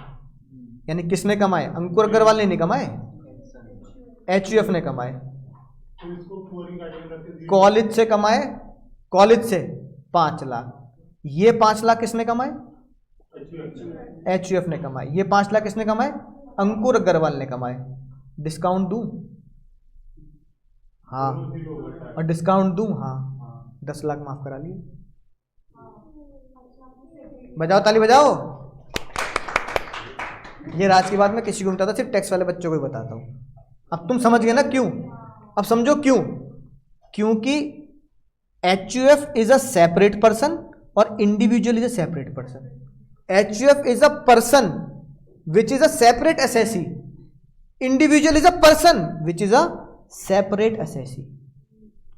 यानी किसने कमाए, अंकुर अग्रवाल ने नहीं कमाए, एचयूएफ ने कमाए। कॉलेज से कमाए, कॉलेज से 5 लाख, ये 5 लाख किसने कमाए, एचयूएफ ने कमाए। ये 5 लाख किसने कमाए, अंकुर अग्रवाल ने कमाए। डिस्काउंट दूं, हाँ, और डिस्काउंट दूं, हाँ, 10 लाख माफ करा लिए। बजाओ ताली बजाओ। ये राज की बात मैं किसी को नहीं बताता, सिर्फ टैक्स वाले बच्चों को ही बताता हूं। अब तुम समझ गए ना क्यों, अब समझो क्यों, क्योंकि HUF is a separate person और individual is a separate person. HUF is a person which is a separate SSC, individual is a person which is a separate SSC.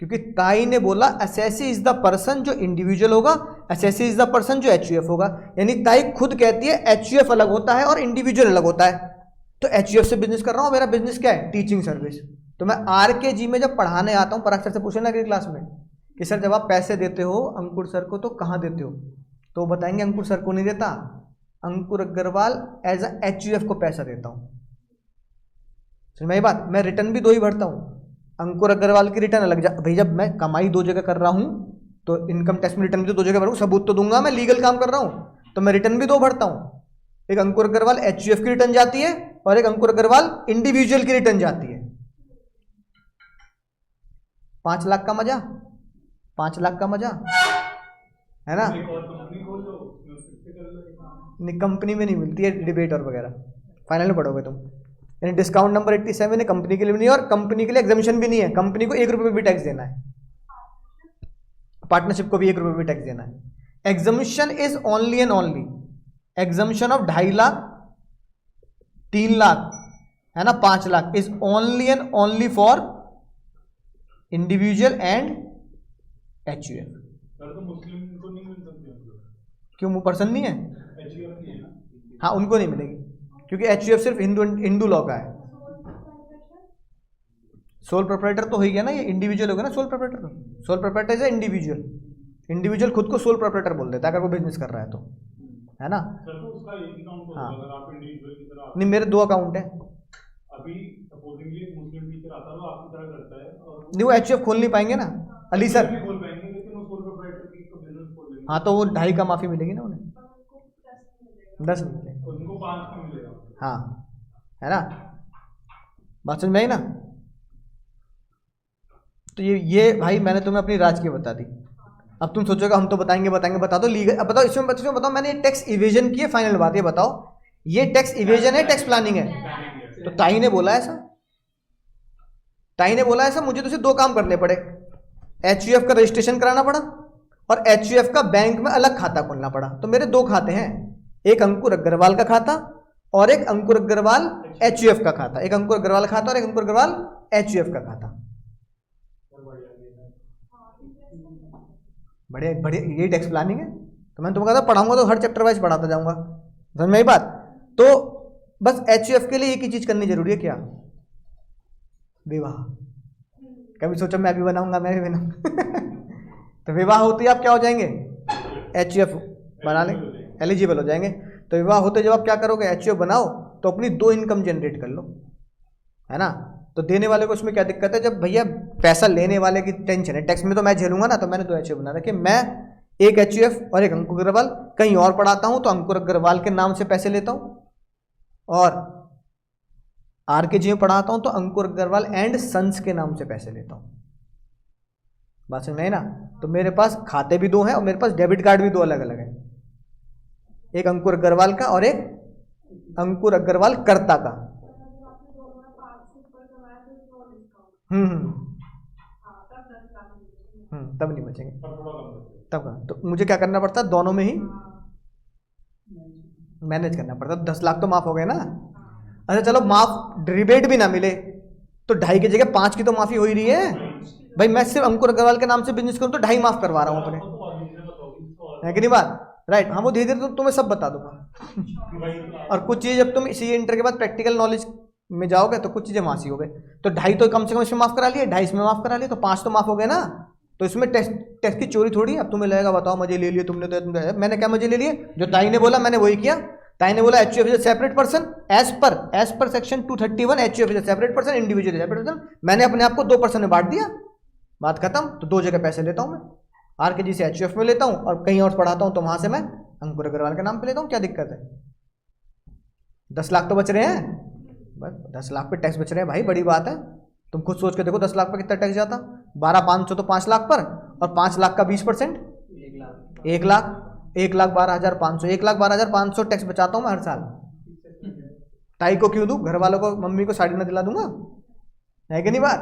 क्योंकि ताई ने बोला एसएससी इज द पर्सन जो इंडिविजुअल होगा, एसएससी इज द पर्सन जो एचयूएफ होगा। यानी ताई खुद कहती है एचयूएफ अलग होता है और इंडिविजुअल अलग होता है। तो एचयूएफ से बिजनेस कर रहा हूं, मेरा बिजनेस क्या है, टीचिंग सर्विस। तो मैं आरकेजी में जब पढ़ाने आता हूं, पराग सर से पूछे ना अगली क्लास में कि सर जब आप पैसे देते हो अंकुर सर को तो कहाँ देते हो, तो वो बताएंगे अंकुर सर को नहीं देता, अंकुर अग्रवाल एज अ एचयूएफ को पैसा देता हूं। समझ में बात? मैं रिटर्न भी 2 ही भरता हूं, अंकुर अग्रवाल की रिटर्न अलग भाई, जब मैं कमाई 2 जगह कर रहा हूं तो इनकम टैक्स में रिटर्न भी तो 2 जगह भरूँ, सबूत तो दूंगा, मैं लीगल काम कर रहा हूँ तो मैं रिटर्न भी 2 भरता हूँ। एक अंकुर अग्रवाल HUF की रिटर्न जाती है और एक अंकुर अग्रवाल इंडिविजुअल की रिटर्न जाती है। 5 लाख का मजा, 5 लाख का मजा है ना। एक और कंपनी खोल लो, उसमें फिर से कर लो ये काम। नहीं, कंपनी में नहीं मिलती है डिबेट और वगैरह, फाइनल में पढ़ोगे तुम। यानी डिस्काउंट नंबर 87 है, कंपनी के लिए भी नहीं है और कंपनी के लिए एग्जामिशन भी नहीं है, कंपनी को 1 रुपये भी टैक्स देना है, पार्टनरशिप को भी 1 रुपये भी टैक्स देना है। Exemption is only and only exemption of 2.5 lakh, 3 lakh है ना, 5 lakh is only and only for individual and HUF। Sir तो मुस्लिम को नहीं मिल सकती मतलब, क्यों, मुँह पर्सन नहीं है? HUF नहीं है ना। हाँ, उनको नहीं मिलेगी क्योंकि HUF सिर्फ हिंदू लॉ का है। सोल प्रोप्राइटर तो हो ही गया ना, ये इंडिविजुअल हो गया ना sole proprietor. Sole proprietor is individual, individual खुद को सोल प्रोप्राइटर बोल देता है अगर वो बिजनेस कर रहा है तो, है ना। सर तो उसका एक ही काउंट होगा हाँ। अगर आप इंडिविजुअल की तरह नहीं, मेरे 2 अकाउंट है। अभी सपोजिंगली एक मुस्लिम टीचर आता है वो आपकी तरह करता है और नहीं, वो HUF खोल नहीं पाएंगे ना अली सर। भी खोल पाएंगे लेकिन वो सोल प्रोप्राइटर की तो बिजनेस खोल लेंगे। हाँ, तो वो 2.5 का माफी मिलेगी ना उन्हें, 10 नहीं मिलेगा। उनको 5 का मिलेगा। हाँ, है ना, बात समझ में आई ना। तो ये भाई मैंने तुम्हें अपनी राज की बता दी। अब तुम सोचोगे हम तो बताएंगे, बता दो लीगल। अब बताओ इसमें बताओ, मैंने टैक्स इवेजन की है, फाइनल बात ये बताओ, ये टैक्स इवेजन है टैक्स प्लानिंग है? तो ताई ने बोला ऐसा, ताई ने बोला ऐसा, मुझे तो सिर्फ 2 काम करने पड़े, HUF का रजिस्ट्रेशन कराना पड़ा और HUF का बैंक में अलग खाता खोलना पड़ा। तो मेरे 2 खाते हैं, एक अंकुर अग्रवाल का खाता और एक अंकुर अग्रवाल HUF का खाता, एक अंकुर अग्रवाल खाता और एक अंकुर अग्रवाल HUF का खाता। बढ़िया बढ़िया, ये टैक्स प्लानिंग है। तो मैंने तुम्हें कहा था पढ़ाऊंगा तो हर चैप्टर वाइज पढ़ाता जाऊंगा, समझ में आई बात। तो बस HUF के लिए एक ही चीज करनी जरूरी है, क्या? विवाह। कभी सोचो मैं भी बनाऊंगा, मैं भी बनाऊंगा तो विवाह होते ही आप क्या हो जाएंगे? HUF बना लें, एलिजिबल हो जाएंगे। तो विवाह होते जब आप क्या करोगे? HUF बनाओ तो अपनी 2 इनकम जनरेट कर लो, है ना। तो देने वाले को उसमें क्या दिक्कत है? जब भैया पैसा लेने वाले की टेंशन है, टैक्स में तो मैं झेलूंगा ना, तो मैंने 2 HUF बना रखे। मैं एक HUF और एक अंकुर अग्रवाल कहीं और पढ़ाता हूं तो अंकुर अग्रवाल के नाम से पैसे लेता हूं, और RKG में पढ़ाता हूं तो अंकुर अग्रवाल एंड सन्स के नाम से पैसे लेता हूं। बात समझ में आई ना। तो मेरे पास खाते भी 2 हैं और मेरे पास डेबिट कार्ड भी 2 अलग अलग है, एक अंकुर अग्रवाल का और एक अंकुर अग्रवाल कर्ता का। तब नहीं बचेंगे, तब तो मुझे क्या करना पड़ता है? दोनों में ही मैनेज करना पड़ता है। 10 लाख तो माफ हो गए ना। अच्छा चलो माफ, रिबेट भी ना मिले तो 2.5 की जगह 5 की तो माफी हो ही रही है भाई। मैं सिर्फ अंकुर अग्रवाल के नाम से बिजनेस करूं तो 2.5 माफ करवा रहा हूं अपने, है कि नहीं बात? राइट। हाँ, वो धीरे धीरे तुम्हें सब बता दूंगा और कुछ चीज़ जब तुम इसी इंटर के बाद प्रैक्टिकल नॉलेज में जाओगे तो कुछ चीज़ें माफ ही हो गए। तो 2.5 तो कम से कम इसमें माफ करा लिए, 2.5 इसमें माफ करा लिए, तो 5 तो माफ हो गए ना। तो इसमें टैक्स की चोरी थोड़ी। अब तुम्हें लगेगा बताओ मजे ले लिए तुमने, तो मैंने क्या मजे ले लिए? जो ताई ने बोला मैंने वही किया। ताई ने बोला HUF is a separate person as per section 231, HUF is a separate person, individual separate person. मैंने अपने आप को 2 पर्सन में बांट दिया, बात खत्म। तो 2 जगह पैसे लेता हूं मैं, RKG से HUF में लेता हूं और कहीं और पढ़ाता हूं तो वहां से मैं अंकुर अग्रवाल के नाम पे लेता हूं। क्या दिक्कत है? 10 लाख तो बच रहे हैं, बस 10 लाख पे टैक्स बच रहे हैं भाई, बड़ी बात है। तुम खुद सोच के देखो 10 लाख पर कितना टैक्स जाता? 12,500 तो 5 लाख पर, और 5 लाख का 20% 1 लाख, 1,12,500, 1,12,500 टैक्स बचाता हूँ मैं हर साल। ताई को क्यों दूँ? घर वालों को, मम्मी को साड़ी ना दिला दूंगा, है कि नहीं बात?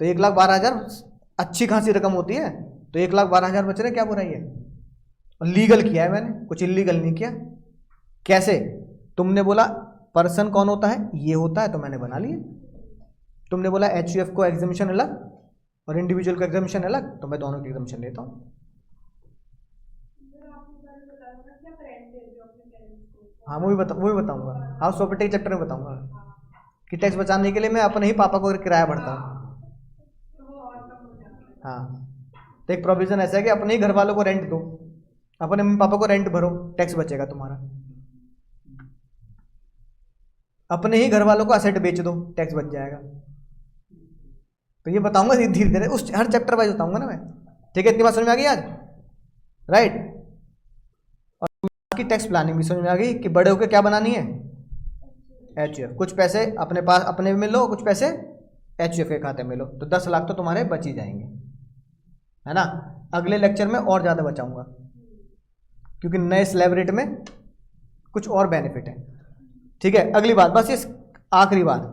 तो 1,12,000 अच्छी खासी रकम होती है। तो 1,12,000 बच रहे, क्या बुराई है? और लीगल किया है मैंने, कुछ इलीगल नहीं किया। कैसे? तुमने बोला पर्सन कौन होता है? ये होता है, तो मैंने बना लिया। तुमने बोला HUF को एग्जामिशन अलग और इंडिविजुअल का एग्जामिशन अलग, तो मैं दोनों की एग्जामिशन लेता हूँ। हाँ, वो भी बताऊंगा। हाउस प्रॉपर्टी के चैप्टर में बताऊंगा कि टैक्स बचाने के लिए मैं अपने ही पापा को किराया भरता हूँ। हाँ, तो एक प्रोविजन ऐसा है कि अपने ही घर वालों को रेंट दो, अपने मम्मी पापा को रेंट भरो, टैक्स बचेगा तुम्हारा। अपने ही घर वालों को असेट बेच दो, टैक्स बच जाएगा। तो ये बताऊंगा धीरे धीरे, उस हर चैप्टर वाइज बताऊंगा ना मैं। ठीक है, इतनी बात समझ में आ गई आज? राइट। और आपकी टैक्स प्लानिंग भी समझ में आ गई कि बड़े होकर क्या बनानी है, HUF। कुछ पैसे अपने पास अपने में लो, कुछ पैसे HUF के खाते में लो, तो 10 लाख तो तुम्हारे बच ही जाएंगे, है ना। अगले लेक्चर में और ज़्यादा बचाऊंगा क्योंकि नए स्लैब रेट में कुछ और बेनिफिट है। ठीक है, अगली बात, बस ये आखिरी बात,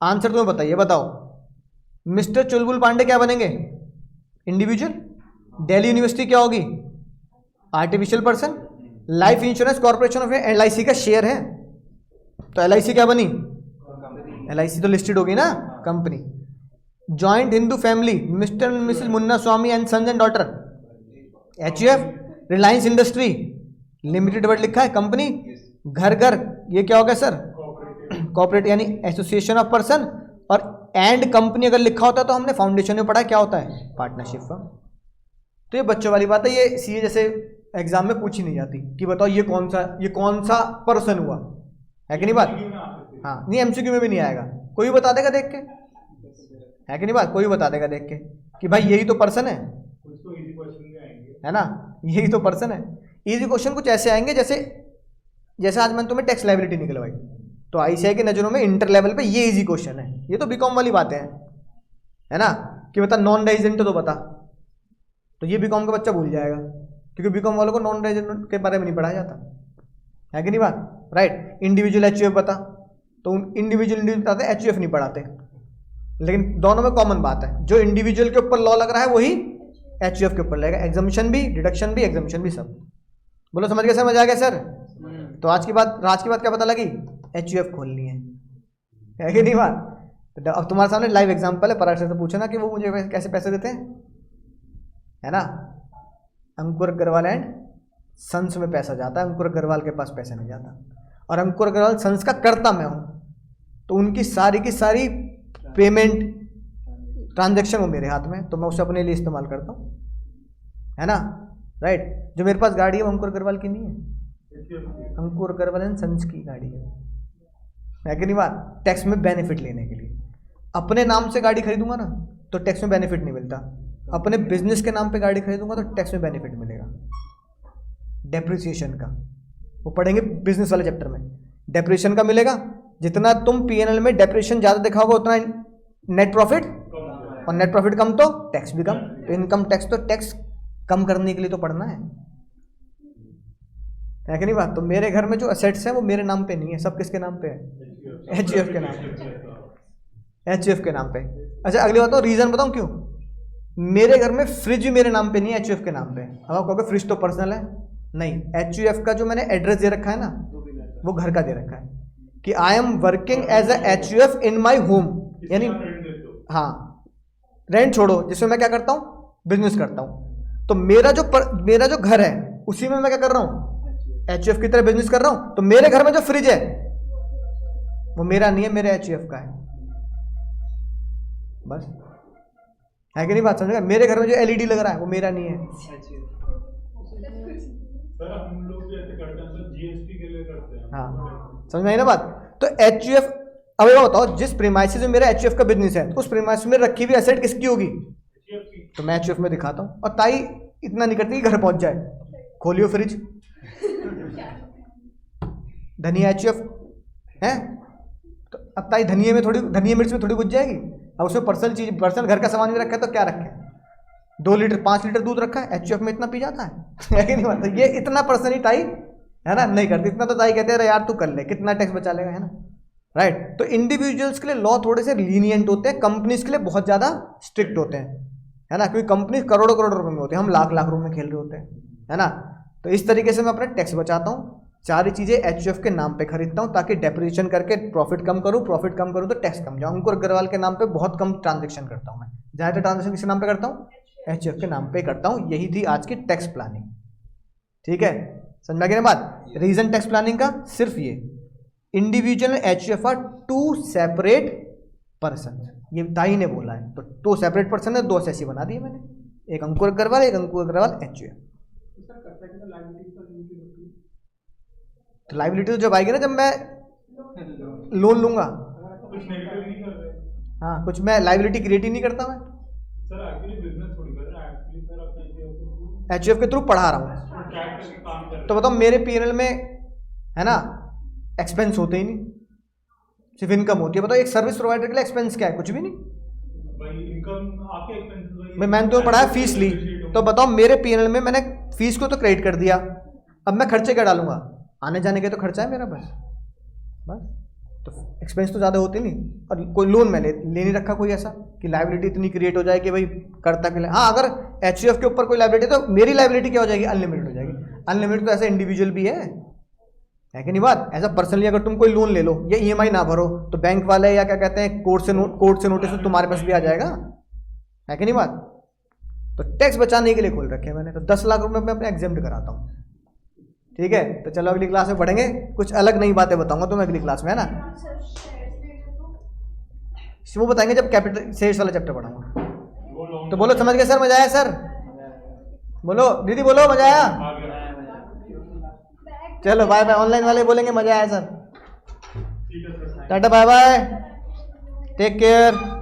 आंसर तुम्हें बताइए, बताओ मिस्टर चुलबुल पांडे क्या बनेंगे, इंडिविजुअल। दिल्ली यूनिवर्सिटी क्या होगी, artificial person. Life insurance corporation of LIC का शेयर है, तो LIC क्या बनी, LIC तो लिस्टेड होगी ना company. Joint Hindu family, mister and missus Munna Swami and sons and daughter, HUF। Reliance industry limited word लिखा है कंपनी। घर घर, ये क्या हो गया सर, कॉर्पोरेट यानी एसोसिएशन ऑफ पर्सन। और एंड कंपनी अगर लिखा होता है तो हमने फाउंडेशन में पढ़ा क्या होता है, पार्टनरशिप फर्म। तो ये बच्चों वाली बात है, ये CA जैसे एग्जाम में पूछी नहीं जाती कि बताओ ये कौन सा पर्सन हुआ, है कि नहीं बात। हाँ, नहीं MCQ में भी नहीं आएगा, कोई बता देगा देख के, है कि नहीं बात, कोई बता देगा देख के कि भाई यही तो पर्सन है ना, यही तो पर्सन है। इजी क्वेश्चन कुछ ऐसे आएंगे जैसे आज मैंने तुम्हें टैक्स लायबिलिटी निकलवाई, तो ICAI की नज़रों में इंटर लेवल पे ये इजी क्वेश्चन है। ये तो बीकॉम वाली बातें हैं, है ना, कि बता नॉन रेजिडेंट तो बता, तो ये बीकॉम का बच्चा भूल जाएगा क्योंकि बीकॉम वालों को नॉन रेजिडेंट के बारे में नहीं पढ़ाया जाता, है कि नहीं बात, राइट। इंडिविजुअल HUF बता, तो इंडिविजुअल बताते हैं, HUF नहीं पढ़ाते, लेकिन दोनों में कॉमन बात है, जो इंडिविजुअल के ऊपर लॉ लग रहा है वही HUF के ऊपर लगेगा, एग्जामिशन भी, डिडक्शन भी, एग्जामिशन भी, सब। बोलो समझ आ गया सर। तो आज की बात क्या पता लगी, HUF खोलनी है कि नहीं बात। तो अब तुम्हारे सामने लाइव एग्जाम्पल है, पराग से पूछो ना कि वो मुझे कैसे पैसे देते हैं, है ना। अंकुर अग्रवाल एंड सन्स में पैसा जाता है, अंकुर अग्रवाल के पास पैसा नहीं जाता, और अंकुर अग्रवाल सन्स का कर्ता मैं हूँ, तो उनकी सारी की सारी पेमेंट ट्रांजैक्शन हो मेरे हाथ में, तो मैं उसे अपने लिए इस्तेमाल करता हूँ, है ना, राइट। जो मेरे पास गाड़ी है वो अंकुर अग्रवाल की नहीं है, अंकुर अग्रवाल एंड सन्स की गाड़ी है कि नहीं बात। टैक्स में बेनिफिट लेने के लिए अपने नाम से गाड़ी खरीदूंगा ना तो टैक्स में बेनिफिट नहीं मिलता, अपने बिजनेस के नाम पे गाड़ी खरीदूंगा तो टैक्स में बेनिफिट मिलेगा। डेप्रिसिएशन का वो पढ़ेंगे बिजनेस वाले चैप्टर में, डेप्रिसिएशन का मिलेगा, जितना तुम P&L में डेप्रिसिएशन ज़्यादा दिखाओगे उतना नेट प्रॉफिट, और नेट प्रॉफिट कम तो टैक्स भी कम, तो इनकम टैक्स तो टैक्स कम करने के लिए तो पढ़ना है कि नहीं बात। तो मेरे घर में जो असेट्स हैं वो मेरे नाम पे नहीं है, सब किसके नाम पे है, HUF के नाम पे, HUF के नाम पे। अच्छा अगली बात, रीजन बताऊं क्यों, मेरे घर में फ्रिज भी मेरे नाम पे नहीं है, HUF के नाम पे। अब आप कहोगे फ्रिज तो पर्सनल है, नहीं, HUF का जो मैंने एड्रेस दे रखा है ना वो घर का दे रखा है कि I am working as a HUF in my home, यानी हाँ रेंट छोड़ो, जिसमें मैं क्या करता हूँ, बिजनेस करता हूँ। तो मेरा जो घर है उसी में मैं क्या कर रहा हूँ, HUF की तरह बिजनेस कर रहा हूँ। तो मेरे घर में जो फ्रिज है वो मेरा नहीं है, मेरे HUF का है, बस, है कि नहीं बात, समझ गए। मेरे घर में जो LED लग रहा है वो मेरा नहीं है। सर हम लोग जैसे करते हैं सर GST के लिए करते हैं, हाँ समझ में आई ना बात। तो HUF, अब ये बताओ जिस प्रीमाइसिस में मेरा HUF का बिजनेस है उस प्रीमाइसिस में रखी हुई एसेट किसकी होगी, तो मैं HUF में दिखाता हूँ। और ताई इतना नहीं करती कि घर पहुंच जाए, खोलियो फ्रिज, धनिया HUF है, तो अब ताई धनिया मिर्च में थोड़ी घुस जाएगी। अब उसमें पर्सनल घर का सामान भी रखा है, तो क्या रखे, 2 लीटर 5 लीटर दूध रखा है, HUF में इतना पी जाता है कि नहीं बात। ये इतना पर्सनल ही ताई है ना नहीं करती, इतना तो ताई कहते हैं यार तू कर ले, कितना टैक्स बचा लेगा, है ना, राइट। तो इंडिविजुअल्स के लिए लॉ थोड़े से लीनियंट होते हैं, कंपनीज के लिए बहुत ज़्यादा स्ट्रिक्ट होते हैं, है ना, क्योंकि कंपनी करोड़ों रुपए में होती है, हम लाख रुपए में खेल रहे होते हैं, है ना। तो इस तरीके से मैं अपना टैक्स बचाता हूँ, सारी चीज़ें HUF के नाम पे खरीदता हूँ ताकि डेप्रिसिएशन करके प्रॉफिट कम करूँ तो टैक्स कम जाऊँ। अंकुर अग्रवाल के नाम पे बहुत कम ट्रांजेक्शन करता हूँ मैं, ज़्यादातर ट्रांजेक्शन किस नाम पे करता हूँ, HUF के नाम पे करता हूँ। यही थी आज की टैक्स प्लानिंग, ठीक है, समझ में आ गई ना बात। रीजन टैक्स प्लानिंग का सिर्फ ये, individual HUF are 2 separate person, ये ताई ने बोला है, तो 2 सेपरेट पर्सन है, 2 ऐसी बना दिए मैंने, एक अंकुर अग्रवाल HUF। तो लाइबिलिटी तो जब आएगी ना जब मैं लोन लूंगा, कुछ नेगेटिव नहीं कर रहे, हाँ कुछ मैं लाइबिलिटी क्रिएट ही नहीं करता मैं, सर एक्चुअली बिजनेस थोड़ी कर रहा है, एक्चुअली सर अपने HUF के थ्रू पढ़ा रहा हूँ, ट्रैक करके काम कर रहे तो बताओ मेरे P&L में है ना एक्सपेंस होते ही नहीं, सिर्फ इनकम होती है। बताओ एक सर्विस प्रोवाइडर के लिए एक्सपेंस क्या है? कुछ भी नहीं भाई, इनकम आपके एक्सपेंसेस भाई। मैंने तो पढ़ा है फीस ली, तो बताओ मेरे P&L में मैंने फीस को तो क्रेडिट कर दिया, अब मैं खर्चे क्या डालूंगा? आने जाने के तो खर्चा है मेरा, बस बस। तो एक्सपेंस तो ज़्यादा होते नहीं। और कोई लोन मैंने ले नहीं रखा कोई ऐसा कि लाइबिलिटी इतनी क्रिएट हो जाए कि भाई करता के लिए। हाँ, अगर HUF के ऊपर कोई लाइबिलिटी तो मेरी लाइबिलिटी क्या हो जाएगी? अनलिमिटेड हो जाएगी। अनलिमिटेड तो ऐसा इंडिविजुअल भी है कि नहीं बात? ऐसा पर्सनली अगर तुम कोई लोन ले लो या EMI ना भरो तो बैंक वाले या क्या कहते हैं कोर्ट से नोटिस तो तुम्हारे पास भी आ जाएगा, है कि नहीं बात? तो टैक्स बचाने के लिए खोल रखे मैंने, तो 10 लाख रुपए मैं अपने एग्जेम्प्ट कराता हूँ। ठीक है, तो चलो अगली क्लास में पढ़ेंगे, कुछ अलग नई बातें बताऊंगा तुम्हें अगली क्लास में, है ना? वो बताएंगे जब कैपिटल शेयर्स वाला चैप्टर पढ़ाऊंगा। तो बोलो समझ गए सर? मजा आया सर? बोलो दीदी, बोलो मजा आया? चलो बाय बाय। ऑनलाइन वाले बोलेंगे मजा आया sir. Tata bye bye, take care.